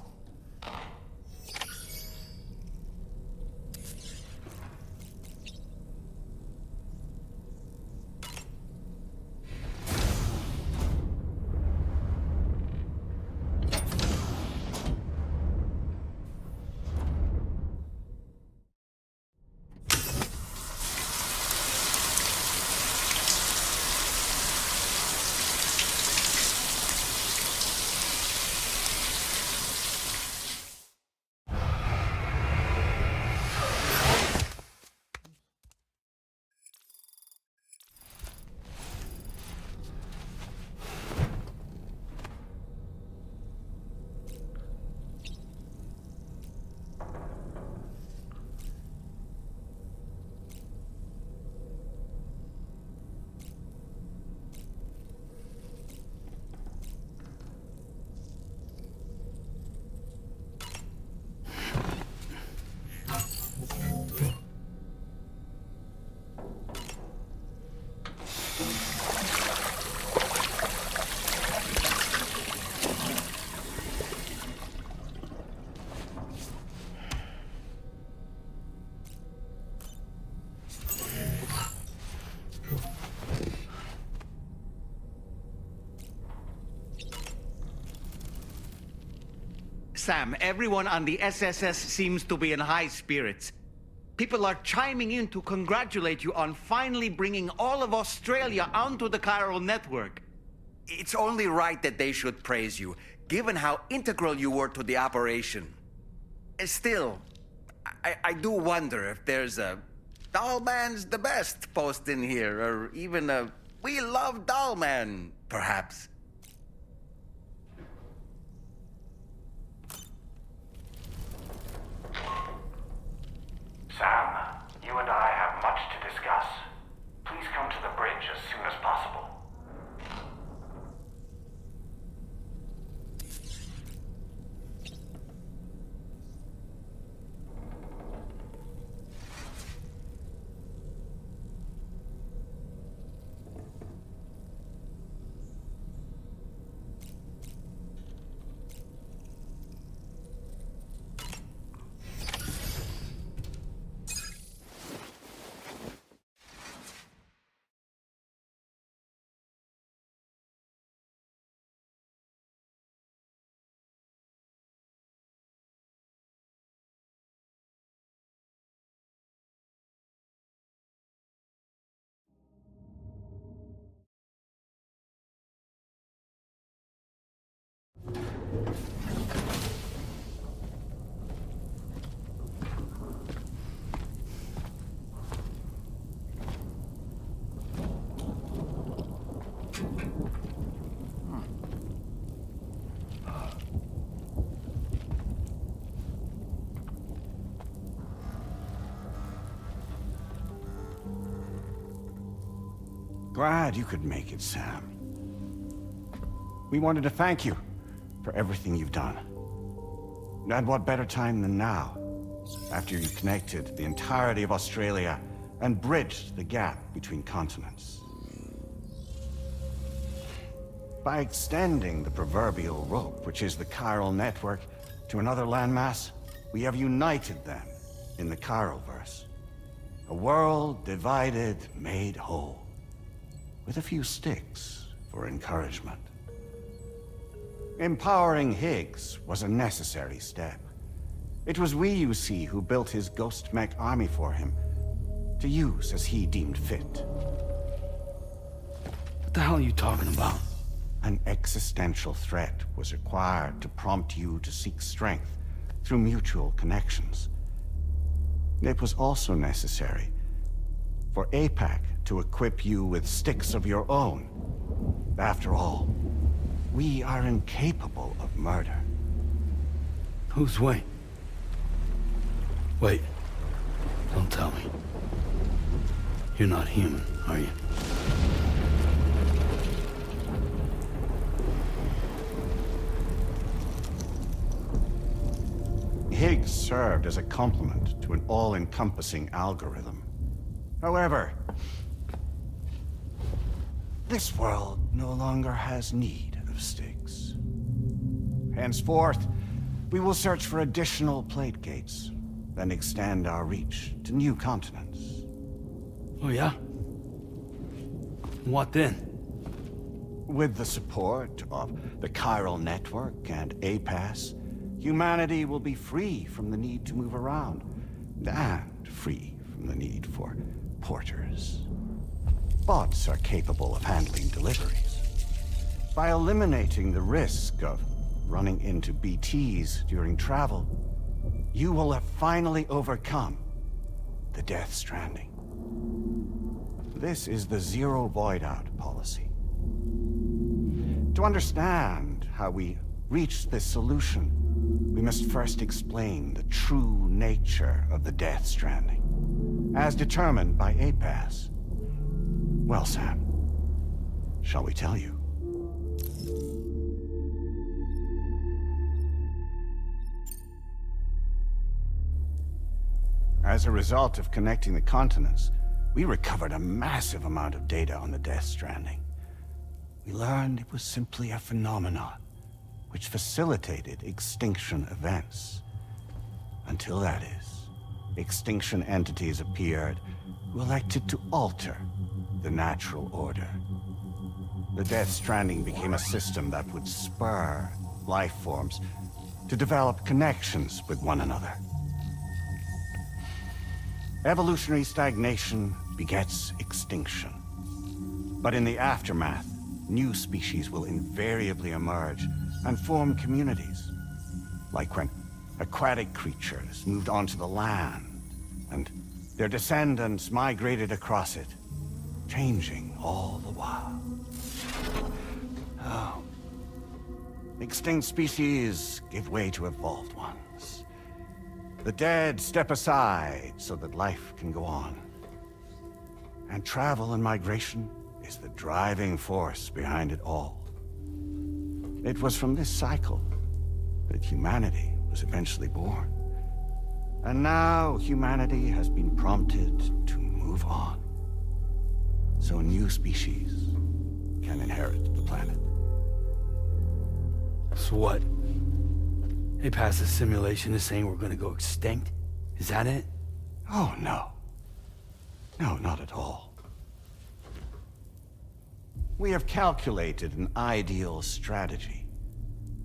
Sam, everyone on the SSS seems to be in high spirits. People are chiming in to congratulate you on finally bringing all of Australia onto the chiral network. It's only right that they should praise you, given how integral you were to the operation. Still, I do wonder if there's a Dollman's the best post in here, or even a We Love Dollman, perhaps. Sam, you and I have much to discuss. Please come to the bridge as soon as possible. Glad you could make it, Sam. We wanted to thank you for everything you've done. And what better time than now, after you connected the entirety of Australia and bridged the gap between continents. By extending the proverbial rope, which is the chiral network, to another landmass, we have united them in the Chiralverse. A world divided, made whole. With a few sticks for encouragement. Empowering Higgs was a necessary step. It was we, you see, who built his ghost mech army for him, to use as he deemed fit. What the hell are you talking about? An existential threat was required to prompt you to seek strength through mutual connections. It was also necessary for APAC to equip you with sticks of your own. After all, we are incapable of murder. Who's we? Wait. Don't tell me. You're not human, are you? Higgs served as a complement to an all-encompassing algorithm. However, this world no longer has need of sticks. Henceforth, we will search for additional plate gates, then extend our reach to new continents. Oh yeah? What then? With the support of the chiral network and APAS, humanity will be free from the need to move around, and free from the need for porters. Bots are capable of handling deliveries. By eliminating the risk of running into BTs during travel, you will have finally overcome the Death Stranding. This is the Zero Void Out policy. To understand how we reached this solution, we must first explain the true nature of the Death Stranding, as determined by APAS. Well, Sam, shall we tell you? As a result of connecting the continents, we recovered a massive amount of data on the Death Stranding. We learned it was simply a phenomenon which facilitated extinction events. Until that is, extinction entities appeared who elected to alter the natural order. The Death Stranding became a system that would spur life forms to develop connections with one another. Evolutionary stagnation begets extinction. But in the aftermath, new species will invariably emerge and form communities. Like when aquatic creatures moved onto the land, and their descendants migrated across it, changing all the while. Oh. Extinct species give way to evolved ones. The dead step aside so that life can go on. And travel and migration is the driving force behind it all. It was from this cycle that humanity was eventually born. And now humanity has been prompted to move on. So new species can inherit the planet. So what? They passed a simulation is saying we're gonna go extinct? Is that it? Oh, no. No, not at all. We have calculated an ideal strategy.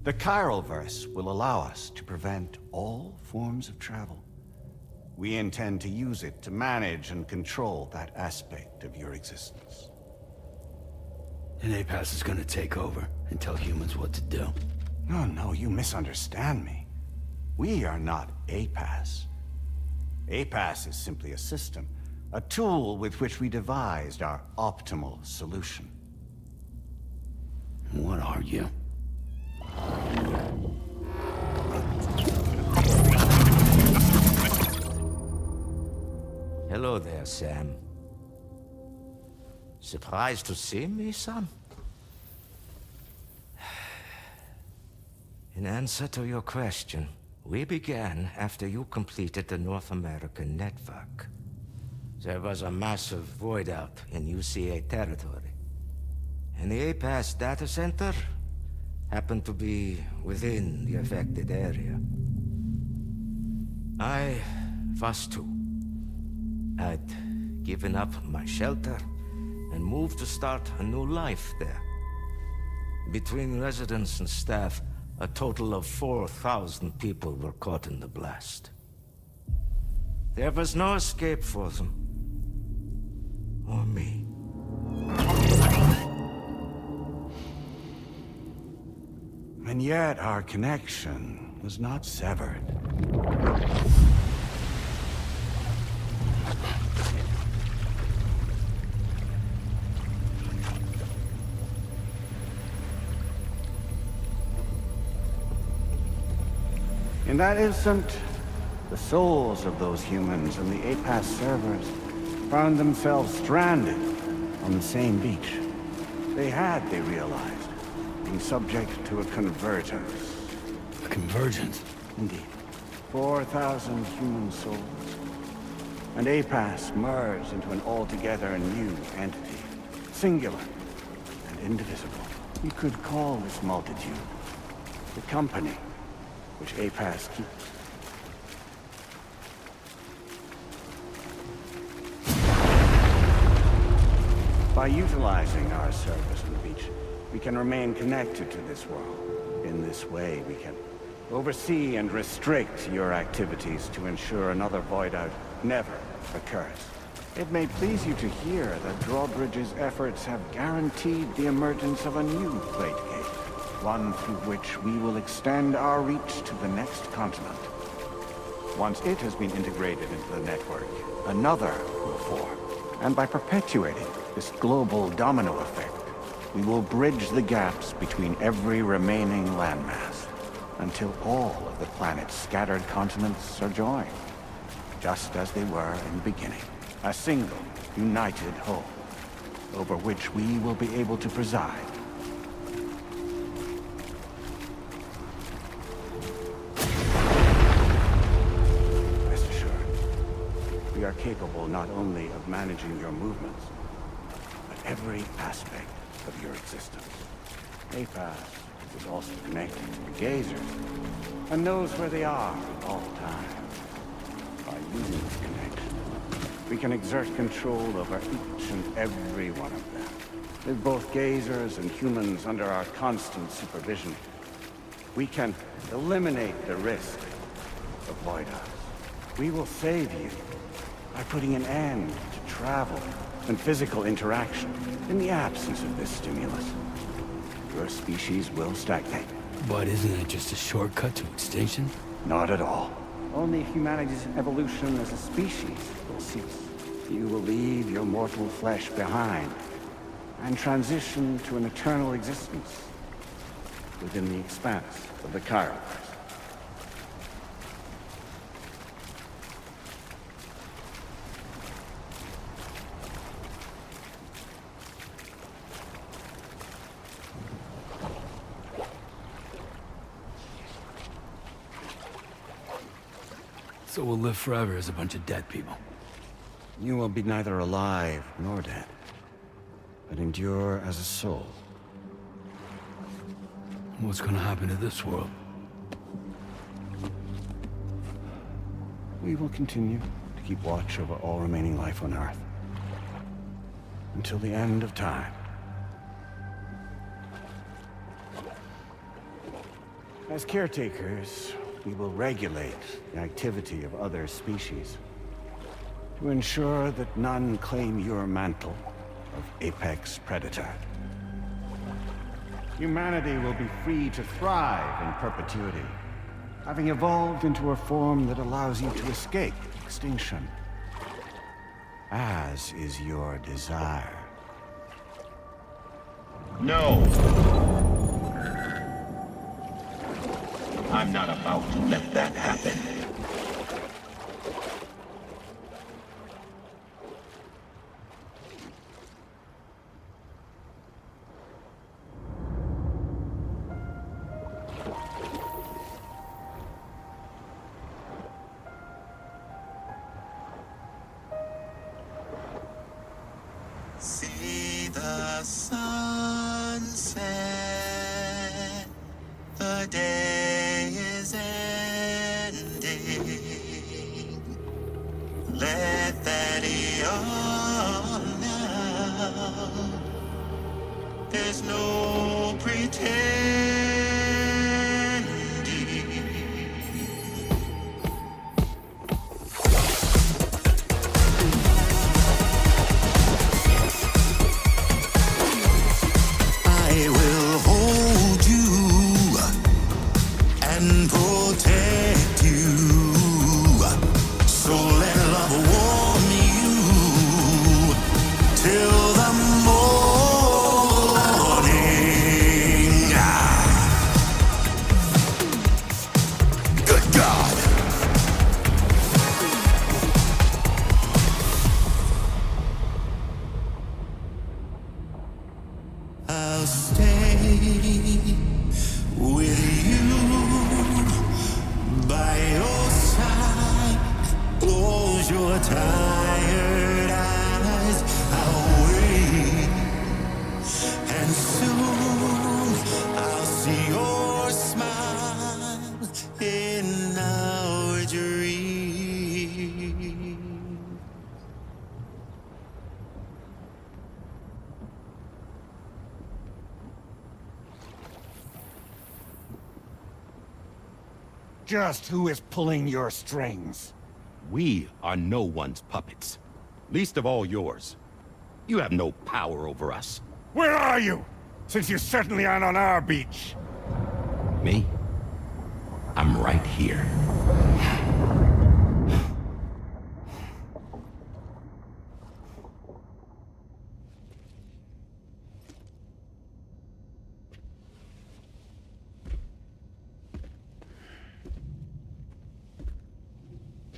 The Chiralverse will allow us to prevent all forms of travel. We intend to use it to manage and control that aspect of your existence. And APAS is gonna take over and tell humans what to do. No, you misunderstand me. We are not APAS. APAS is simply a system, a tool with which we devised our optimal solution. What are you? Hello there, Sam. Surprised to see me, son? In answer to your question, we began after you completed the North American network. There was a massive void out in UCA territory, and the APAS data center happened to be within the affected area. I was too. I'd given up my shelter and moved to start a new life there. Between residents and staff, a total of 4,000 people were caught in the blast. There was no escape for them. Or me. And yet our connection was not severed. In that instant, the souls of those humans and the APAS servers found themselves stranded on the same beach. They realized, been subject to a convergence. A convergence? Indeed. 4,000 human souls. And APAS merged into an altogether new entity. Singular and indivisible. You could call this multitude the company which APAS keeps. By utilizing our service on the beach, we can remain connected to this world. In this way, we can oversee and restrict your activities to ensure another void out never occurs. It may please you to hear that Drawbridge's efforts have guaranteed the emergence of a new plate gate, one through which we will extend our reach to the next continent. Once it has been integrated into the network, another will form. And by perpetuating this global domino effect, we will bridge the gaps between every remaining landmass until all of the planet's scattered continents are joined, just as they were in the beginning. A single, united whole, over which we will be able to preside. Rest assured, we are capable not only of managing your movements, but every aspect of your existence. APAS is also connected to the gazers, and knows where they are at all times. By using this connection, we can exert control over each and every one of them. With both gazers and humans under our constant supervision, We can eliminate the risk of void house. We will save you by putting an end to travel and physical interaction in the absence of this stimulus. Your species will stagnate. But isn't that just a shortcut to extinction? Not at all. Only humanity's evolution as a species will cease. You will leave your mortal flesh behind and transition to an eternal existence within the expanse of the Chiroverse. So we'll live forever as a bunch of dead people. You will be neither alive nor dead, but endure as a soul. What's gonna happen to this world? We will continue to keep watch over all remaining life on Earth until the end of time. As caretakers, we will regulate the activity of other species to ensure that none claim your mantle of apex predator. Humanity will be free to thrive in perpetuity, having evolved into a form that allows you to escape extinction, as is your desire. No! I'm not about to let that happen. See the sunset, the day is ending. Let that yawn now. There's no pretending. I will hold you and protect you. So let love warm you till the morning. Good God. I'll stay with you by your side. Close your tired eyes. I'll wait, and soon I'll see your smile in our dream. Just who is pulling your strings? We are no one's puppets. Least of all yours. You have no power over us. Where are you? Since you certainly aren't on our beach. Me? I'm right here.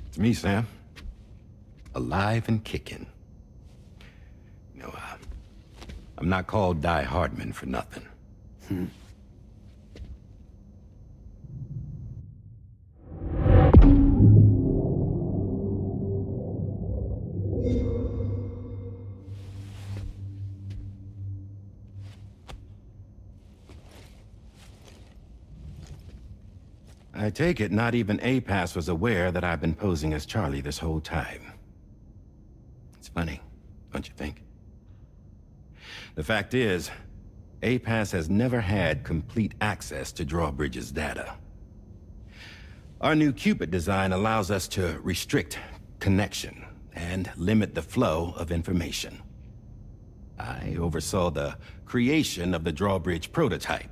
It's me, Sam. Alive and kicking. No, I'm not called Die Hardman for nothing. I take it not even APAS was aware that I've been posing as Charlie this whole time. It's funny, don't you think? The fact is, APAS has never had complete access to Drawbridge's data. Our new Cupid design allows us to restrict connection and limit the flow of information. I oversaw the creation of the Drawbridge prototype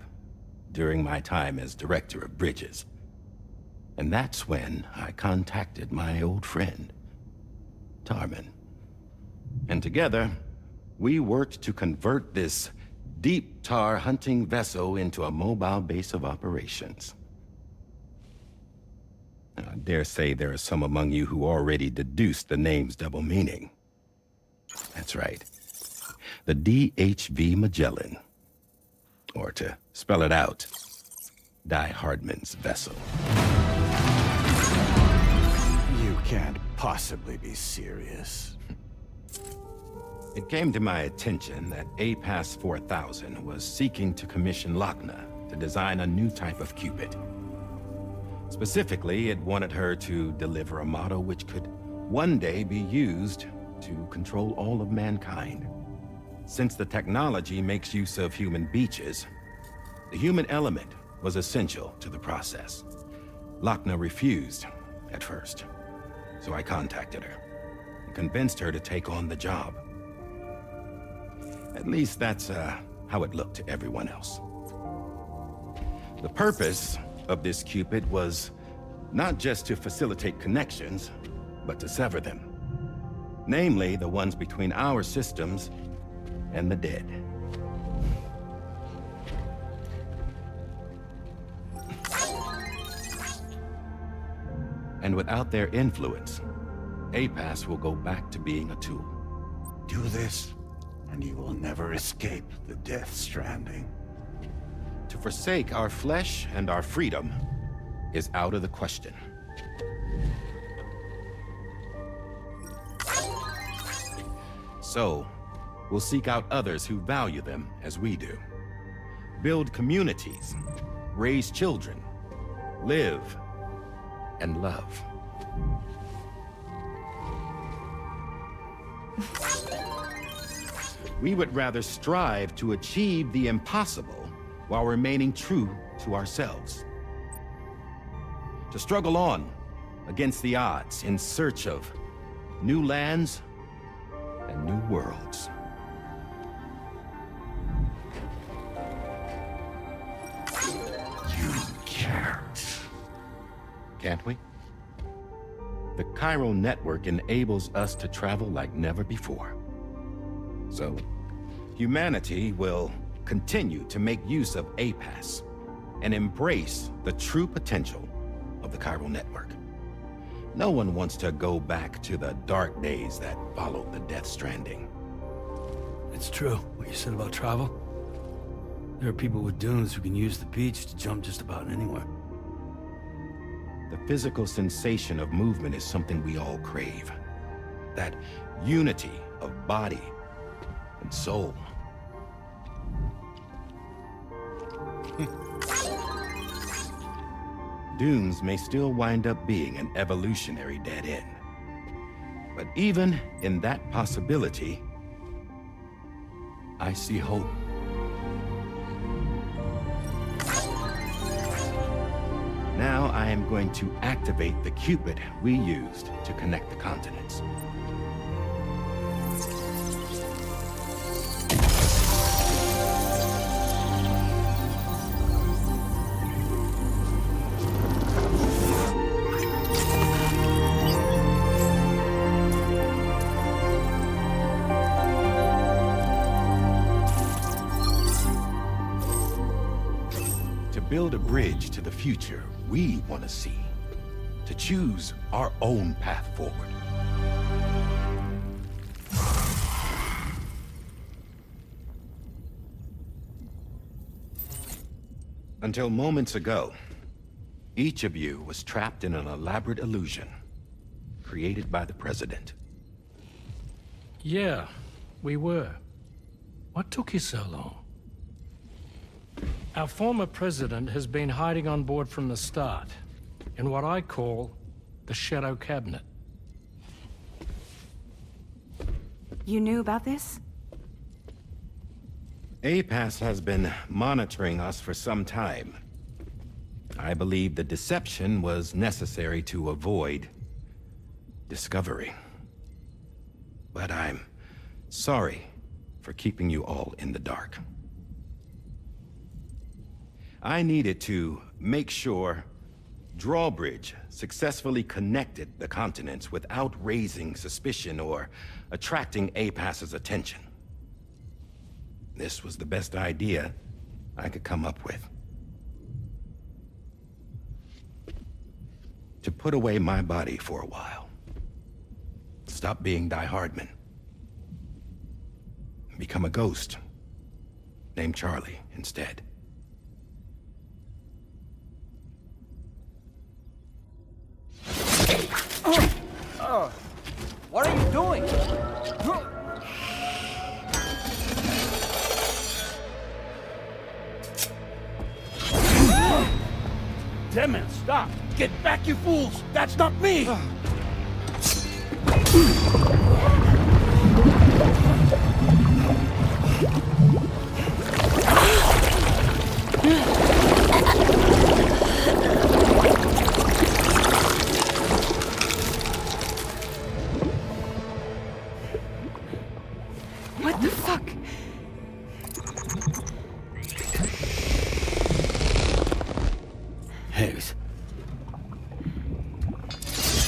during my time as director of bridges. And that's when I contacted my old friend, Tarman. And together, we worked to convert this deep tar hunting vessel into a mobile base of operations. I dare say there are some among you who already deduced the name's double meaning. That's right. The DHV Magellan. Or to spell it out, Die Hardman's vessel. You can't possibly be serious. It came to my attention that APAS 4000 was seeking to commission Lochna to design a new type of Cupid. Specifically, it wanted her to deliver a model which could one day be used to control all of mankind. Since the technology makes use of human beaches, the human element was essential to the process. Lochna refused at first, so I contacted her and convinced her to take on the job. At least that's how it looked to everyone else. The purpose of this Cupid was not just to facilitate connections, but to sever them. Namely, the ones between our systems and the dead. And without their influence, APAS will go back to being a tool. Do this, and you will never escape the death stranding. To forsake our flesh and our freedom is out of the question. So, we'll seek out others who value them as we do. Build communities, raise children, live, and love. We would rather strive to achieve the impossible while remaining true to ourselves. To struggle on against the odds in search of new lands and new worlds. You can't. Can't we? The Chiral network enables us to travel like never before. So, humanity will continue to make use of APAS and embrace the true potential of the Chiral network. No one wants to go back to the dark days that followed the death stranding. It's true, what you said about travel. There are people with dunes who can use the beach to jump just about anywhere. The physical sensation of movement is something we all crave. That unity of body and soul. Dunes may still wind up being an evolutionary dead end. But even in that possibility, I see hope. Now I am going to activate the Cupid we used to connect the continents. Build a bridge to the future we want to see, to choose our own path forward. Until moments ago, each of you was trapped in an elaborate illusion created by the President. Yeah, we were. What took you so long? Our former president has been hiding on board from the start, in what I call the Shadow Cabinet. You knew about this? APAS has been monitoring us for some time. I believe the deception was necessary to avoid discovery. But I'm sorry for keeping you all in the dark. I needed to make sure Drawbridge successfully connected the continents without raising suspicion or attracting APAS's attention. This was the best idea I could come up with. To put away my body for a while. Stop being Die Hardman. Become a ghost. Named Charlie instead. What are you doing? Damn it, stop! Get back, you fools! That's not me! What the fuck? Higgs.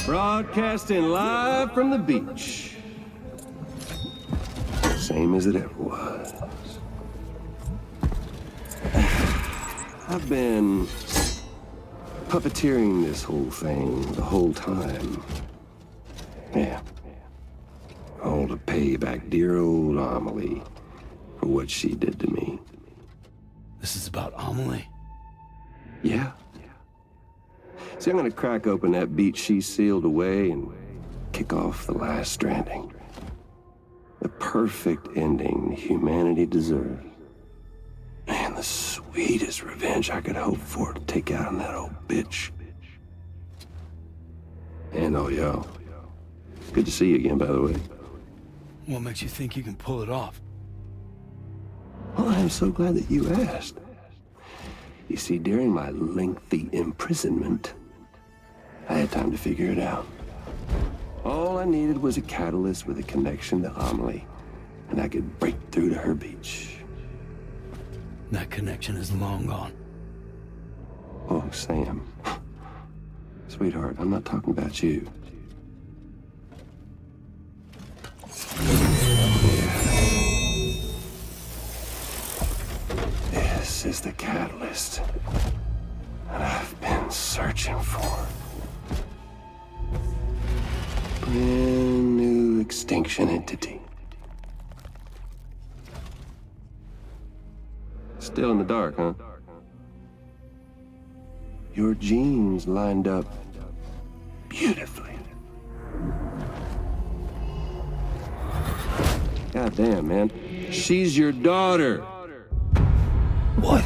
Broadcasting live from the beach. Same as it ever was. I've been puppeteering this whole thing the whole time. Yeah. All to pay back dear old Amelie for what she did to me. This is about Amelie? Yeah. See, I'm gonna crack open that beach she sealed away and kick off the last stranding. The perfect ending humanity deserves. And the sweetest revenge I could hope for to take out on that old bitch. And oh, yo. Good to see you again, by the way. What makes you think you can pull it off? Well, I'm so glad that you asked. You see, during my lengthy imprisonment, I had time to figure it out. All I needed was a catalyst with a connection to Amelie, and I could break through to her beach. That connection is long gone. Oh, Sam. Sweetheart, I'm not talking about you. This is the catalyst that I've been searching for. Brand new extinction entity. Still in the dark, huh? Your genes lined up beautifully. God damn, man. She's your daughter. What?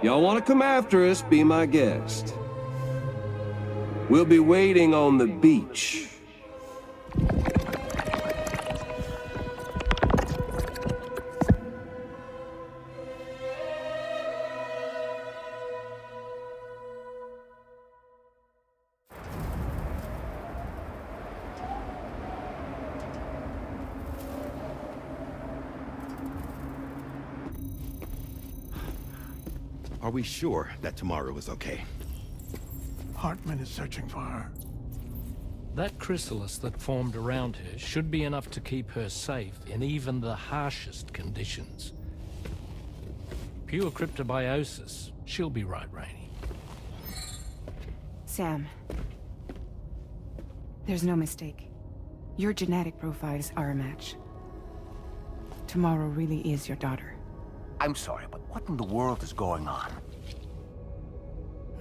Y'all want to come after us, be my guest. We'll be waiting on the beach. Are we sure that tomorrow is okay? Hartman is searching for her. That chrysalis that formed around her should be enough to keep her safe in even the harshest conditions. Pure cryptobiosis. She'll be right, Rainey. Sam. There's no mistake. Your genetic profiles are a match. Tomorrow really is your daughter. I'm sorry, but what in the world is going on?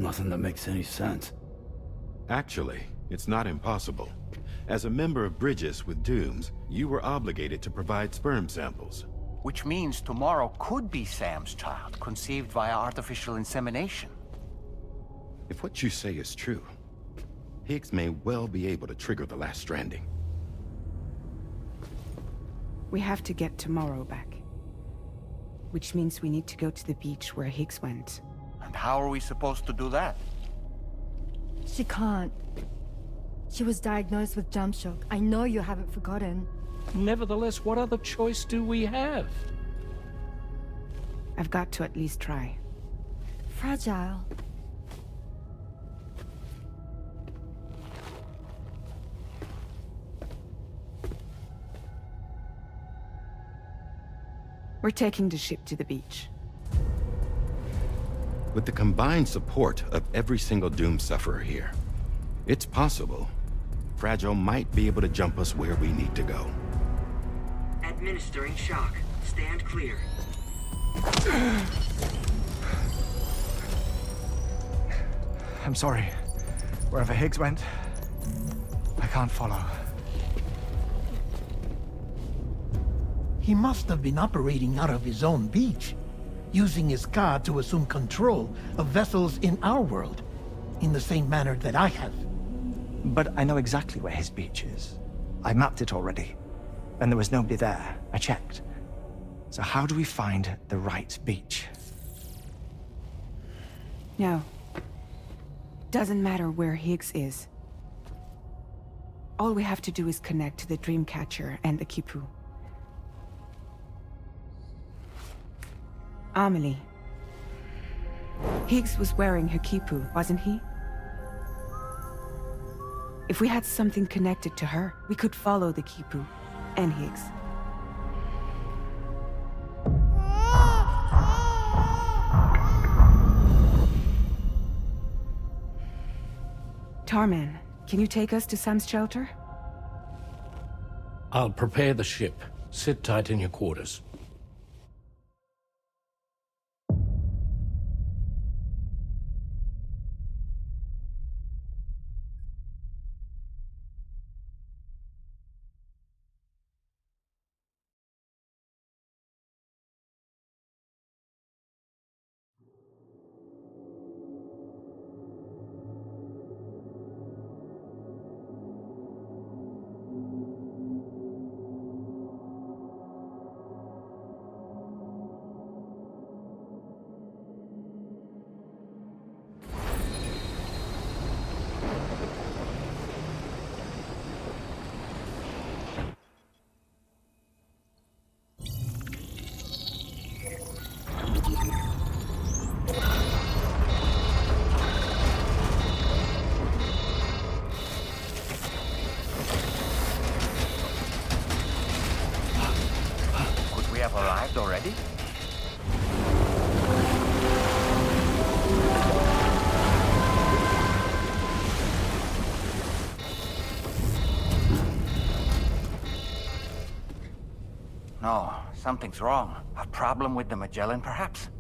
Nothing that makes any sense. Actually, it's not impossible. As a member of Bridges with Dooms, you were obligated to provide sperm samples. Which means tomorrow could be Sam's child, conceived via artificial insemination. If what you say is true, Higgs may well be able to trigger the last stranding. We have to get tomorrow back. Which means we need to go to the beach where Higgs went. And how are we supposed to do that? She can't. She was diagnosed with jump shock. I know you haven't forgotten. Nevertheless, what other choice do we have? I've got to at least try. Fragile. We're taking the ship to the beach. With the combined support of every single Doom sufferer here, it's possible Fragile might be able to jump us where we need to go. Administering shock. Stand clear. I'm sorry. Wherever Higgs went, I can't follow. He must have been operating out of his own beach, using his car to assume control of vessels in our world, in the same manner that I have. But I know exactly where his beach is. I mapped it already, and there was nobody there. I checked. So how do we find the right beach? No. Doesn't matter where Higgs is. All we have to do is connect to the Dreamcatcher and the Kipu. Amelie. Higgs was wearing her Kipu, wasn't he? If we had something connected to her, we could follow the Kipu and Higgs. Tarman, can you take us to Sam's shelter? I'll prepare the ship. Sit tight in your quarters. We have arrived already? No, something's wrong. A problem with the Magellan, perhaps?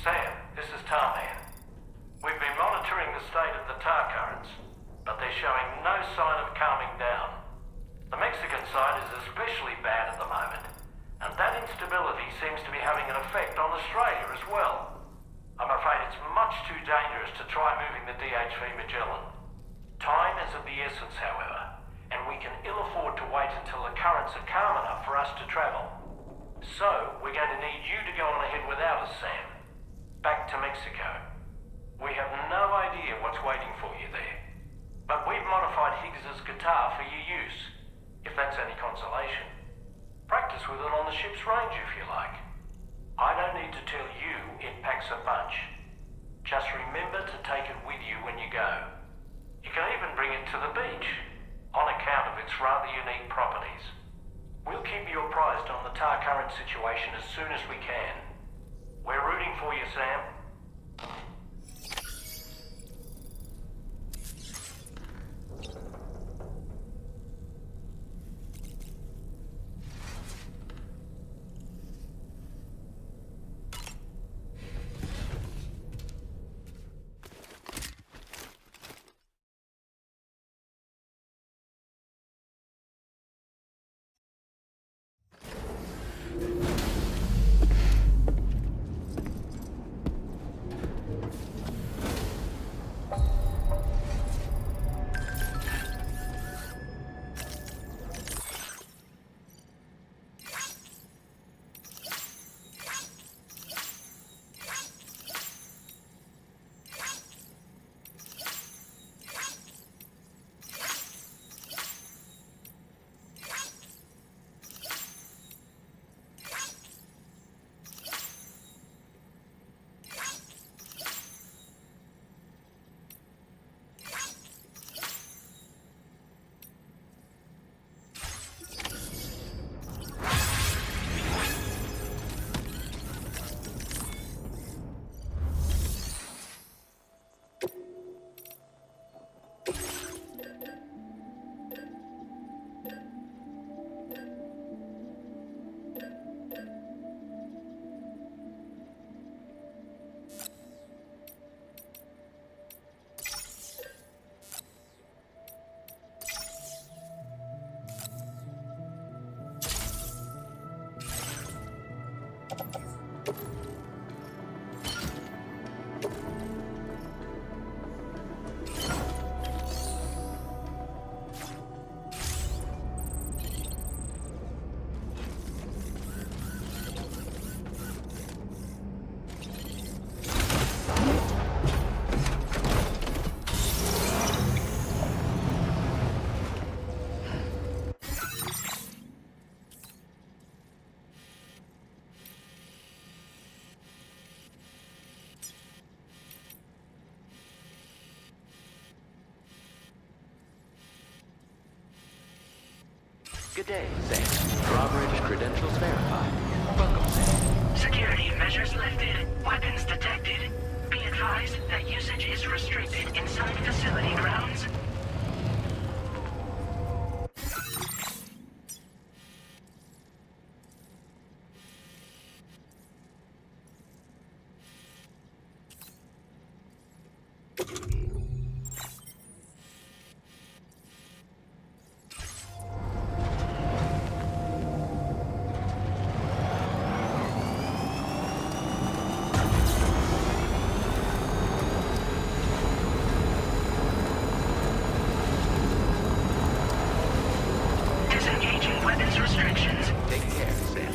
Sam, this is Tarman. We've been monitoring the state of the tar currents, but they're showing no sign of calming down. The Mexican side is especially bad at the moment, and that instability seems to be having an effect on Australia as well. I'm afraid it's much too dangerous to try moving the DHV Magellan. Time is of the essence, however, and we can ill afford to wait until the currents are calm enough for us to travel. So, we're going to need you to go on ahead without us, Sam. Back to Mexico. We have no idea what's waiting for you there, but we've modified Higgs's guitar for your use. If that's any consolation. Practice with it on the ship's range if you like. I don't need to tell you it packs a punch. Just remember to take it with you when you go. You can even bring it to the beach, on account of its rather unique properties. We'll keep you apprised on the tar current situation as soon as we can. We're rooting for you, Sam. Good day, Sam. Drawbridge credentials verified. Welcome, Sam. Security measures lifted. Weapons detected. Be advised that usage is restricted inside facility grounds. Disengaging weapons restrictions. Take care, Sam.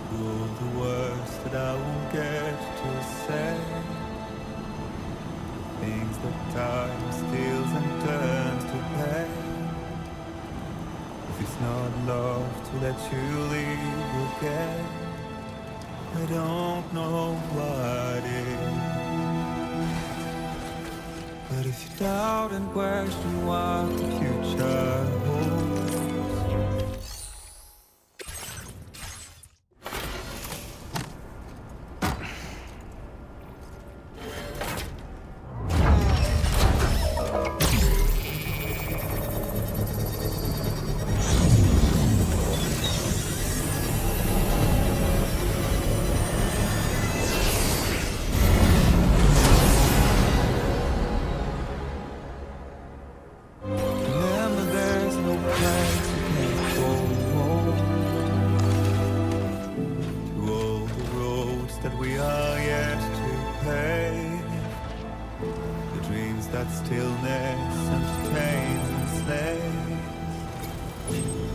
All the words that I won't get to say, things that time steals and turns to pain. If it's not love to let you leave again, I don't know what is. But if you doubt and question what the future holds, that stillness entertains and slays.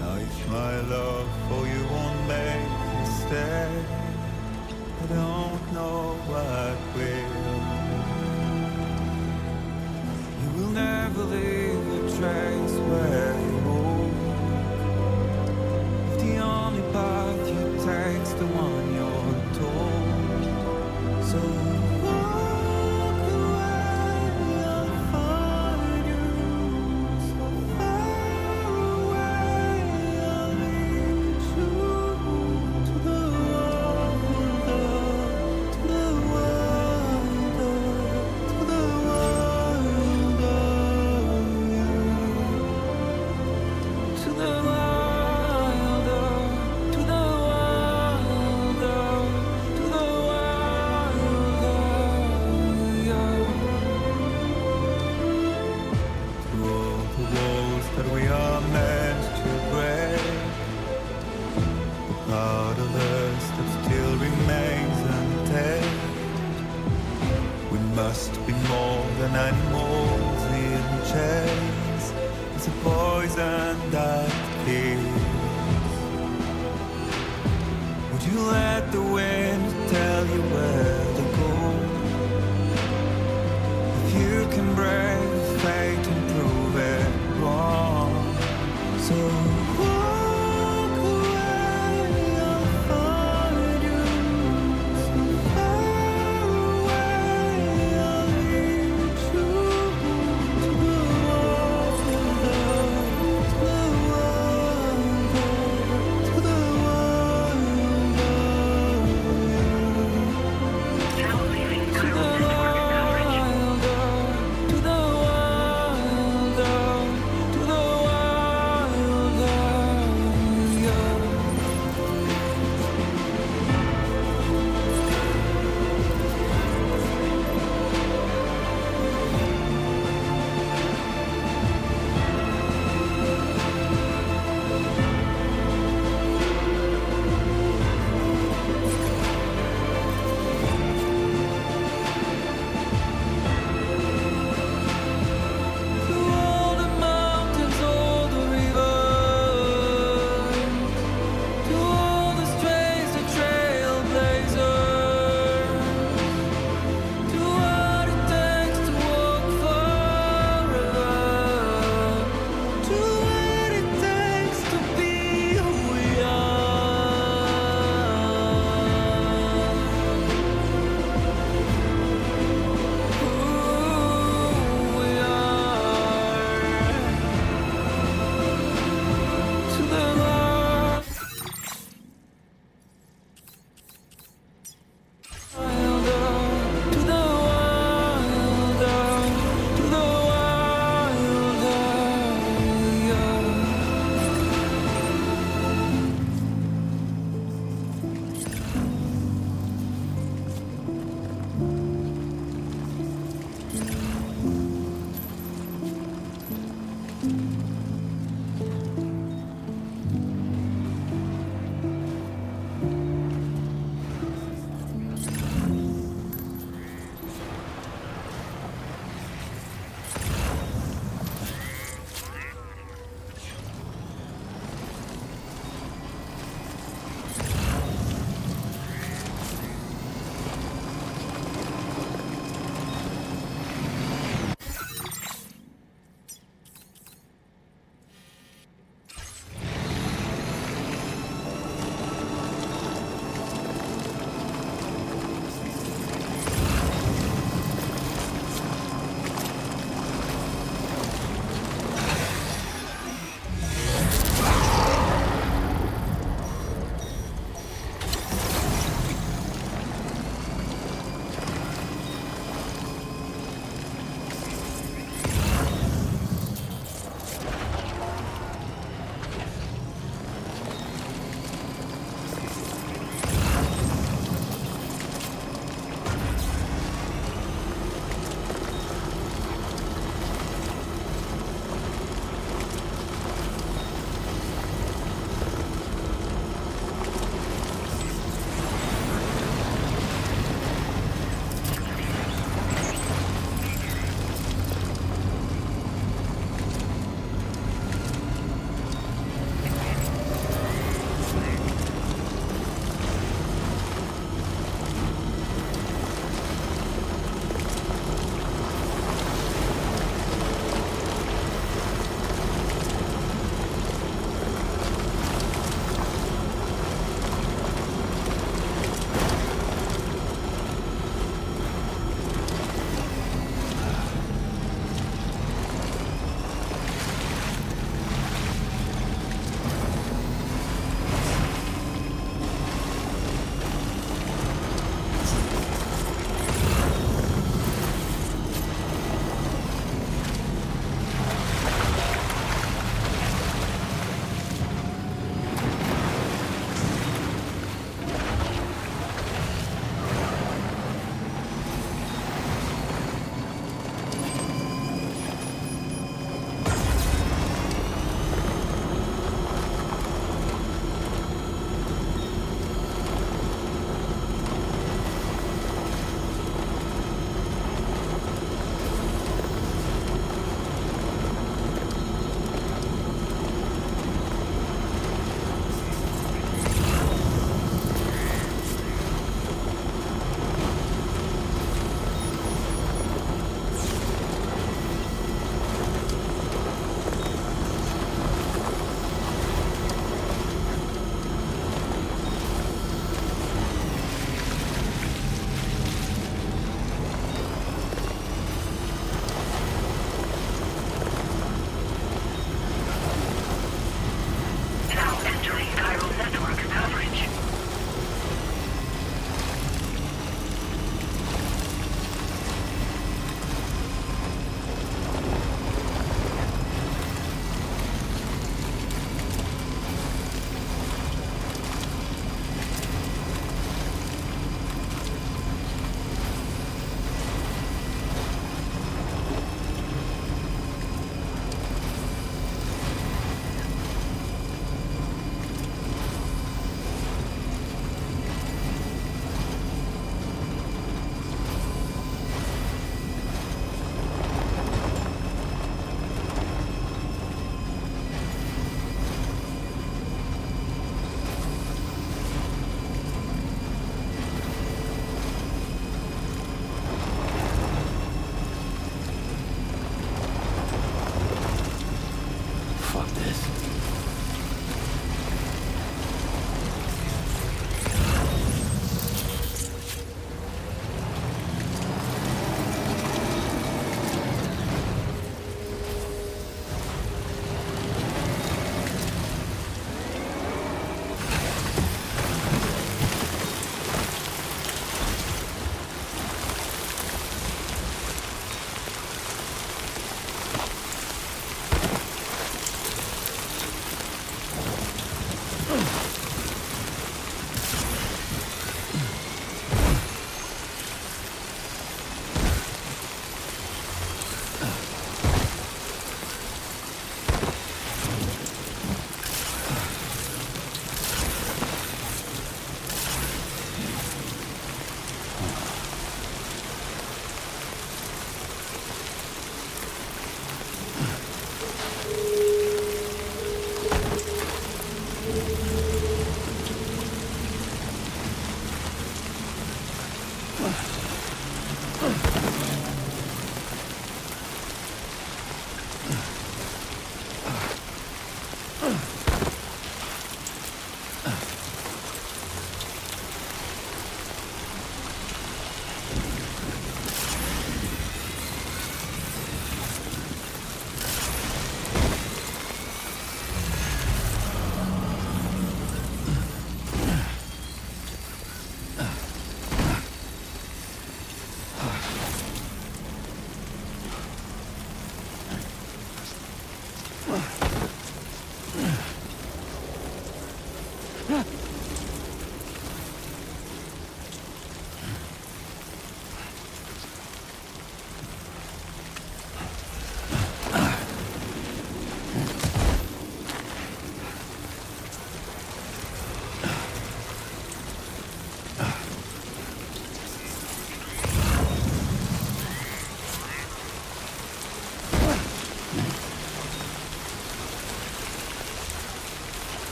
Now if my love for you won't make you stay, I don't know what will. You will never leave a trace where you move. If the only path you take's the one you're told, so animals in chains. It's a poison that kills. Would you let the wind tell you where to go? If you can brave fate and prove it wrong, so walk away, I'll find you. So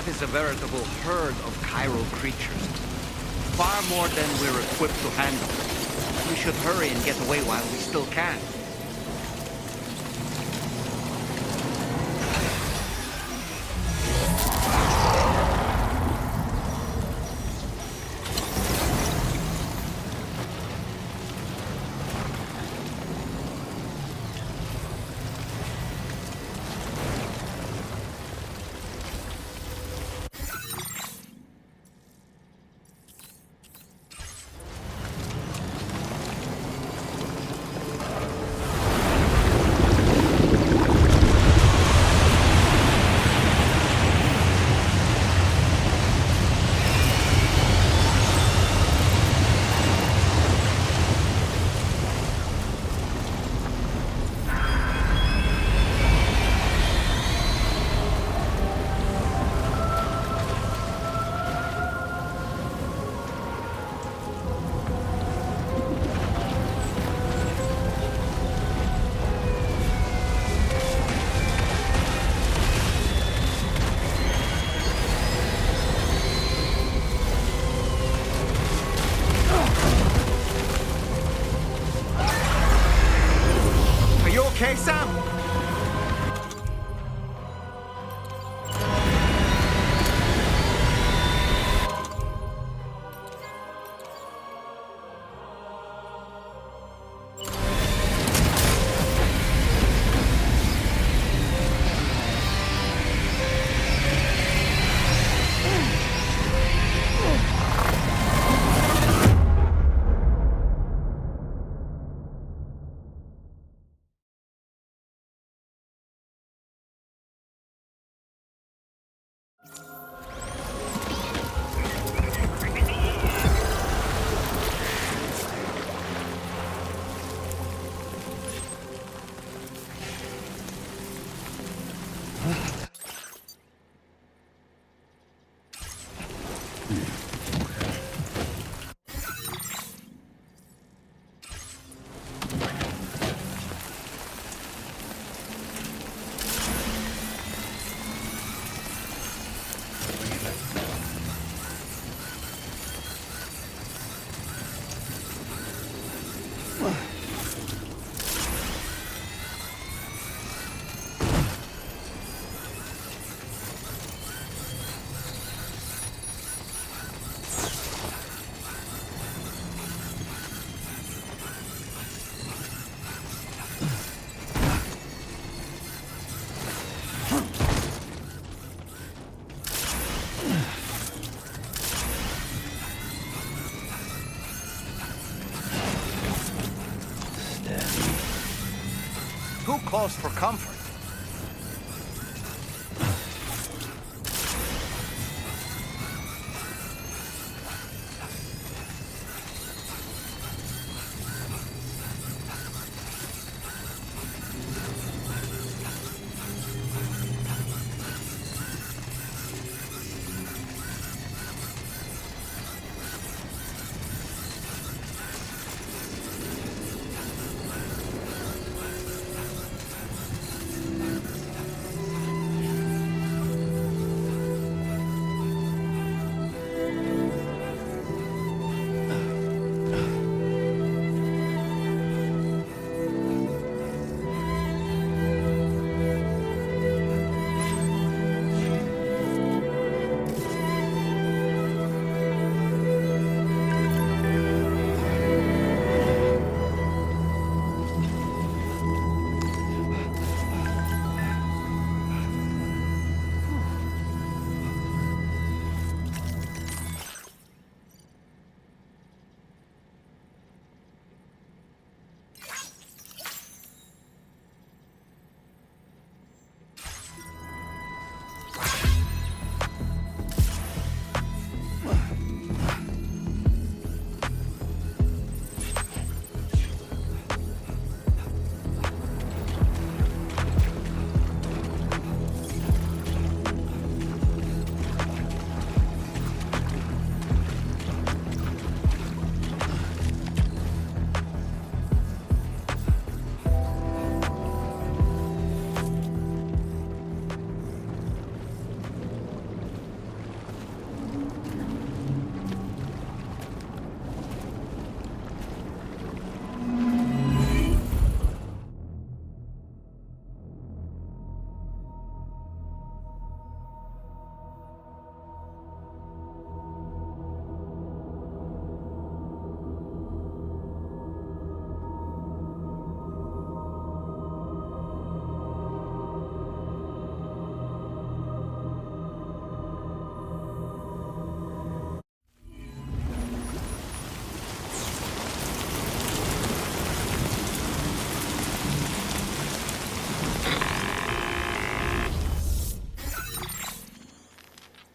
That is a veritable herd of chiral creatures. Far more than we're equipped to handle. We should hurry and get away while we still can. Okay, Sam? Too close for comfort.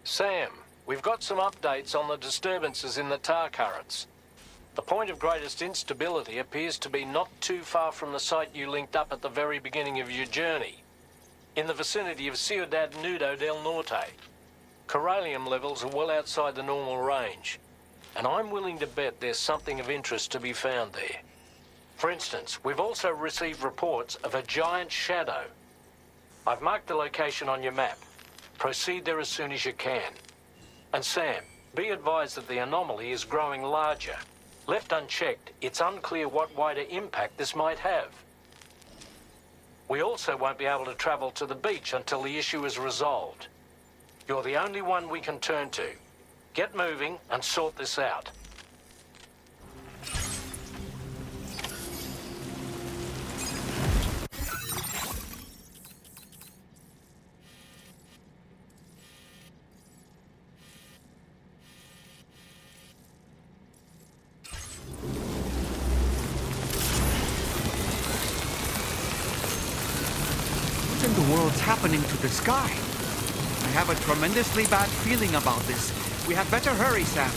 Sam, we've got some updates on the disturbances in the tar currents. The point of greatest instability appears to be not too far from the site you linked up at the very beginning of your journey, in the vicinity of Ciudad Nudo del Norte. Corallium levels are well outside the normal range, and I'm willing to bet there's something of interest to be found there. For instance, we've also received reports of a giant shadow. I've marked the location on your map. Proceed there as soon as you can. And Sam, be advised that the anomaly is growing larger. Left unchecked, it's unclear what wider impact this might have. We also won't be able to travel to the beach until the issue is resolved. You're the only one we can turn to. Get moving and sort this out. What in the world's happening to the sky? I have a tremendously bad feeling about this. We had better hurry, Sam.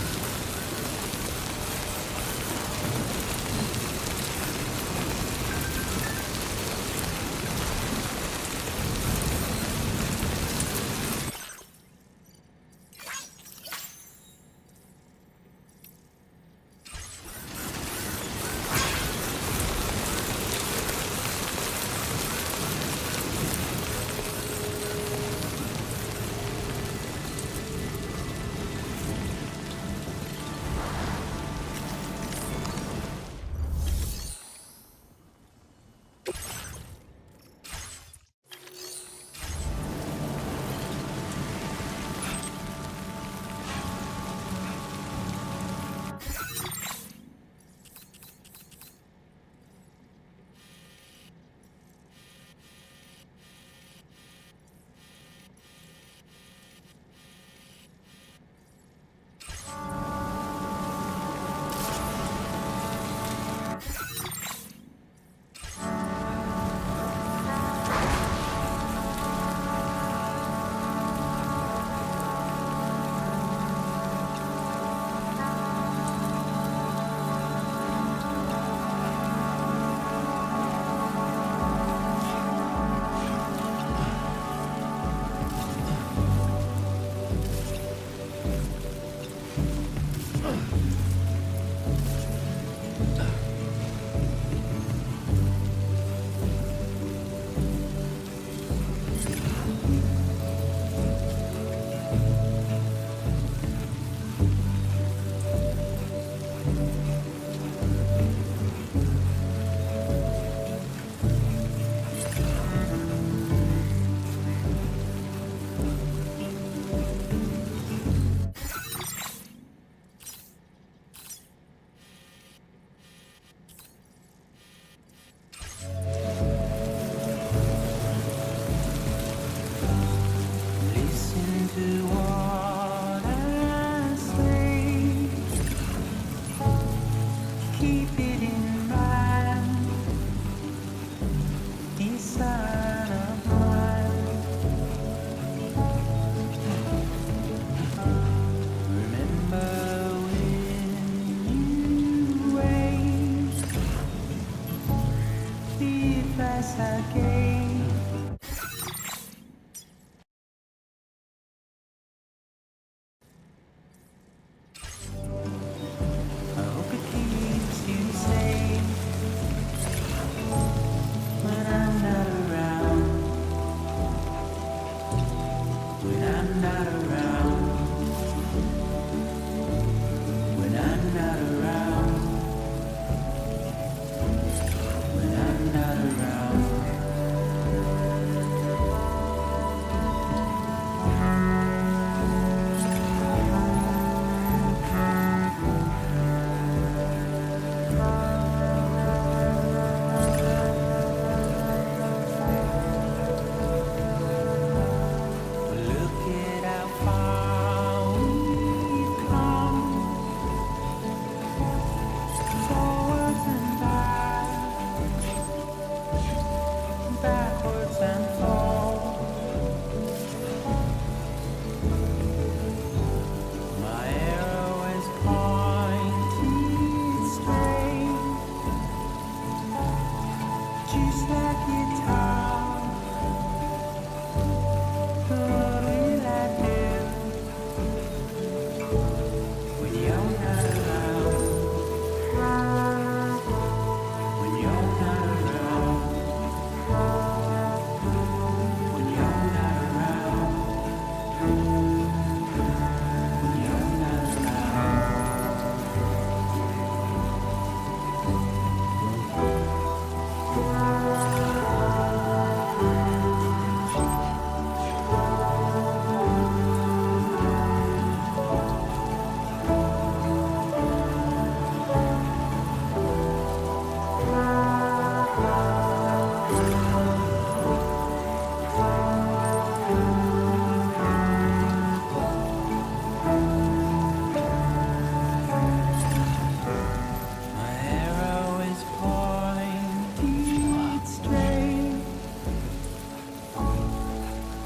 Look at how far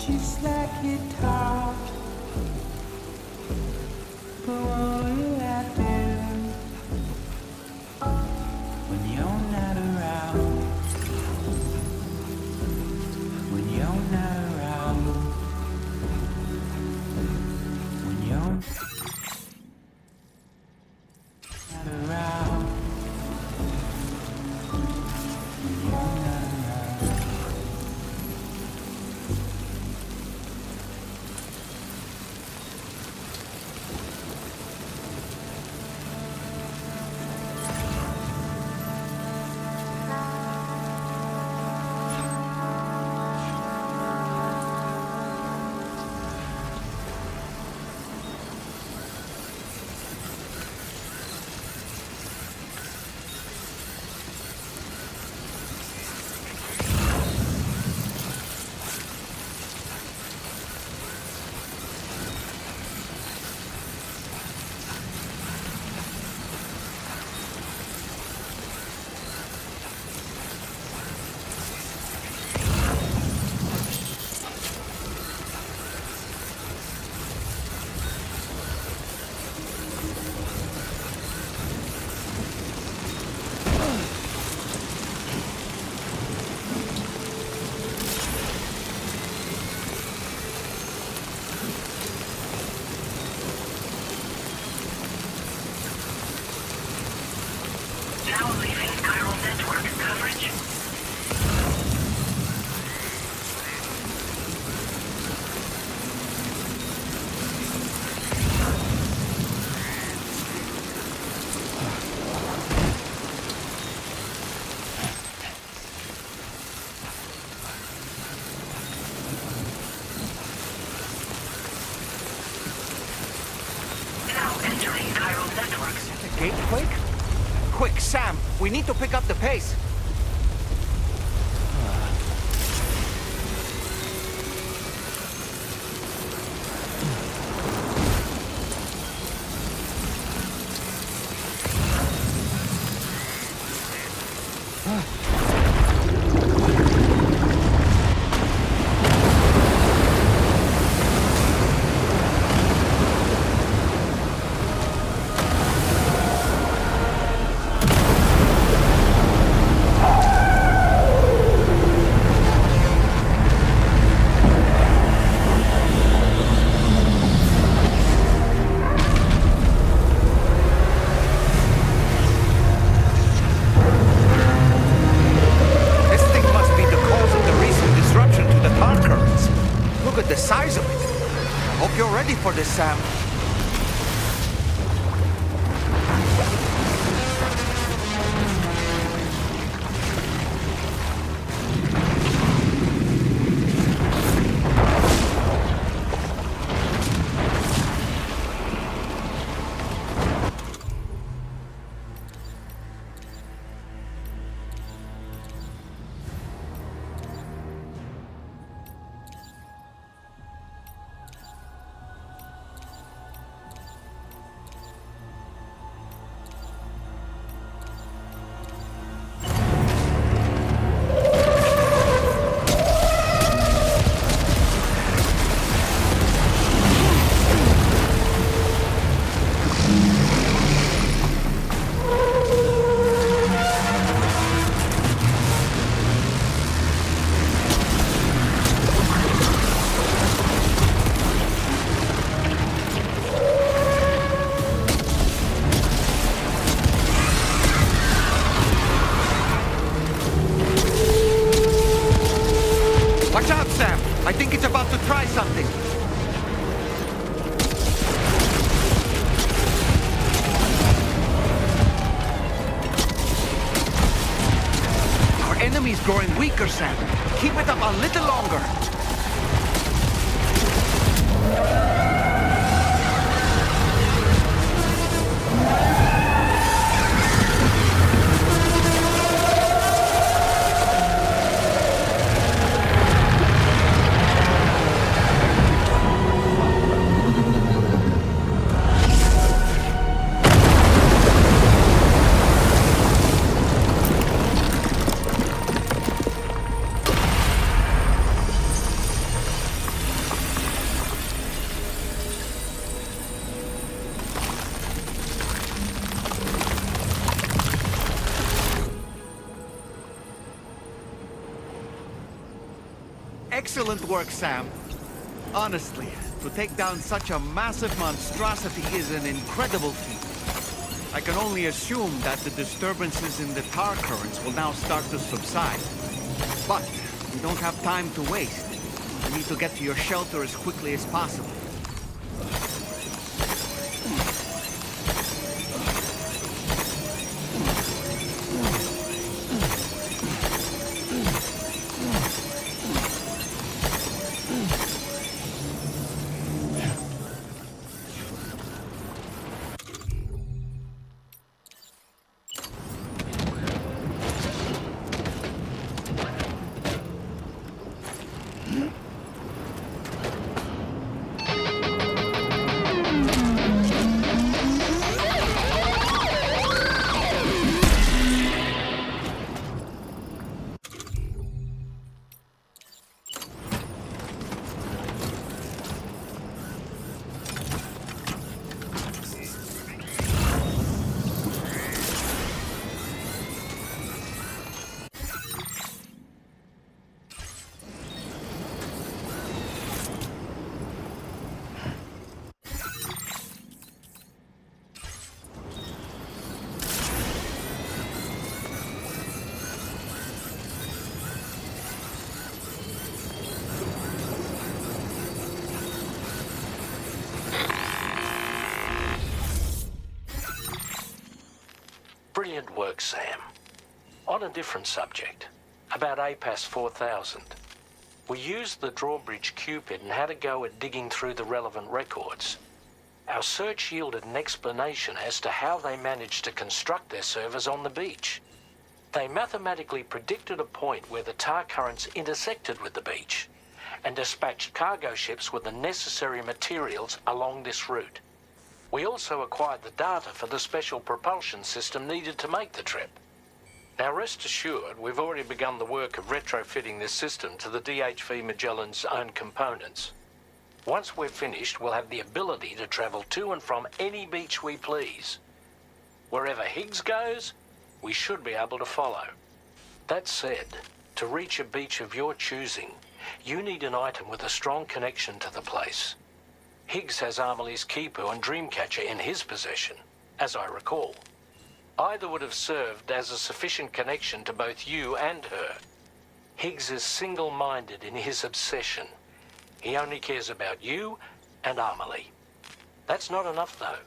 just like you talk. But what will happen when you're not around? When you're not around. When you're not around. When you're not around. Now leaving chiral network coverage. Now entering chiral networks. The gate quake? Quick, Sam, we need to pick up the pace. For this, Sam. I think it's about to try something. Our enemy's growing weaker, Sam. Keep it up a little longer. Excellent work, Sam. Honestly, to take down such a massive monstrosity is an incredible feat. I can only assume that the disturbances in the tar currents will now start to subside. But we don't have time to waste. We need to get to your shelter as quickly as possible. Brilliant work, Sam. On a different subject, about APAS 4000. We used the drawbridge Cupid and had a go at digging through the relevant records. Our search yielded an explanation as to how they managed to construct their servers on the beach. They mathematically predicted a point where the tar currents intersected with the beach and dispatched cargo ships with the necessary materials along this route. We also acquired the data for the special propulsion system needed to make the trip. Now rest assured, we've already begun the work of retrofitting this system to the DHV Magellan's own components. Once we're finished, we'll have the ability to travel to and from any beach we please. Wherever Higgs goes, we should be able to follow. That said, to reach a beach of your choosing, you need an item with a strong connection to the place. Higgs has Amelie's Kipu and Dreamcatcher in his possession, as I recall. Either would have served as a sufficient connection to both you and her. Higgs is single-minded in his obsession. He only cares about you and Amelie. That's not enough, though,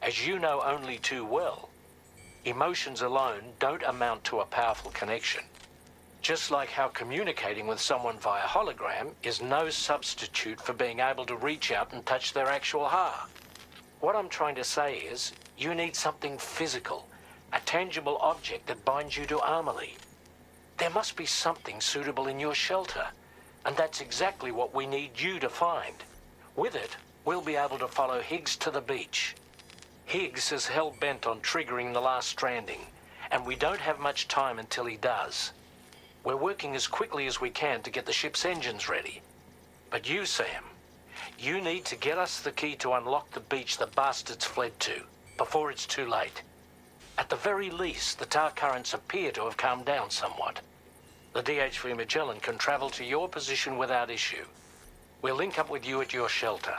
as you know only too well. Emotions alone don't amount to a powerful connection. Just like how communicating with someone via hologram is no substitute for being able to reach out and touch their actual heart. What I'm trying to say is, you need something physical, a tangible object that binds you to Amelie. There must be something suitable in your shelter, and that's exactly what we need you to find. With it, we'll be able to follow Higgs to the beach. Higgs is hell-bent on triggering the last stranding, and we don't have much time until he does. We're working as quickly as we can to get the ship's engines ready. But you, Sam, you need to get us the key to unlock the beach the bastards fled to, before it's too late. At the very least, the tar currents appear to have calmed down somewhat. The DHV Magellan can travel to your position without issue. We'll link up with you at your shelter.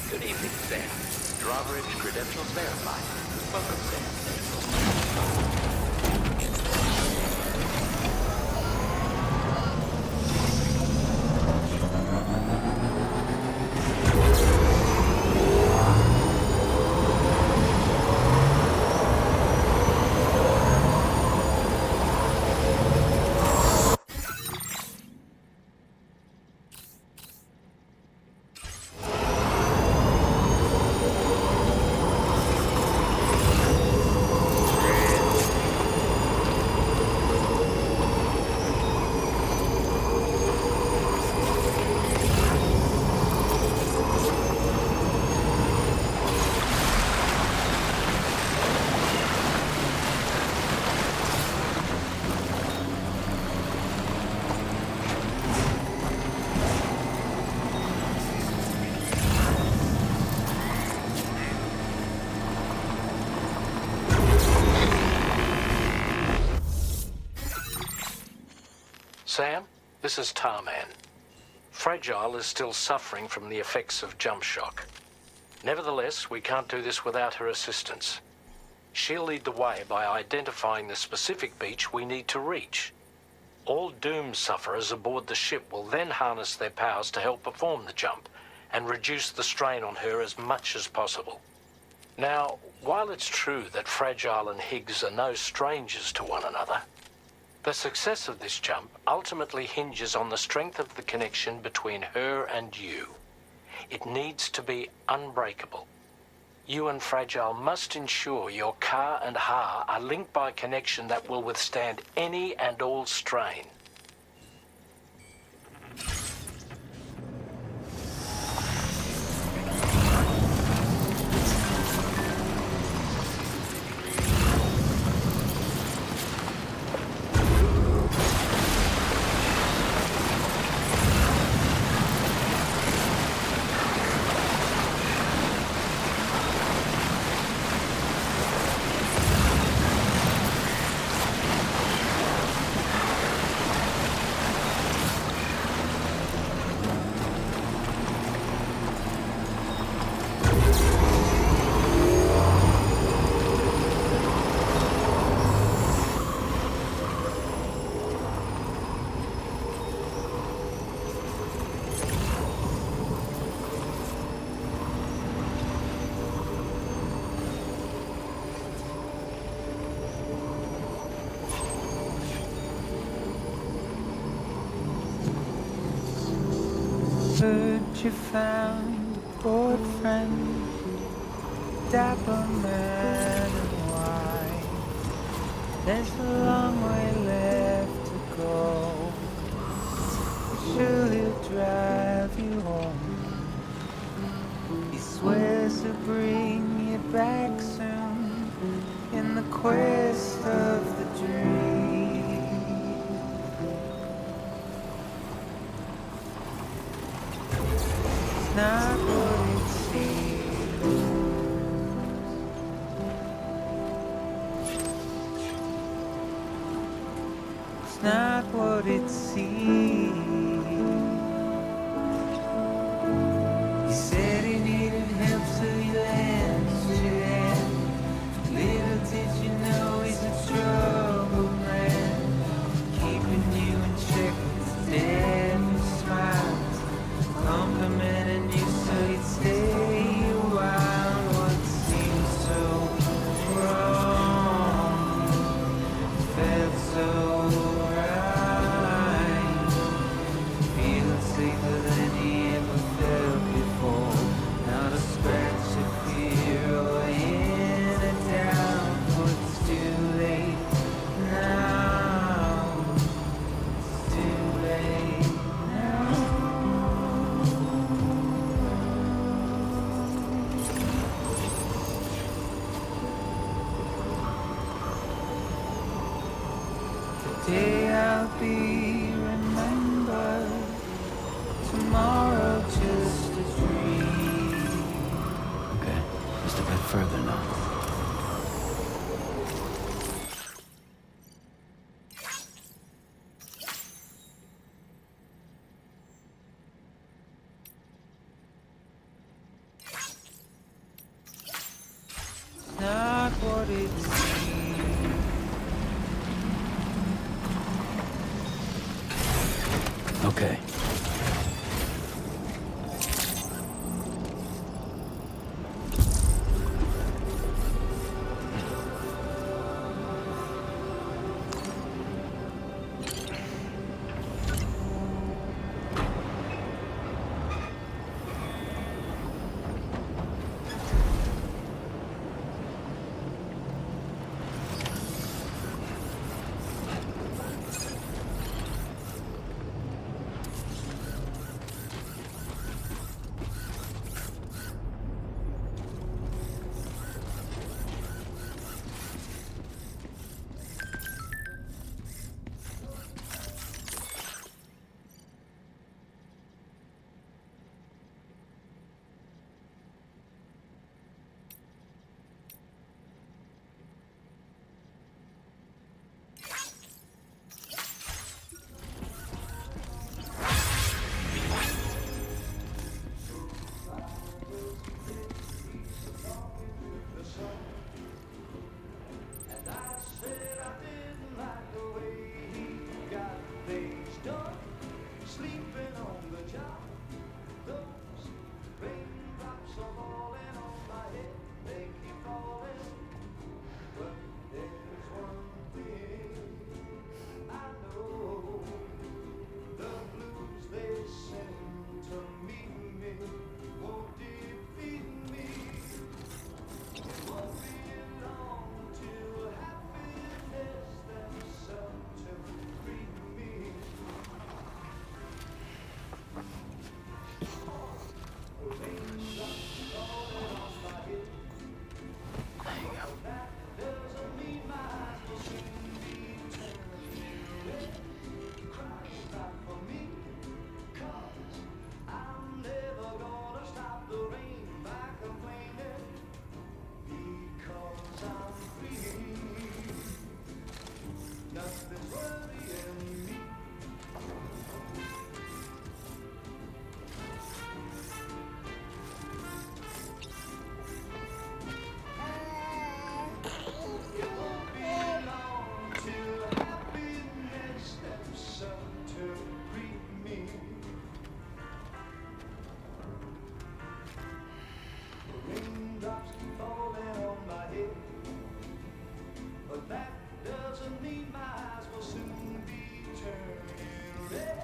Good evening, Sam. Drawbridge credentials verified. Welcome, Sam. Sam, this is Tarman. Fragile is still suffering from the effects of jump shock. Nevertheless, we can't do this without her assistance. She'll lead the way by identifying the specific beach we need to reach. All doom sufferers aboard the ship will then harness their powers to help perform the jump and reduce the strain on her as much as possible. Now, while it's true that Fragile and Higgs are no strangers to one another, the success of this jump ultimately hinges on the strength of the connection between her and you. It needs to be unbreakable. You and Fragile must ensure your Ka and Ha are linked by a connection that will withstand any and all strain. You found a bored friend, dapper man and white. There's a long way left to go, but sure he'll drive you home. He swears to bring you back soon in the quest of the dream. Not what it seems. It's not what it seems. He said he needed help, so he lent you hand. Little did you know he's a troubled man, keeping you in check with his deadly smile. Complimenting you so you'd stay a while. What seemed so wrong felt so right. Feeling safer than he ever felt before. Not a scratch of fear or any doubt. But it's too late now. It's too late now. Today I'll be remembered, tomorrow just a dream. Okay, just a bit further now. Not what it seems. Okay. Hey.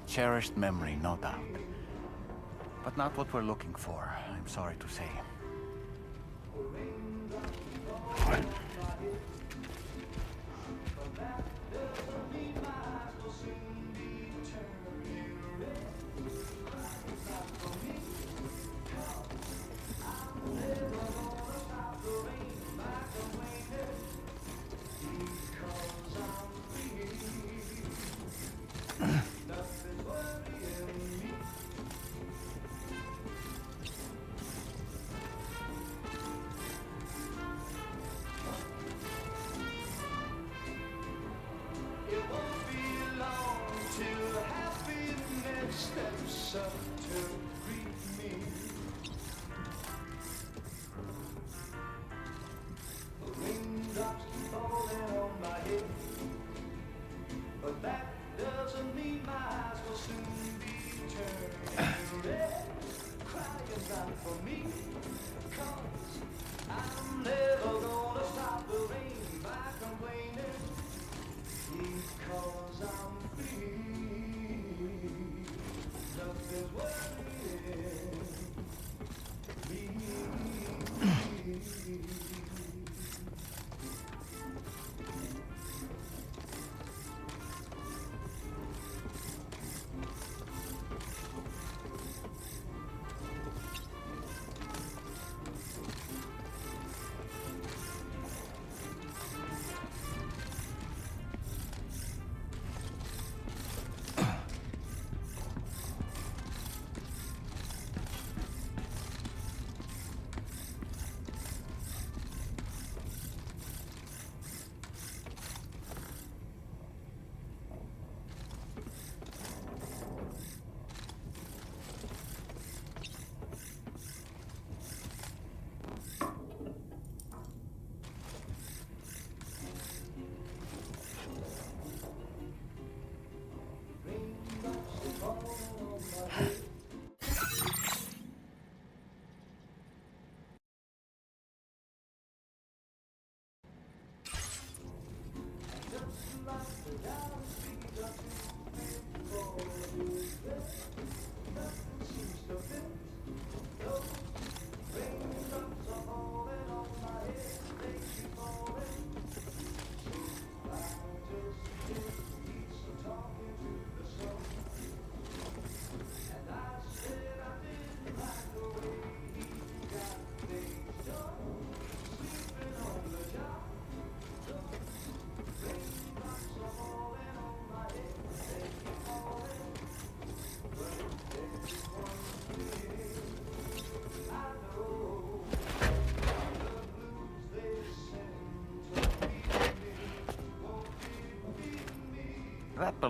Cherished memory, no doubt. But not what we're looking for, I'm sorry to say.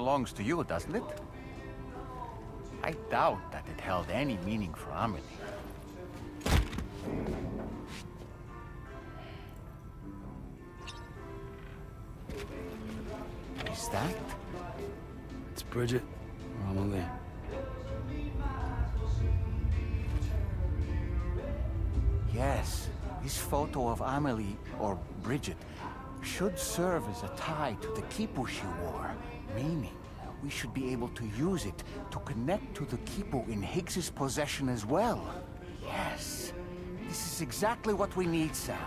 belongs to you, doesn't it? I doubt that it held any meaning for Amelie. Is that? It's Bridget, or Amelie. Yes, this photo of Amelie, or Bridget, should serve as a tie to the quipu she wore, meaning we should be able to use it to connect to the quipu in Higgs's possession as well. Yes, this is exactly what we need, Sam.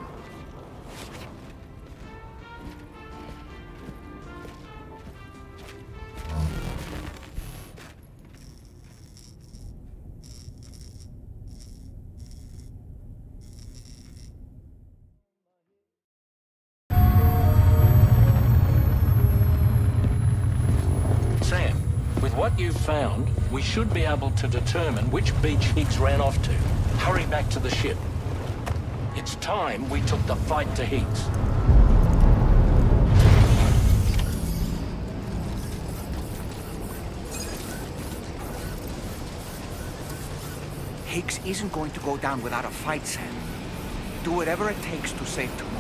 What you've found, we should be able to determine which beach Higgs ran off to. Hurry back to the ship. It's time we took the fight to Higgs. Higgs isn't going to go down without a fight, Sam. Do whatever it takes to save tomorrow.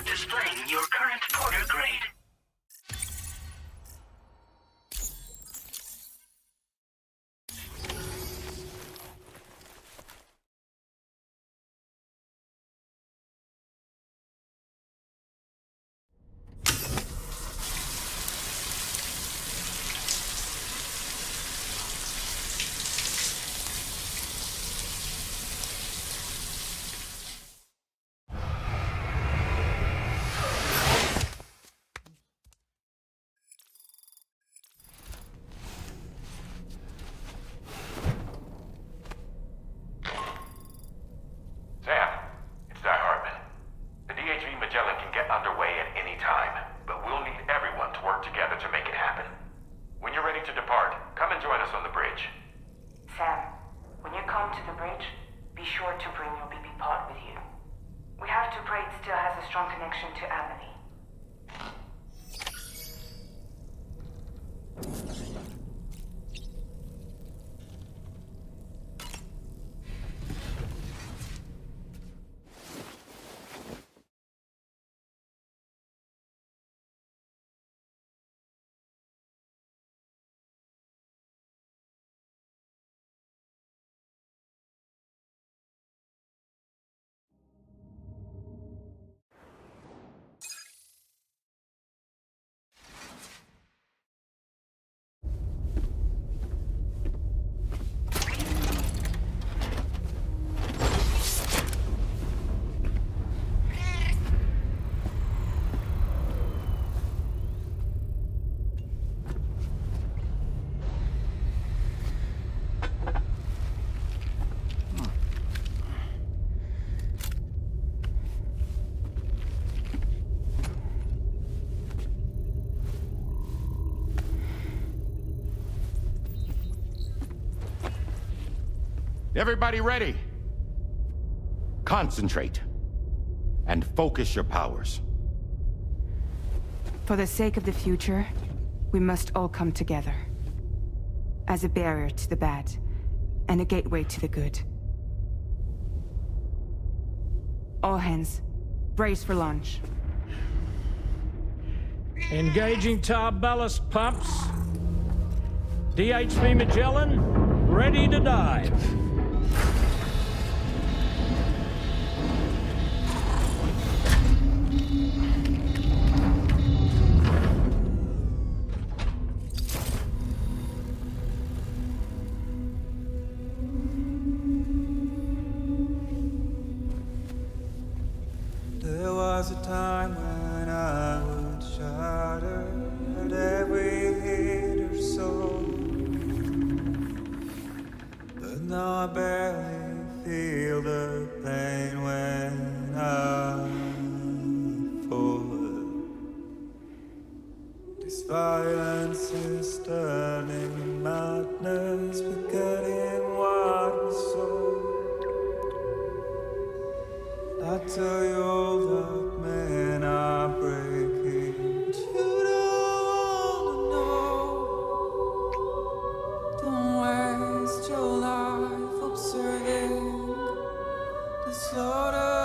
Displaying your current Porter grade. Connection to Amelie. Everybody ready? Concentrate and focus your powers. For the sake of the future, we must all come together. As a barrier to the bad, and a gateway to the good. All hands, brace for launch. Engaging tar ballast pumps. DHV Magellan, ready to dive. I tell you all that men are breaking, but you don't know. Don't waste your life observing the slaughter.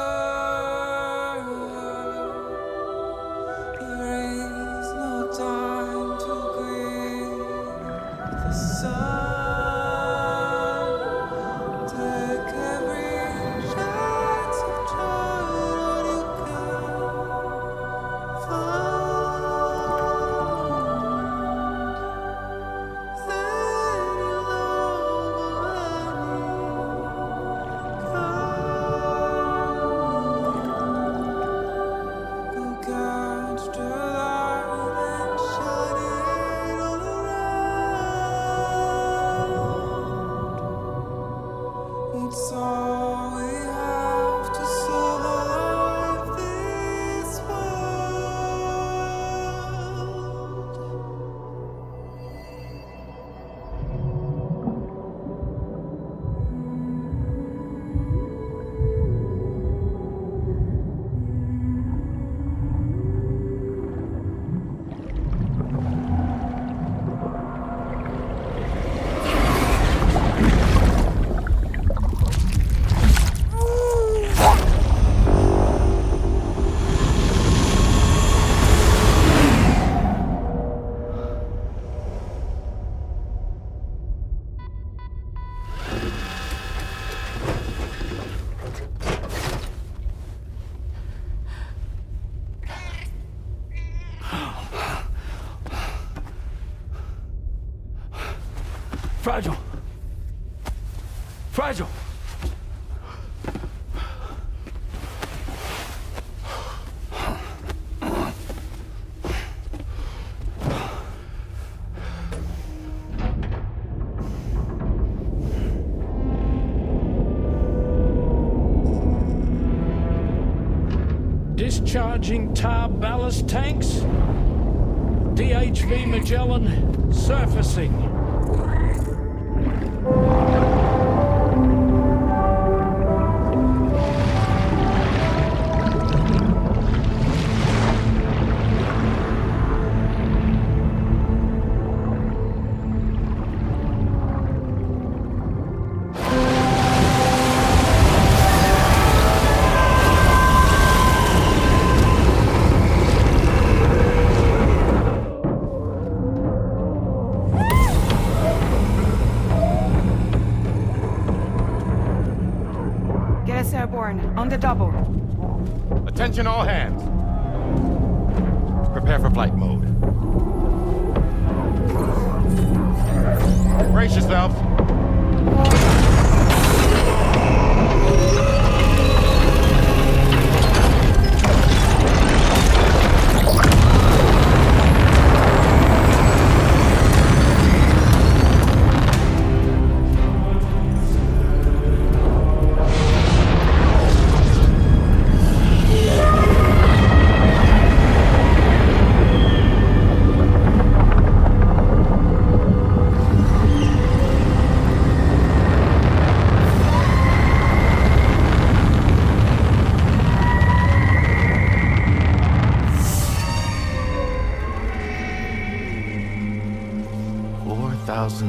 Fragile! Fragile! Discharging tar ballast tanks. DHV Magellan surfacing. On the double. Attention all hands. Prepare for flight mode. Brace yourselves.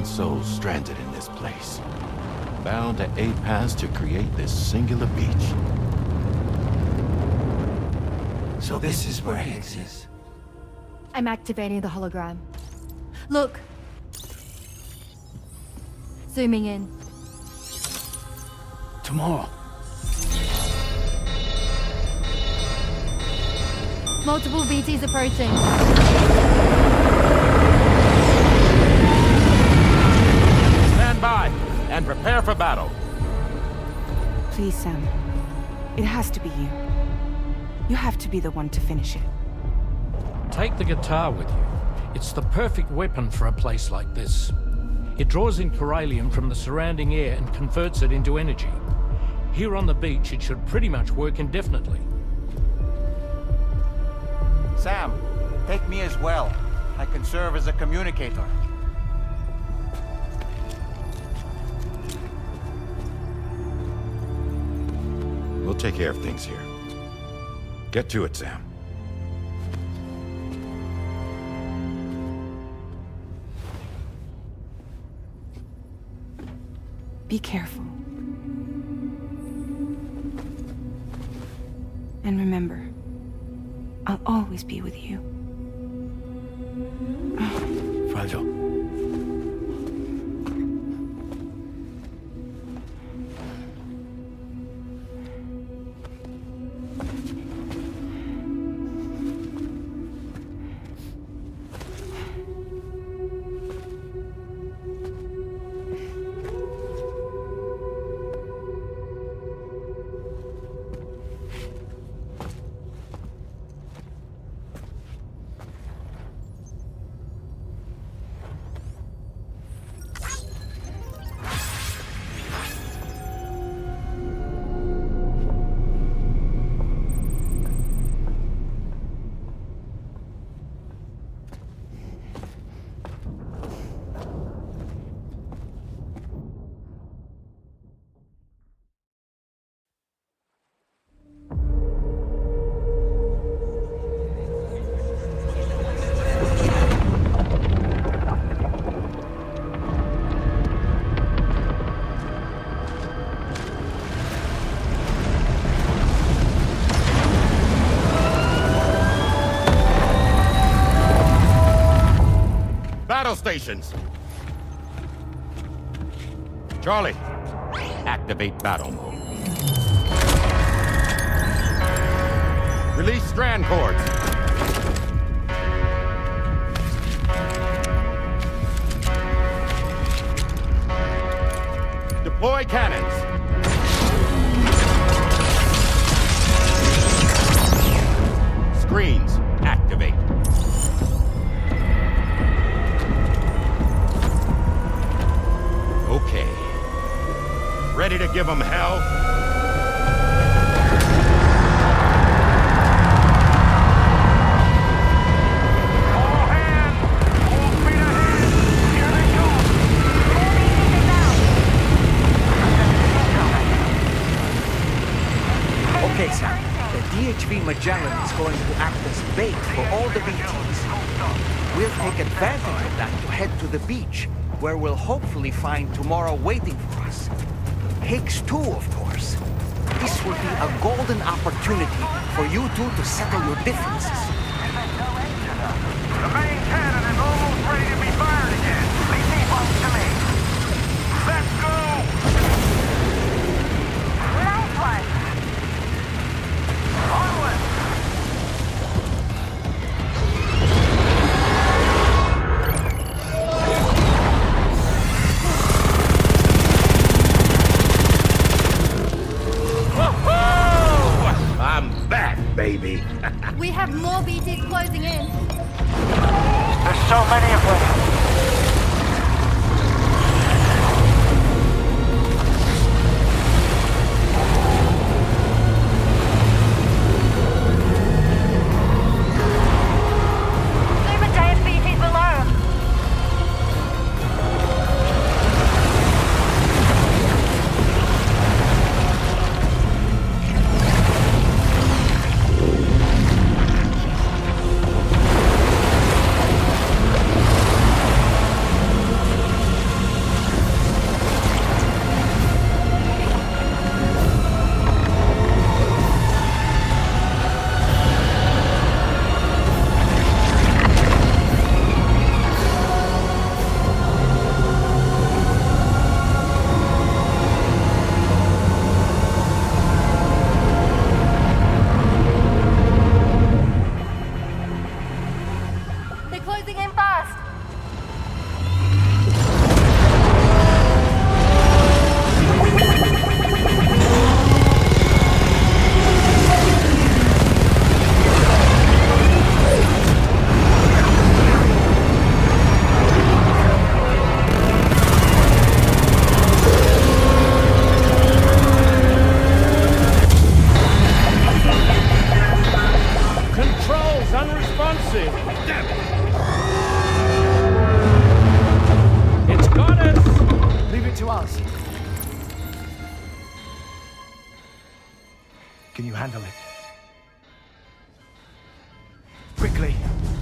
Souls stranded in this place, bound to 8 paths to create this singular beach. So this is where Higgs is. I'm activating the hologram. Look! Zooming in. Tomorrow. Multiple BTs approaching. By and prepare for battle. Please, Sam. It has to be you. You have to be the one to finish it. Take the guitar with you. It's the perfect weapon for a place like this. It draws in chiralium from the surrounding air and converts it into energy. Here on the beach, it should pretty much work indefinitely. Sam, take me as well. I can serve as a communicator. We'll take care of things here. Get to it, Sam. Be careful. And remember, I'll always be with you. Fragile. Battle stations! Charlie, activate battle mode. Release strand cords. Deploy cannons. Screens, activate. Okay. Ready to give them hell? Okay, Sam. The DHV Magellan is going to act as bait for all the BTs. We'll take advantage of that to head to the beach, where we'll hopefully find tomorrow waiting for us. Higgs too, of course. This will be a golden opportunity for you two to settle your differences. The main cannon is almost ready to be fired again. Leave me one to me. Let's go! Nice one. Onward! I'm back, baby. We have more BTs closing in. There's so many of them. Can you handle it? Quickly,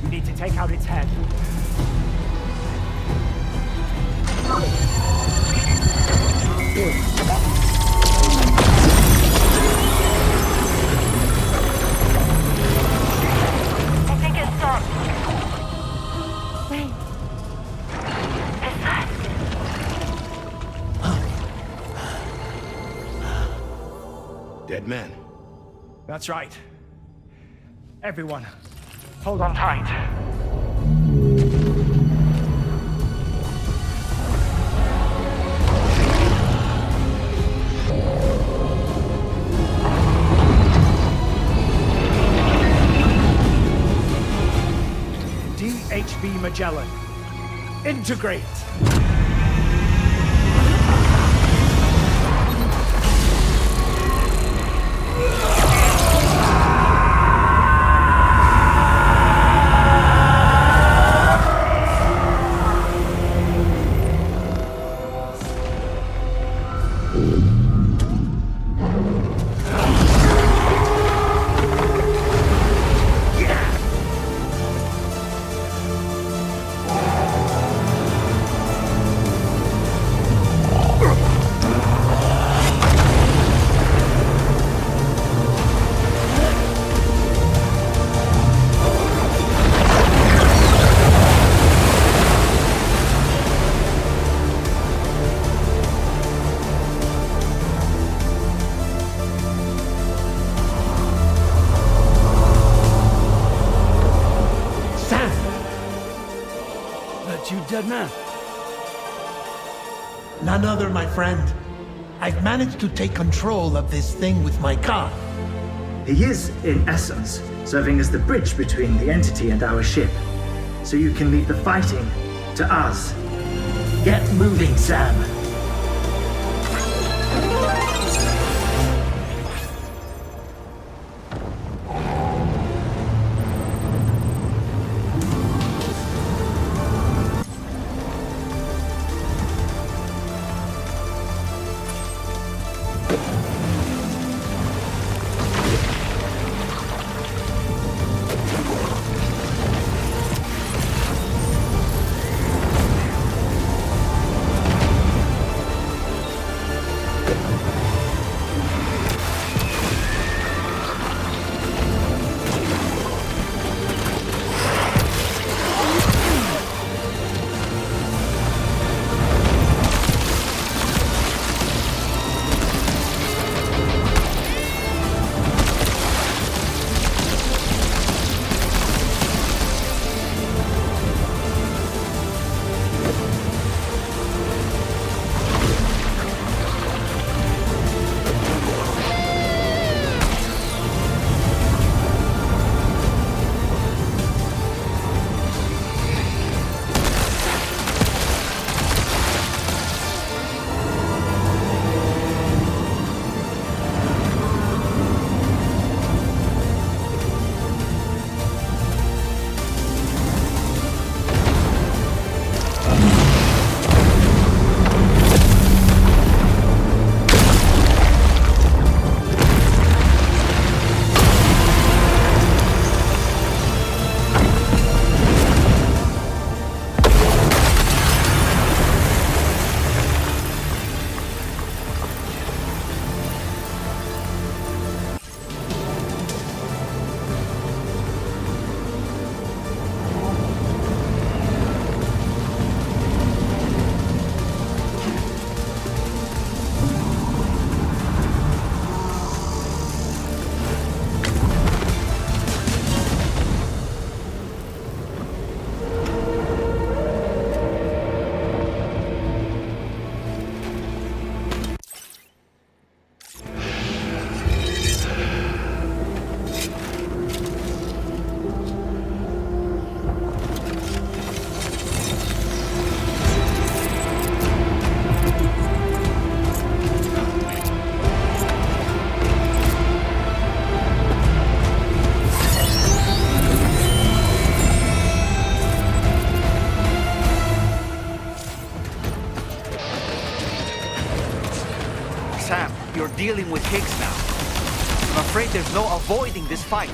we need to take out its head. I think it stopped. Wait. It's that. Dead man. That's right. Everyone, hold on tight. DHV Magellan, integrate! Dead man. None other, my friend. I've managed to take control of this thing with my car. He is, in essence, serving as the bridge between the entity and our ship. So you can leave the fighting to us. Get moving, Sam. Sam, you're dealing with Higgs now. I'm afraid there's no avoiding this fight.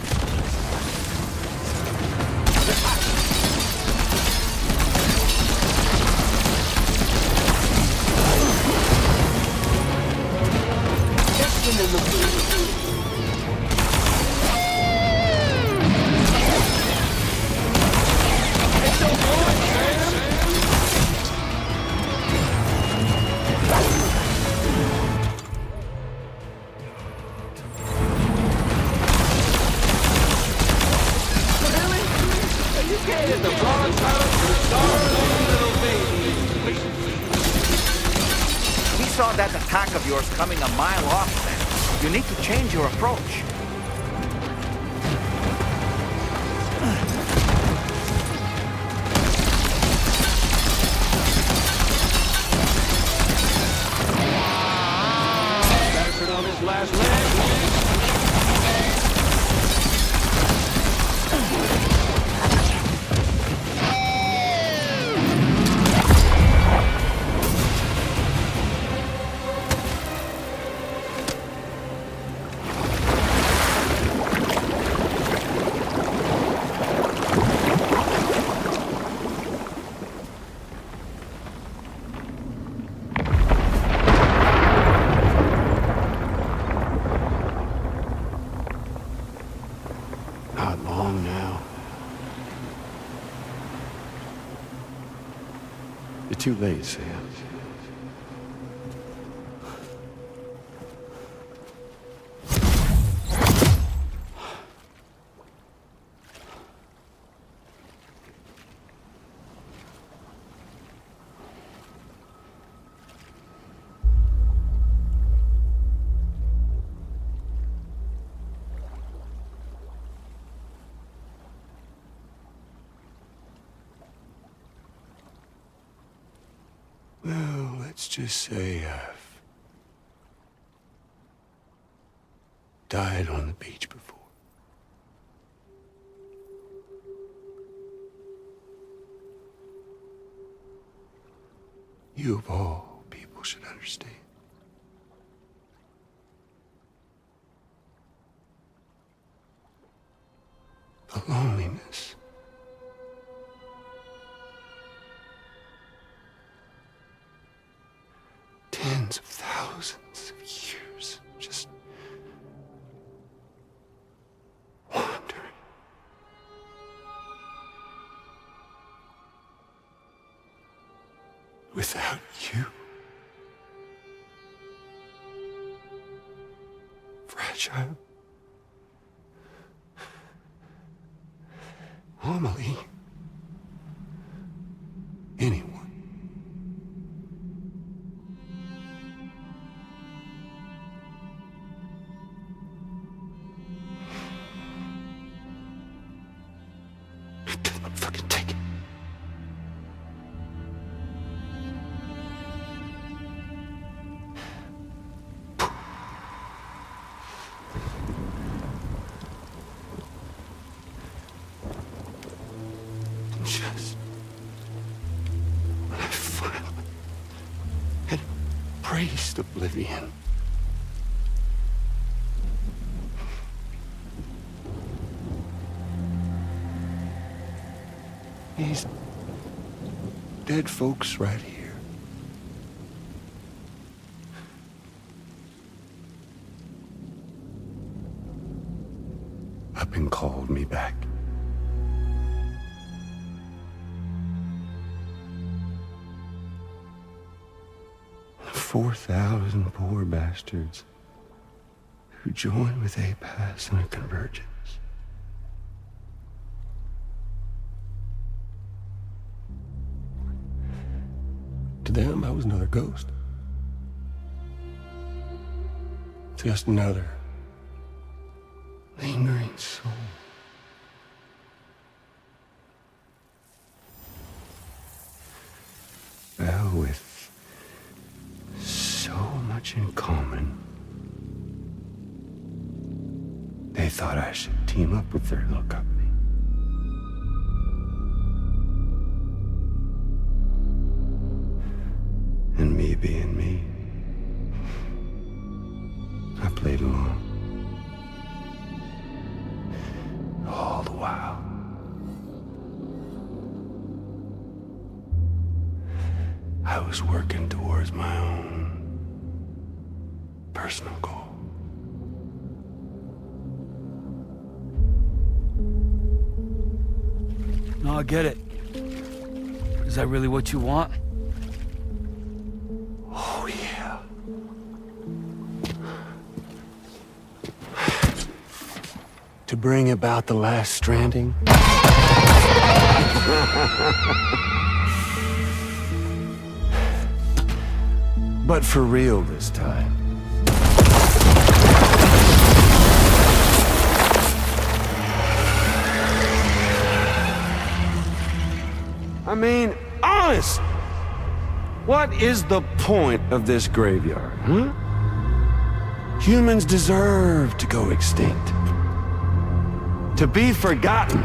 We saw that attack of yours coming a mile off, man. You need to change your approach. Bastard on his last leg. Not long now. You're too late, Sam. Well, let's just say I've died on the beach before. You of all people should understand. The loneliness. Tens of thousands of years just wandering. Without you. Fragile. Amelie. Anyone. Fucking take it. Just when I finally had embraced oblivion, these dead folks right here. Up and called me back. The 4,000 poor bastards who joined with APAS in a convergence. To them, I was another ghost. Just another lingering soul. Well, with so much in common, they thought I should team up with their little company. And me being me, I played along. while. I was working towards my own personal goal. No, I get it. Is that really what you want? Oh, yeah. To bring about the last stranding? But for real this time. I mean, honest! What is the point of this graveyard, huh? Humans deserve to go extinct. To be forgotten.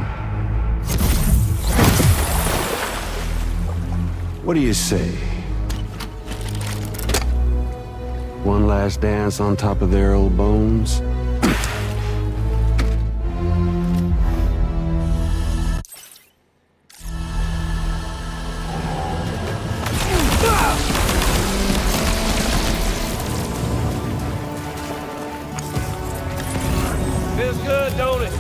What do you say? One last dance on top of their old bones? Feels good, don't it?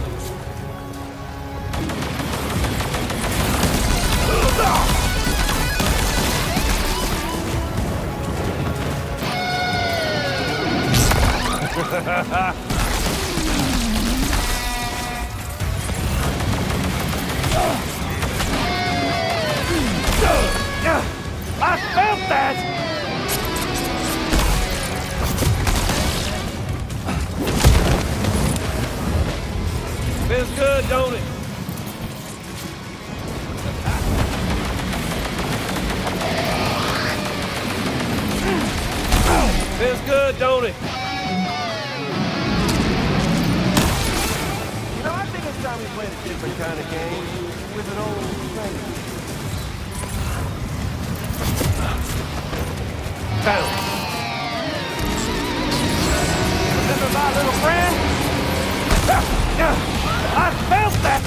I felt that! Feels good, don't it? Feels good, don't it? You know, I think it's time we played a different kind of game with an old friend. Found it. Remember my little friend? I felt that!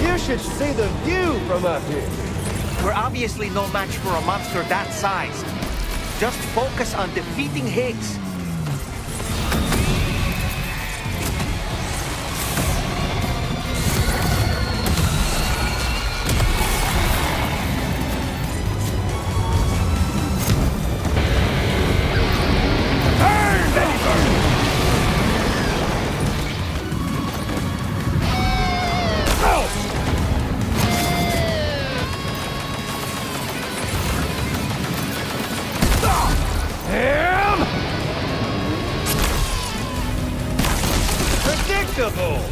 You should see the view from up here. We're obviously no match for a monster that size. Just focus on defeating Higgs. Predictable!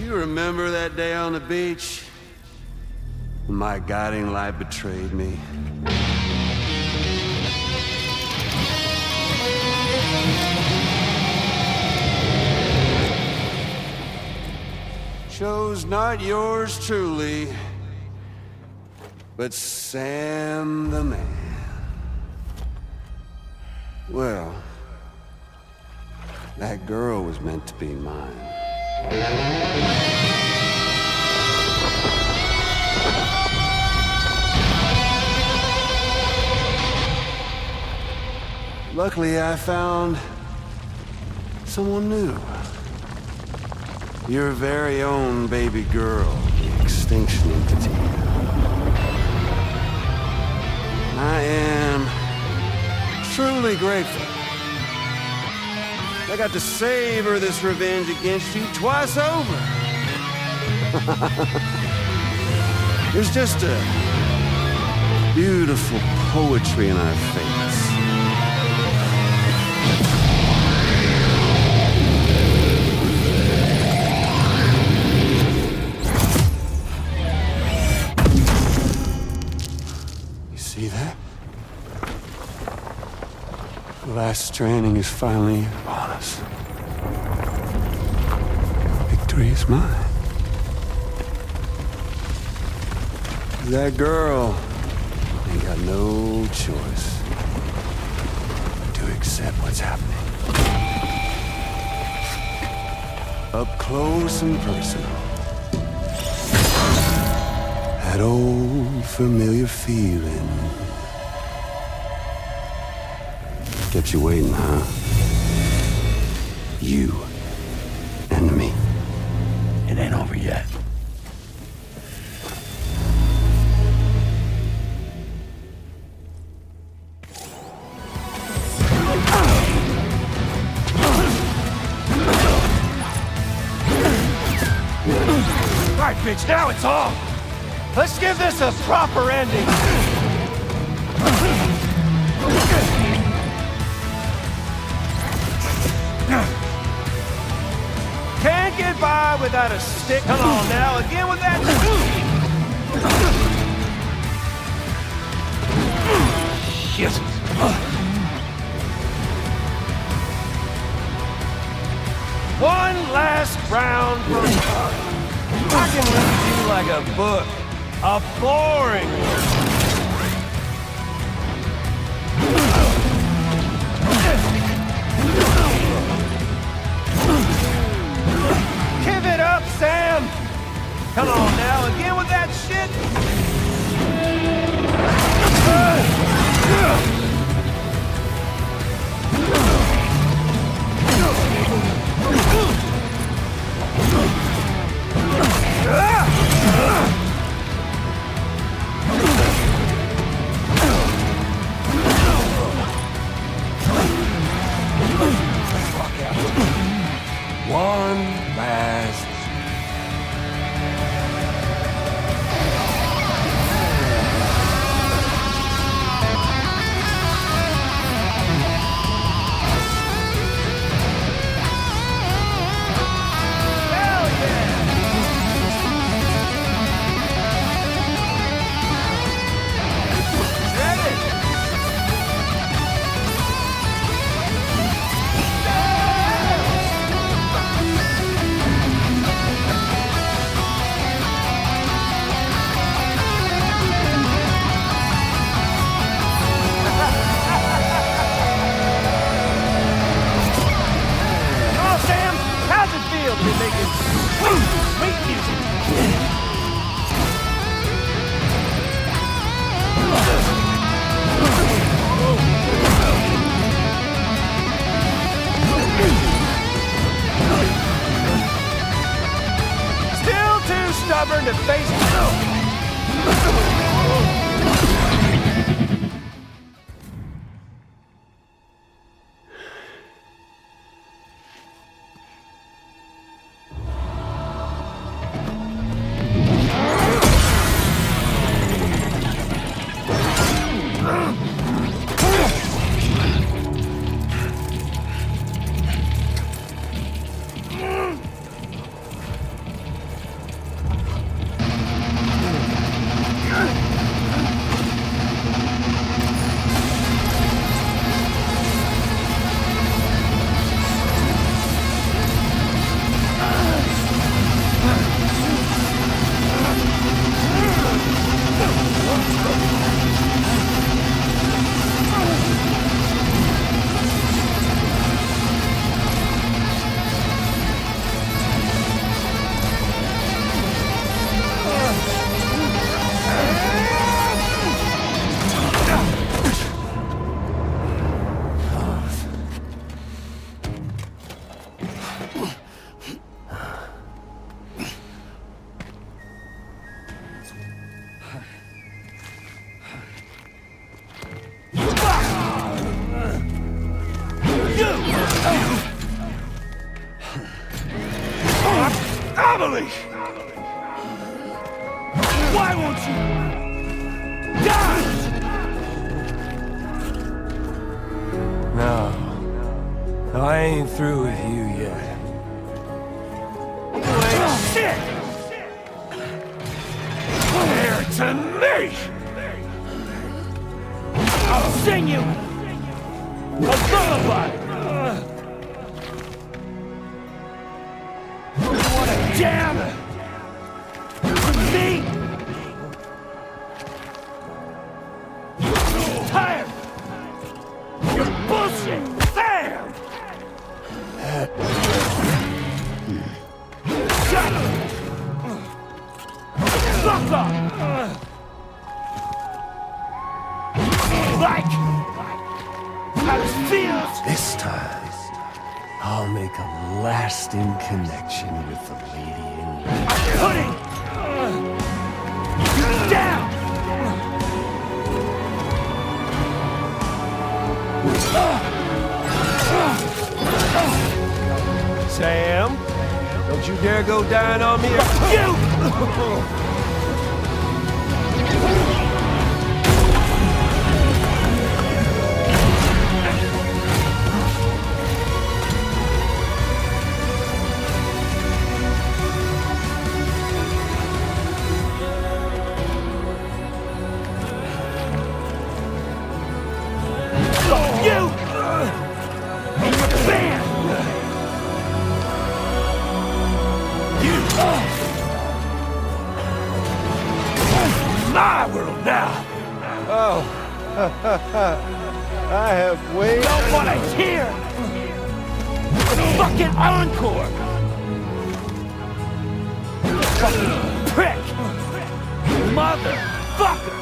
Remember that day on the beach? My guiding light betrayed me. Chose not yours truly, but Sam the man. Well, that girl was meant to be mine. Luckily, I found someone new. Your very own baby girl, the Extinction Entity. I am truly grateful. I got to savor this revenge against you twice over. There's just a beautiful poetry in our fates. See that? The last stranding is finally upon us. Victory is mine. That girl ain't got no choice but to accept what's happening. Up close and personal. That old familiar feeling. Kept you waiting, huh? You and me. It ain't over yet. All right, bitch, now it's on! Let's give this a proper ending! Can't get by without a stick. Come on now, again with that. Shit. One last round for I can read you like a book. A boring Give it up, Sam! Come on now, again with that shit! One last. Stubborn to face family! Why won't you die? No, I ain't through with you yet. You ain't shit! Here to me! I'll sing you a lullaby! You wanna jam with me? Tired! You're bullshit! Sam! Shut up! Fuck off! Like how it feels? This time, I'll make a lasting connection with the lady in red. Putting you down! Sam, don't you dare go dying on me. You! My world now! Oh, I have waited. Don't want to hear! Fucking encore! Fucking prick! Motherfucker!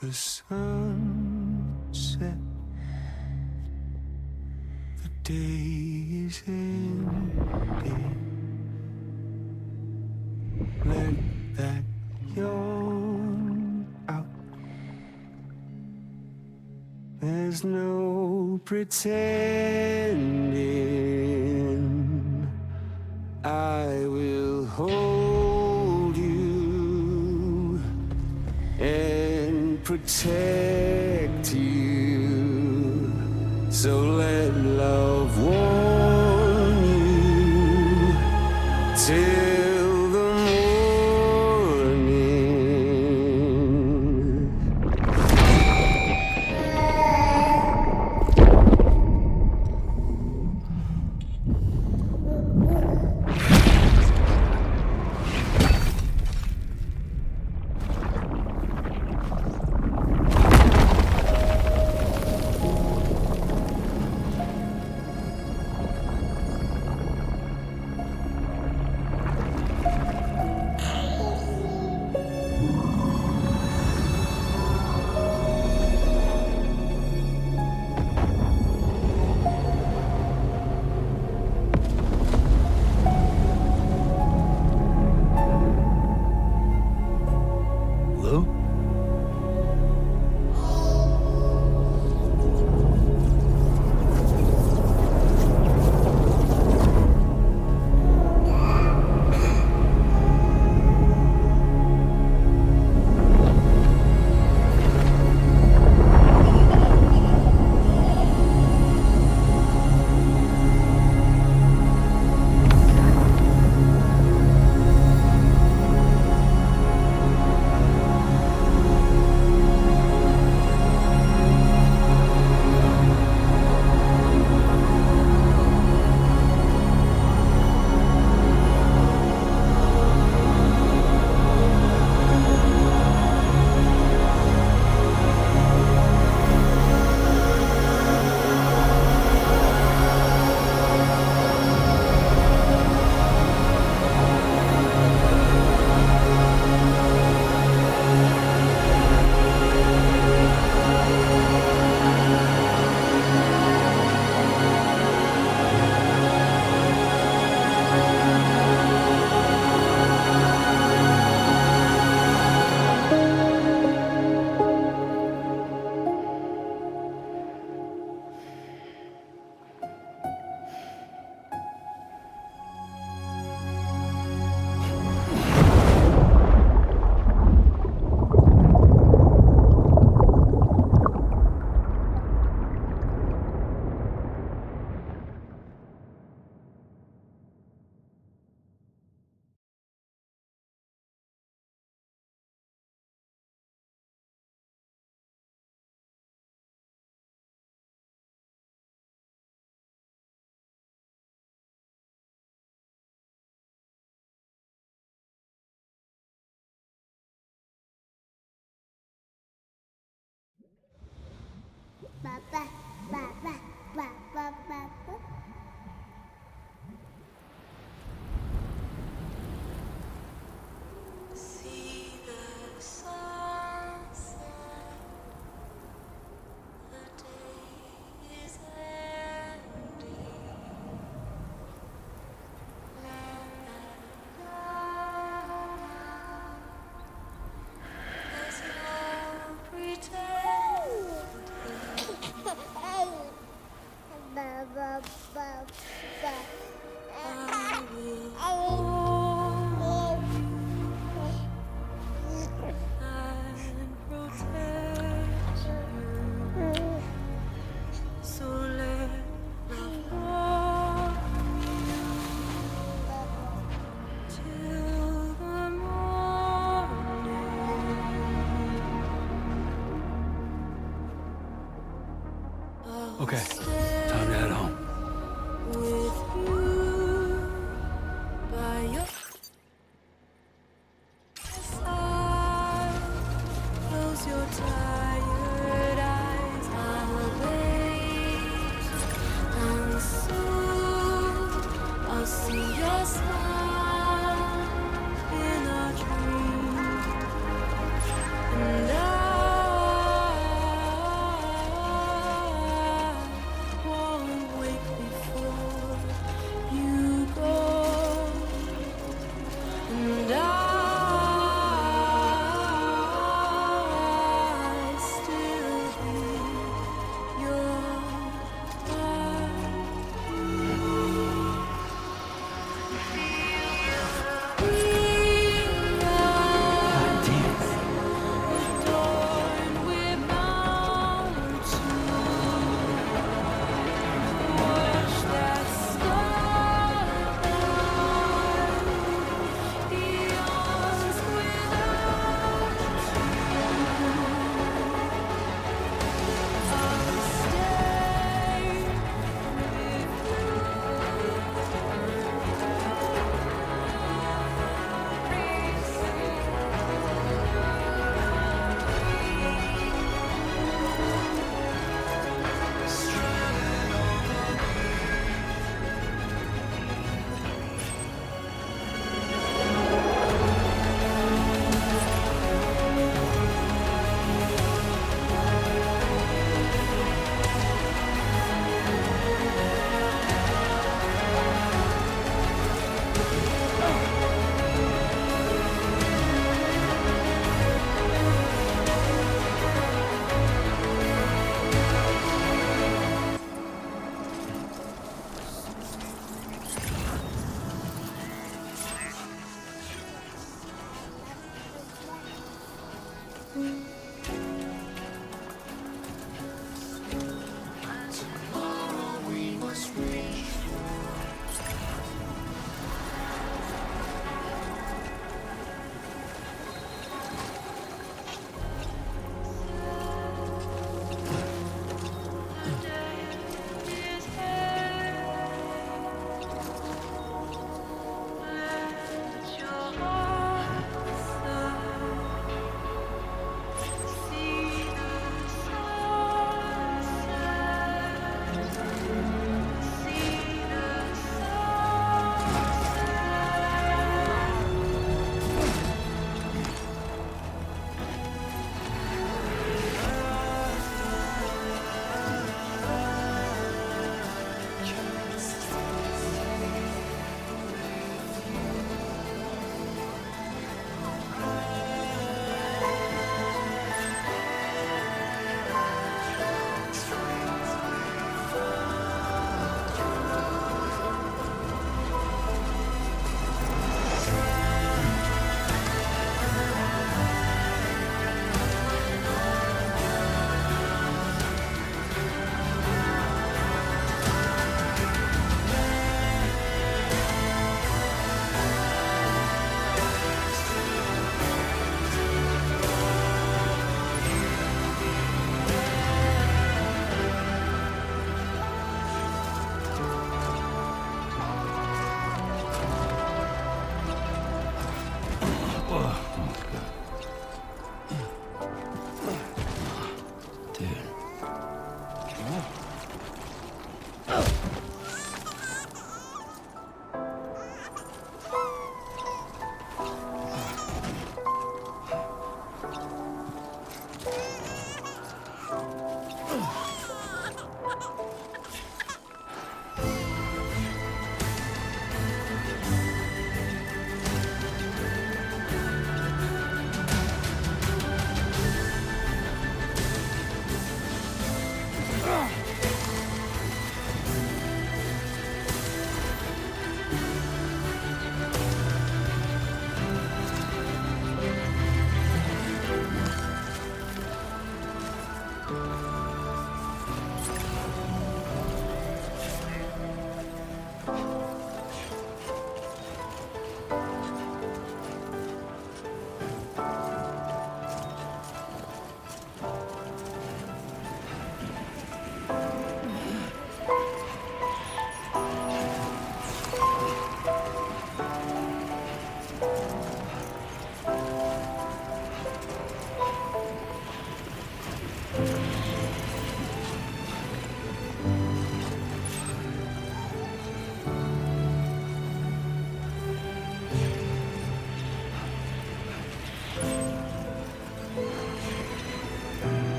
The sunset, the day is ending. Let that yawn out. There's no pretending. I will hold you and protect you. So let love warn you till the morning. Okay, time to head home.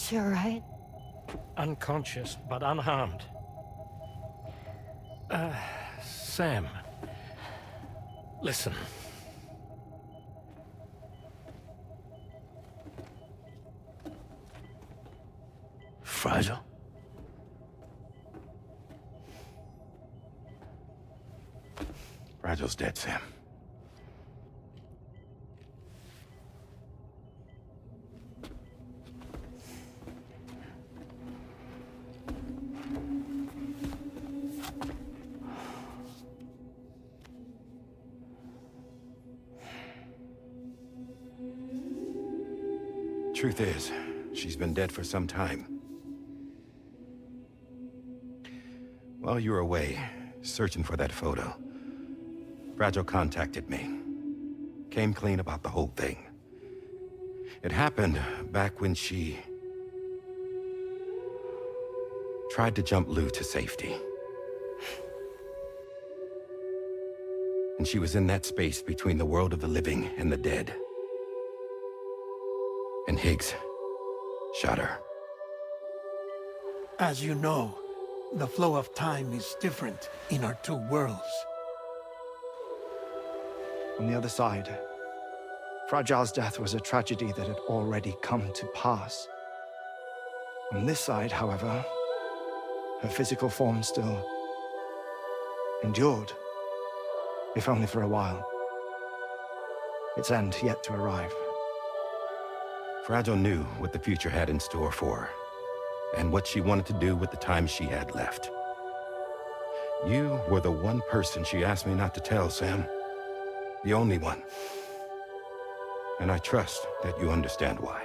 You alright? Unconscious, but unharmed. Sam. Listen. Fragile? Fragile's dead, Sam. Truth is, she's been dead for some time. While you were away, searching for that photo, Fragile contacted me. Came clean about the whole thing. It happened back when she tried to jump Lou to safety. And she was in that space between the world of the living and the dead. And Higgs shot her. As you know, the flow of time is different in our two worlds. On the other side, Fragile's death was a tragedy that had already come to pass. On this side, however, her physical form still endured, if only for a while. Its end yet to arrive. Fragile knew what the future had in store for her, and what she wanted to do with the time she had left. You were the one person she asked me not to tell, Sam. The only one. And I trust that you understand why.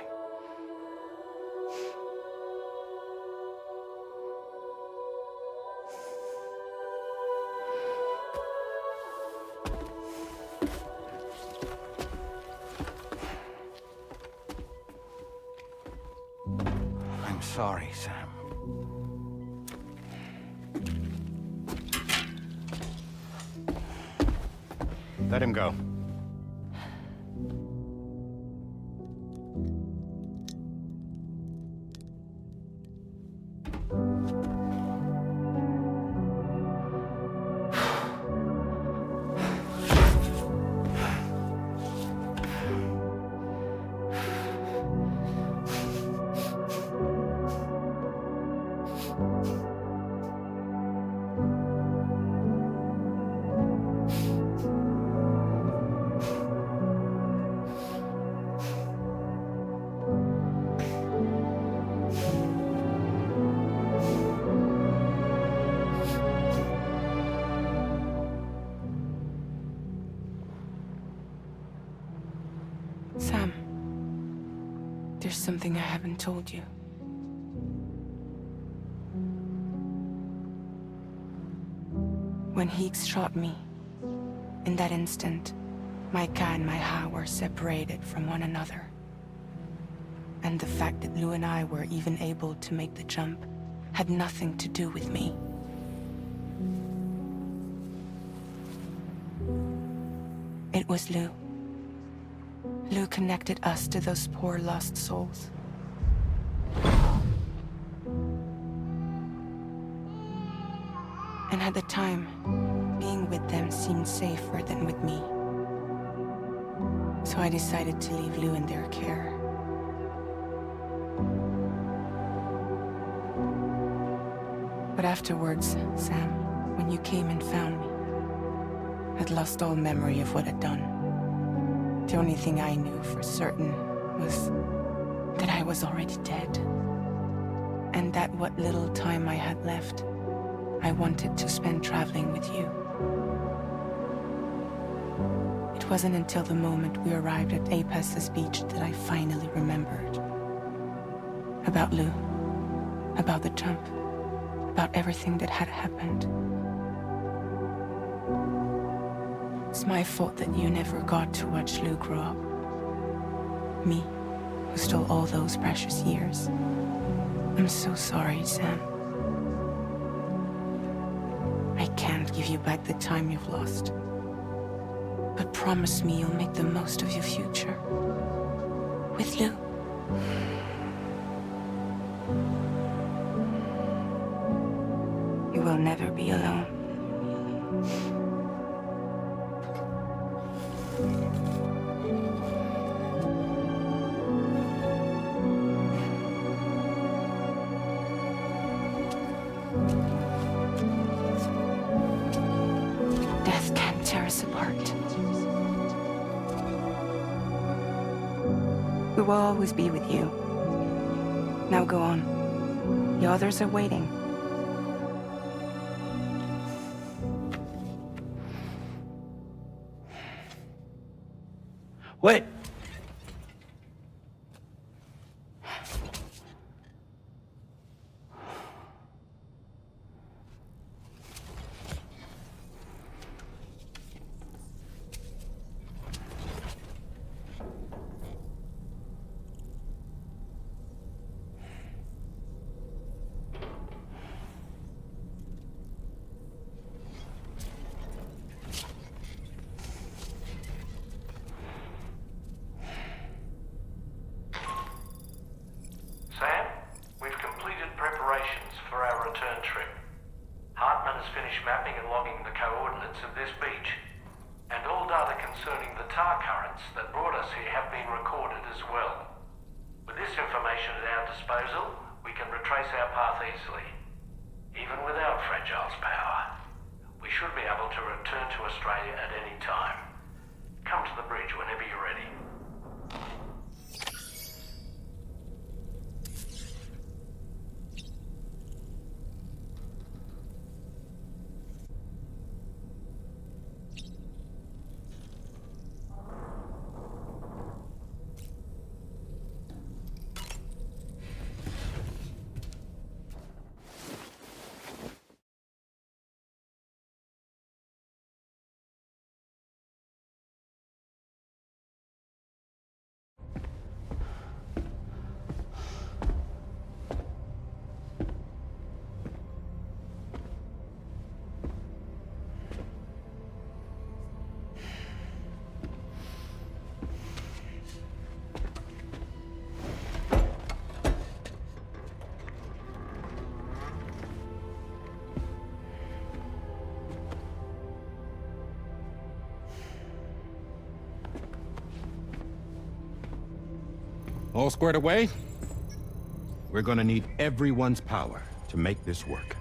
I'm sorry, Sam. Let him go. Sam, there's something I haven't told you. When Higgs shot me, in that instant, my Ka and my Ha were separated from one another. And the fact that Lou and I were even able to make the jump had nothing to do with me. It was Lou. Lou connected us to those poor lost souls. And at the time, being with them seemed safer than with me. So I decided to leave Lou in their care. But afterwards, Sam, when you came and found me, I'd lost all memory of what I'd done. The only thing I knew for certain was that I was already dead. And that what little time I had left, I wanted to spend traveling with you. It wasn't until the moment we arrived at Apas's beach that I finally remembered. About Lou, about the jump, about everything that had happened. It's my fault that you never got to watch Lou grow up. Me, who stole all those precious years. I'm so sorry, Sam. I can't give you back the time you've lost. But promise me you'll make the most of your future. With Lou. You will never be alone. Death can't tear us apart. We will always be with you. Now go on. The others are waiting. Wait! Sam, we've completed preparations for our return trip. Hartman has finished mapping and logging the coordinates of this beach, and all data concerning the tar currents that brought us here have been recorded as well. With this information at our disposal, we can retrace our path easily. Even without Fragile's power, we should be able to return to Australia at any time. Come to the bridge whenever you're ready. All squared away? We're gonna need everyone's power to make this work.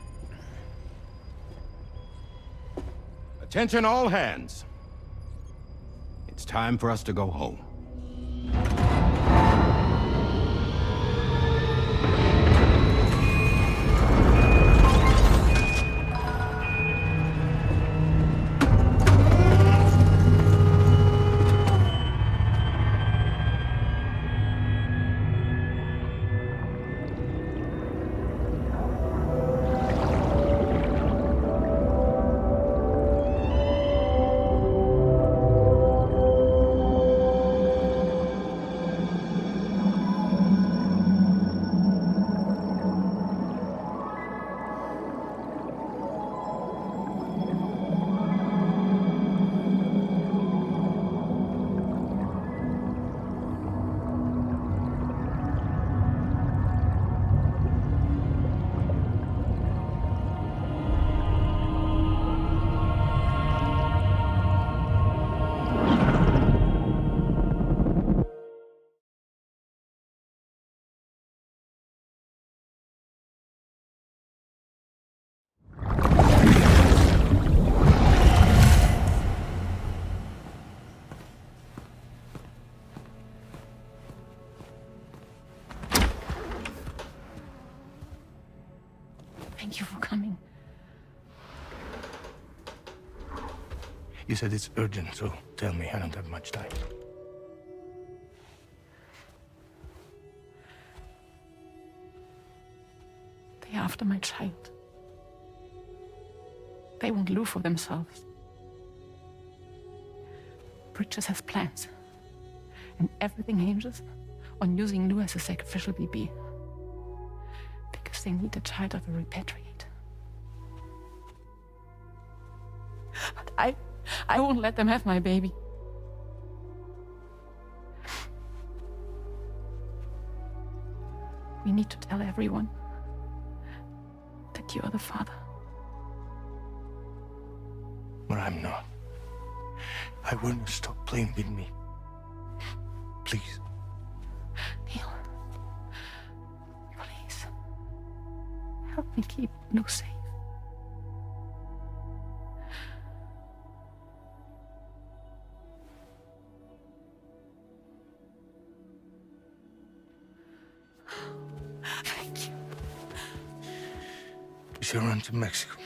Attention all hands. It's time for us to go home. Thank you for coming. You said it's urgent, so tell me. I don't have much time. They're after my child. They won't live for themselves. Bridges has plans, and everything hinges on using Lou as a sacrificial BB. Because they need the child of a repatriate. But I won't let them have my baby. We need to tell everyone that you are the father. But I'm not. I want you to stop playing with me. Please. Neil, please. Help me keep Lou safe. Thank you. We should run to Mexico.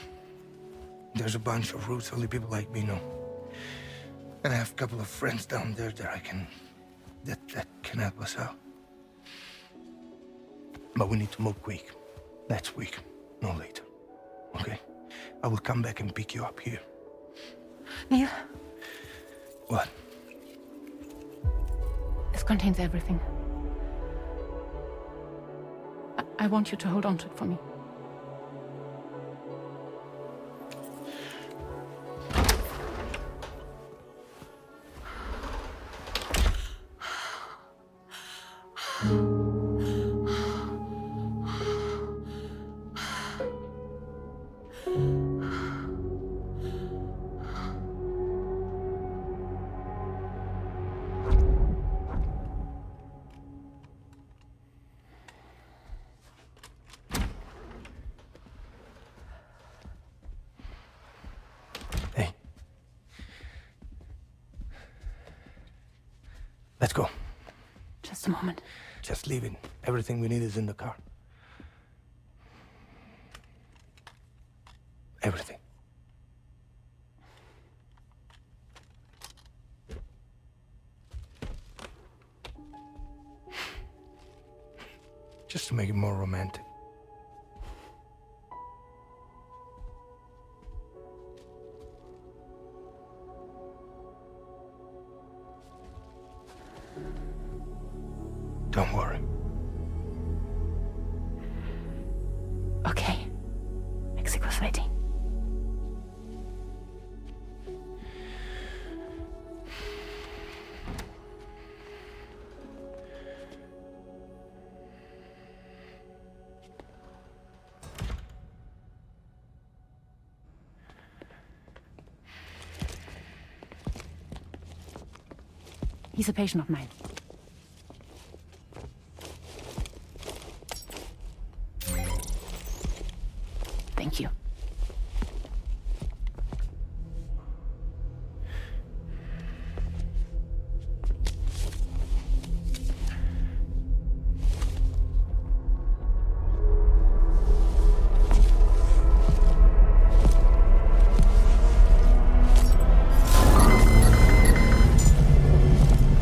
There's a bunch of routes only people like me know. And I have a couple of friends down there that that can help us out. But we need to move quick. Next week, no later. Okay? I will come back and pick you up here. Neil. What? This contains everything. I want you to hold on to it for me. Let's go. Just a moment. Just leave it. Everything we need is in the car. Everything. Just to make it more romantic. Don't worry. Okay. Mexico's ready. He's a patient of mine. Thank you.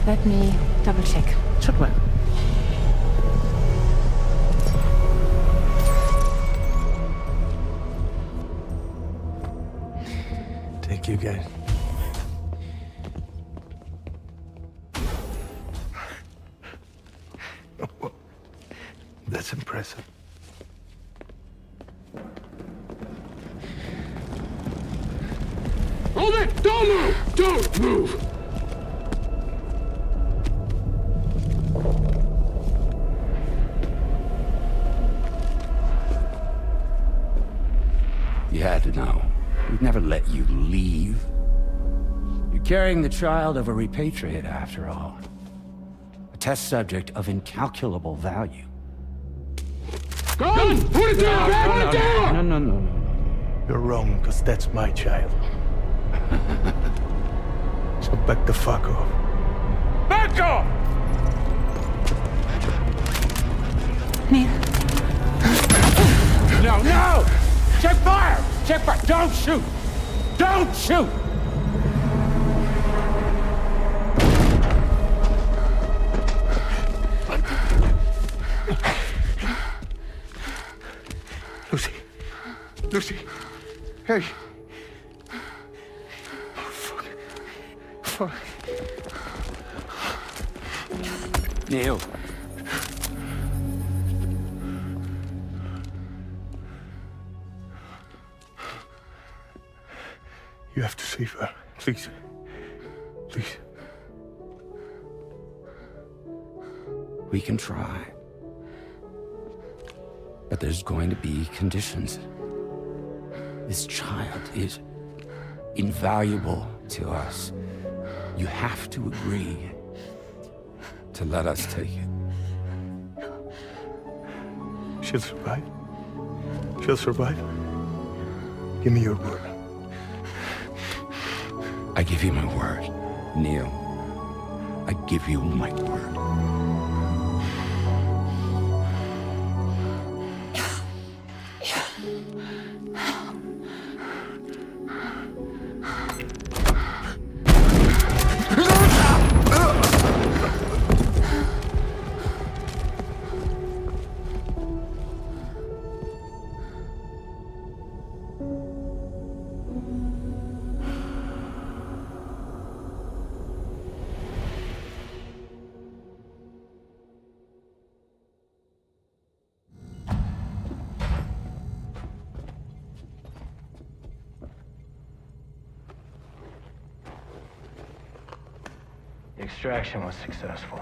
Let me double check. Should work. Thank you, guys. That's impressive. Hold it! Don't move! Don't move! You had to know. We'd never let you leave. You're carrying the child of a repatriate, after all. A test subject of incalculable value. Gun! Put it down! Put it down! No. You're wrong, because that's my child. So back the fuck off. Back off! Neil. No! Check fire! Check fire! Don't shoot! Don't shoot! Lucy. Hey. Oh, fuck. Neil. You have to save her. Please. Please. We can try. But there's going to be conditions. This child is invaluable to us. You have to agree to let us take it. She'll survive. She'll survive. Give me your word. I give you my word, Neil. I give you my word. The extraction was successful.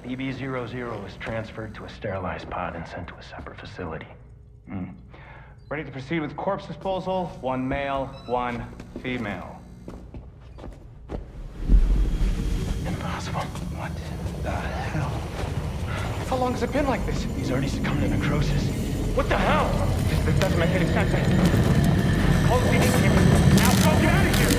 BB-00 was transferred to a sterilized pod and sent to a separate facility. Ready to proceed with corpse disposal. 1 male, 1 female. Impossible. What the hell? How long has it been like this? He's already succumbed to necrosis. What the hell? This doesn't make any sense. Call the PD team. Now go, get out of here!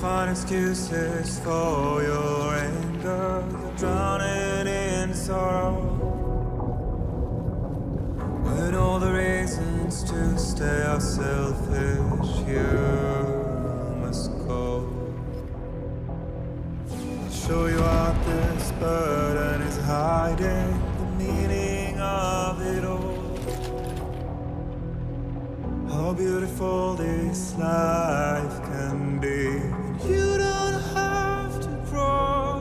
find excuses for your anger. You're drowning in sorrow, when all the reasons to stay are selfish. You must go. I'll show you out this burden is hiding the meaning of it all. How beautiful this life can be. You don't have to grow.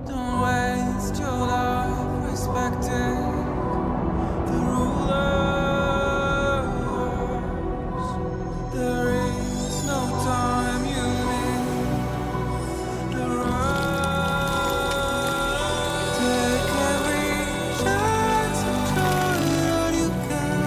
Don't waste your life respecting the rulers. There is no time you need the rush. Take every chance and try all you can.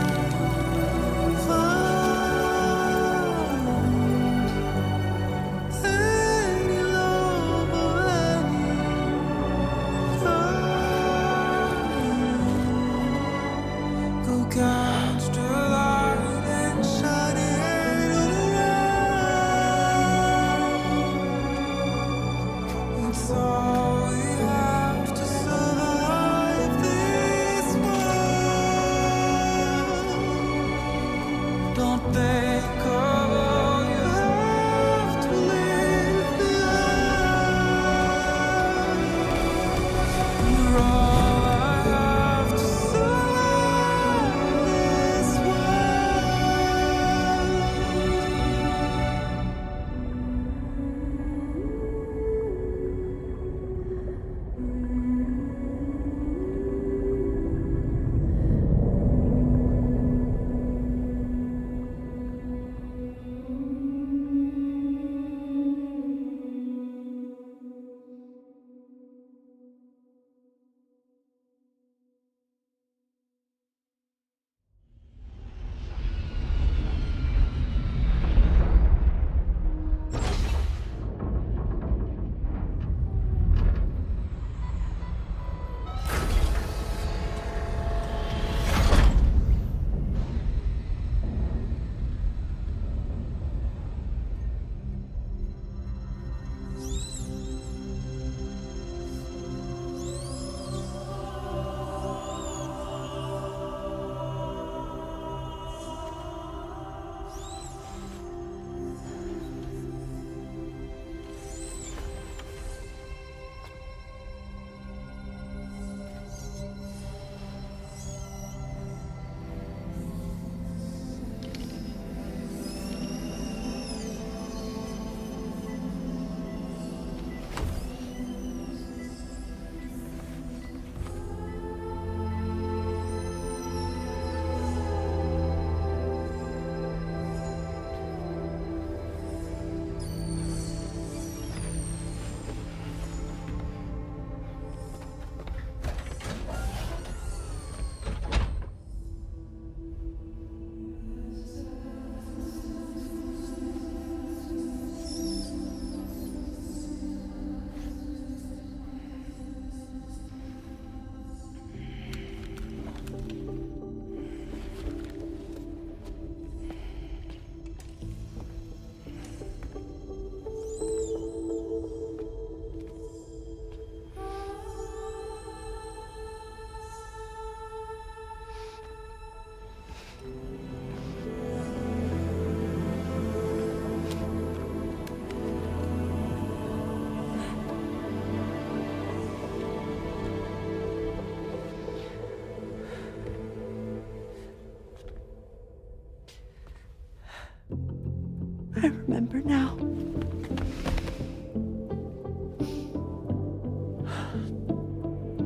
I remember now.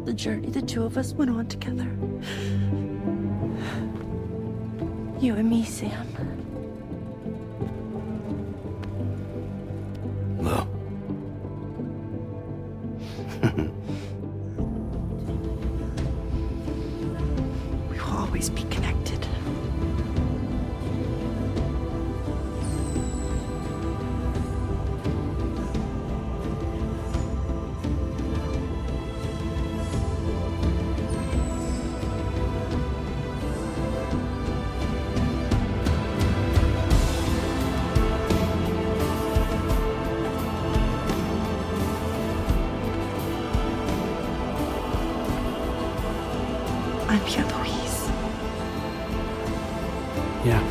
The journey the two of us went on together. You and me, Sam. Well. We will always be connected. I'm here, Louise. Yeah.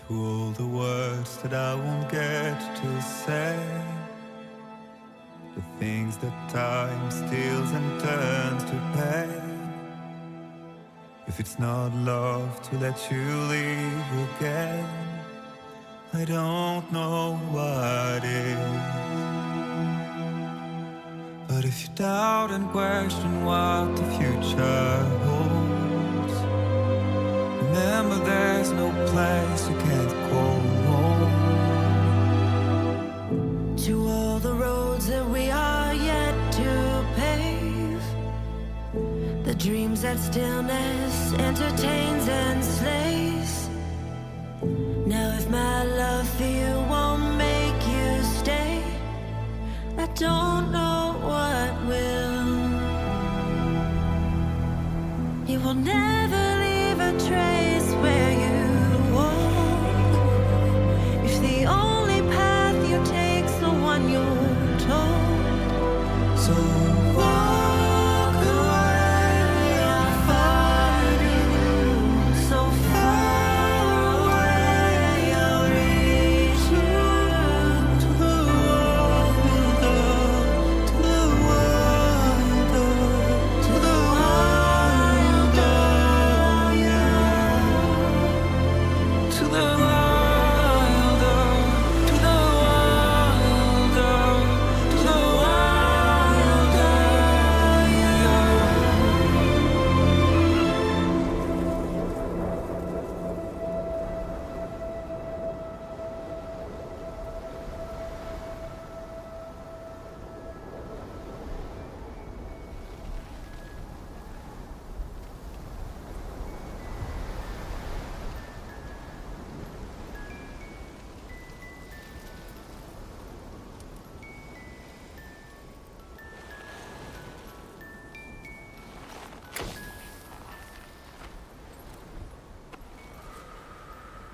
To all the words that I won't get to say, the things that time steals and turns to pain. If it's not love to let you leave again, I don't know what is. But if you doubt and question what the future holds, remember there's no place you can't call home. To all the roads that we are yet to pave, the dreams that stillness entertains and slays. Now if my love for you won't make you stay, I don't know what will. You will never leave a trace where you walk, if the only path you take's the one you're told. So walk away, I'll find you. So far away, I'll reach you. To the world, to the world, to the wild, yeah. To the wild, to the wild, to the wild, yeah.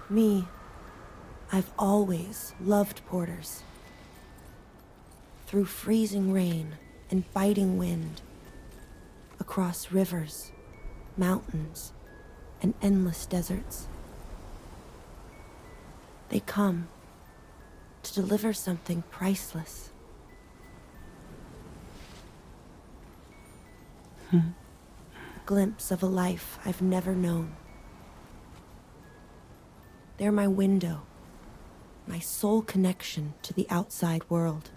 Me, I've always loved porters. Through freezing rain and biting wind, across rivers, mountains, and endless deserts. They come to deliver something priceless. A glimpse of a life I've never known. They're my window, my sole connection to the outside world.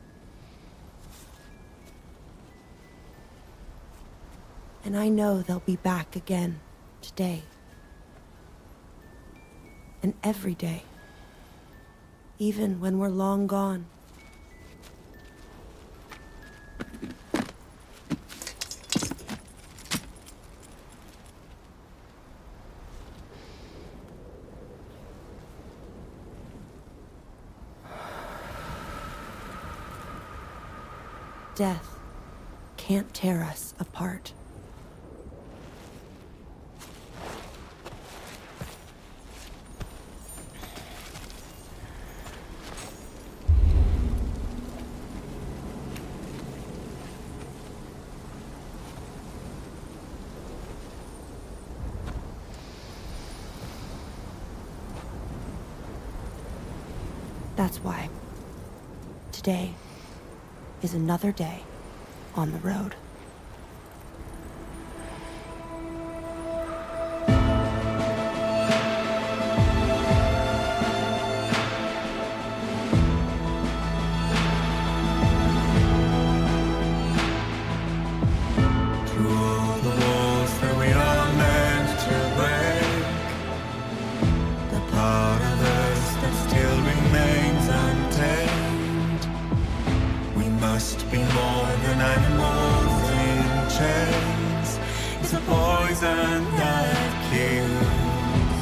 And I know they'll be back again today. And every day, even when we're long gone. Death can't tear us apart. That's why today is another day on the road. Must be poison that kills.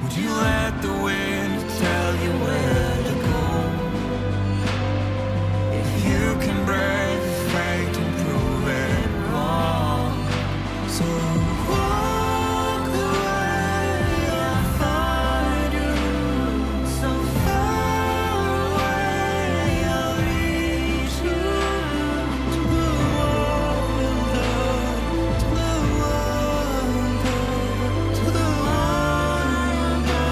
Would you let the wind tell you where to go? If you can break fate and prove it wrong, so walk away, I'll find you. So far away, I'll reach you. To the wonder, to the wonder, to the wonder.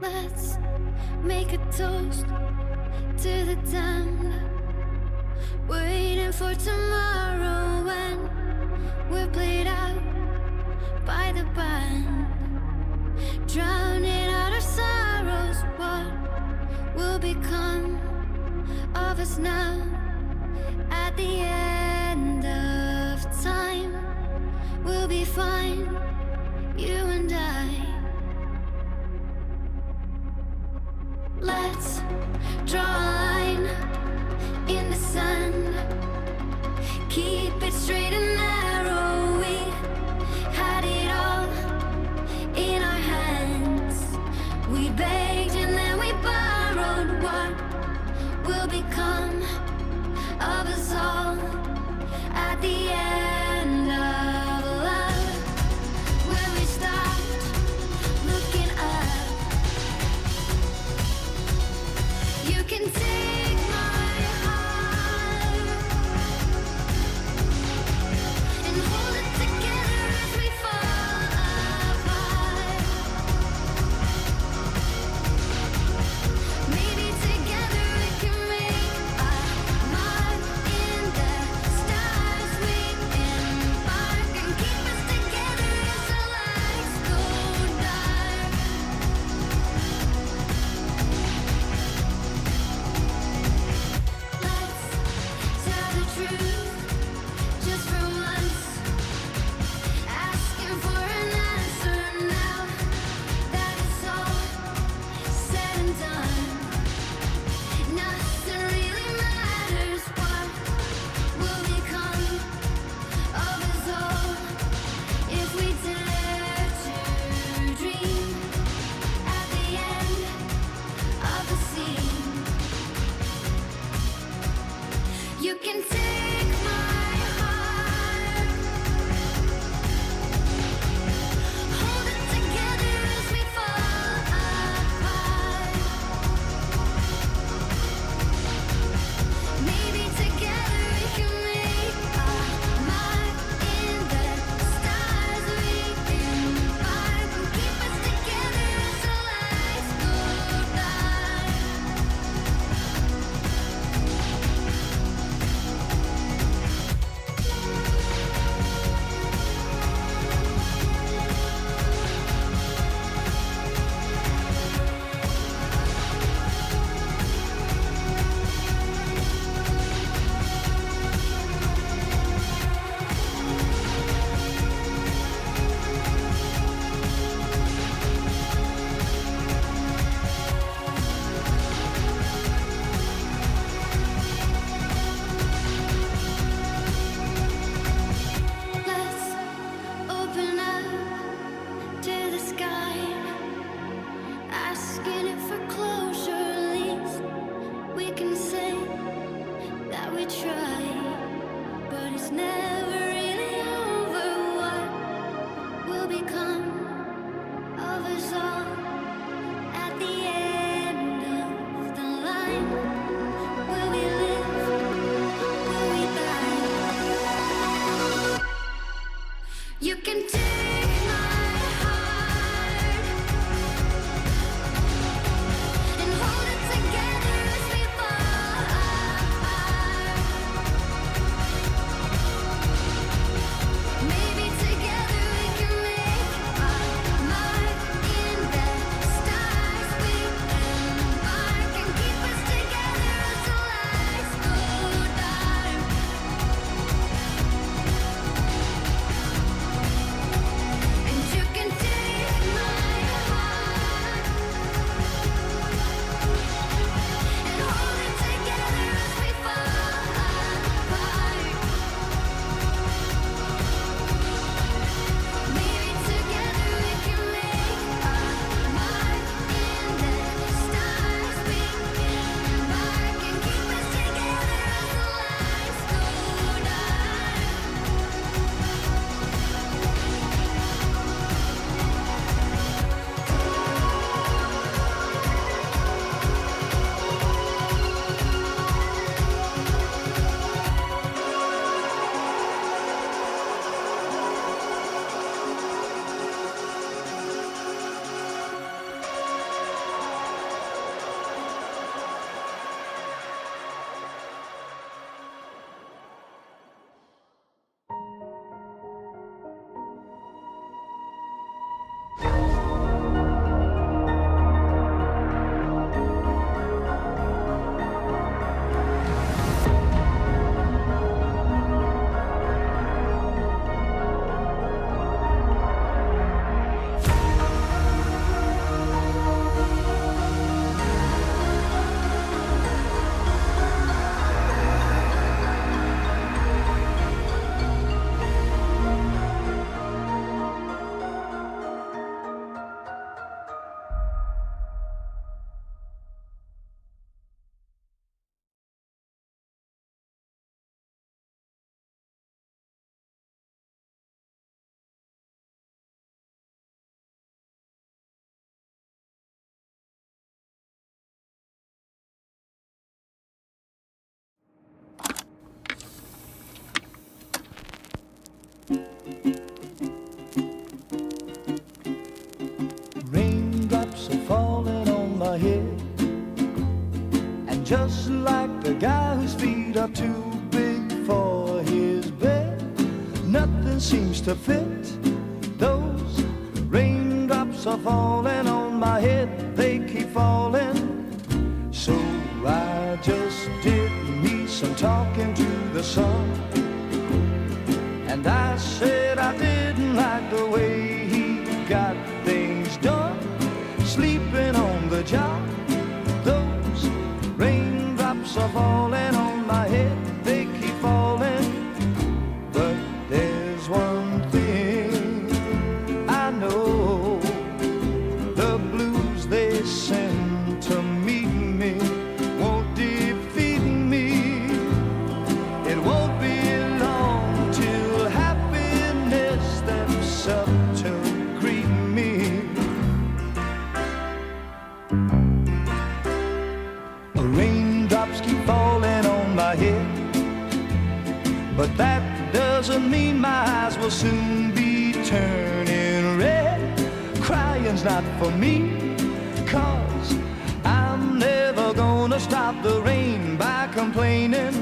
Let's make a toast to the damned, waiting for tomorrow when we're played out by the band, drowning out our sorrows. What will become of us now at the end of time? We'll be fine, you and I. Let's draw a line in the sand, keep it straight and narrow. We had it all in our hands. We begged and then we borrowed. What will become of us all at the end of love? When we start head. And just like the guy whose feet are too big for his bed, nothing seems to fit. Those raindrops are falling on my head, they keep falling. So I just did me some talking to the sun, and I said I didn't like the way he got things done, sleeping on the job. Those raindrops are falling on my head, they keep falling. But there's one thing I know, the blues they send to meet me won't defeat me. It won't be long till happiness steps up to greet me. Raindrops keep falling on my head, but that doesn't mean my eyes will soon be turning red. Crying's not for me, 'cause I'm never gonna stop the rain by complaining,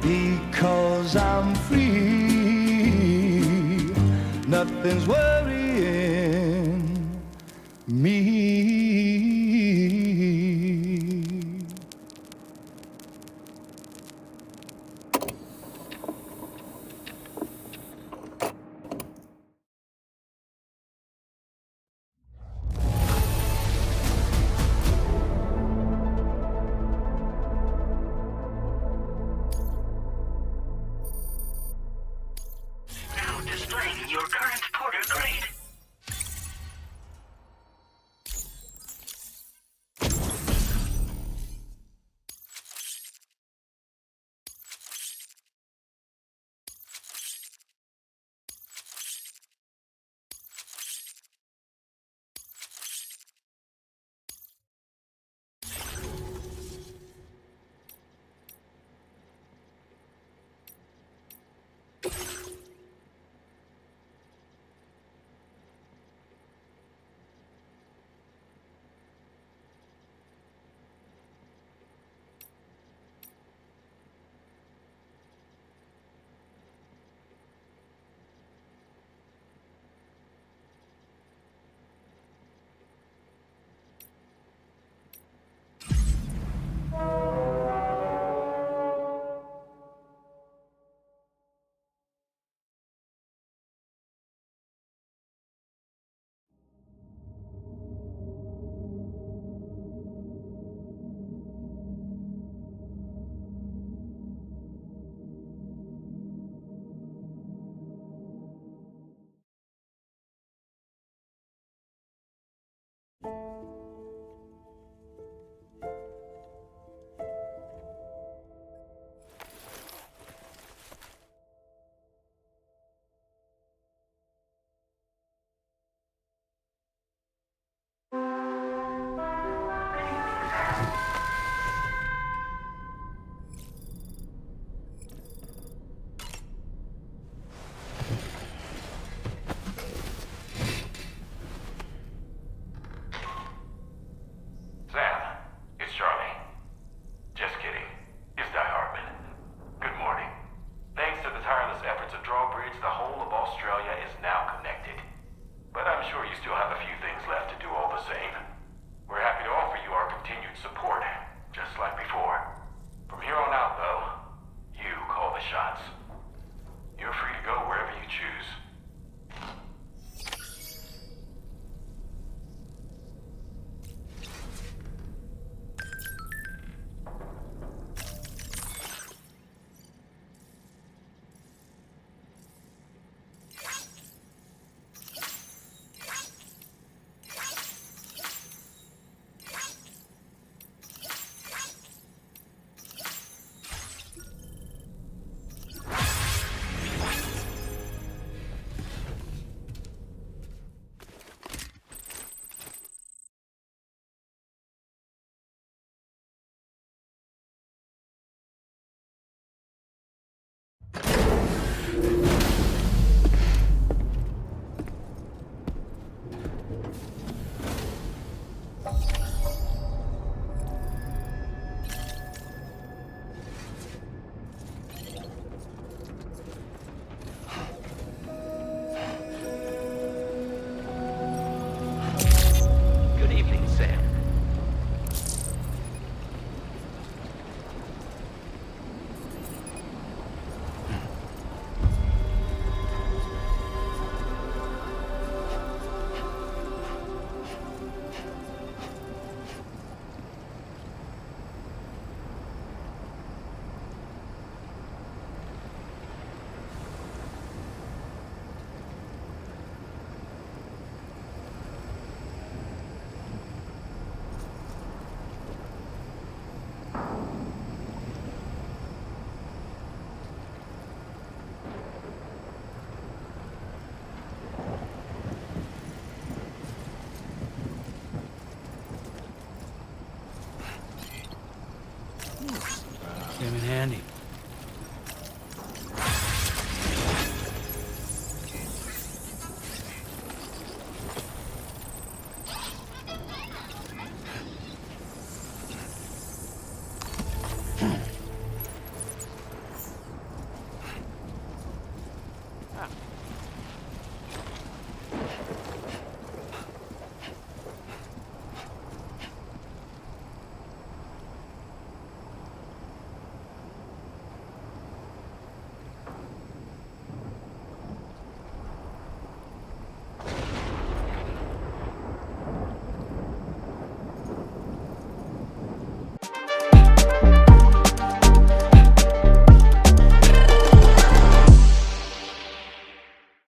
because I'm free. Nothing's worrying me. Came in handy.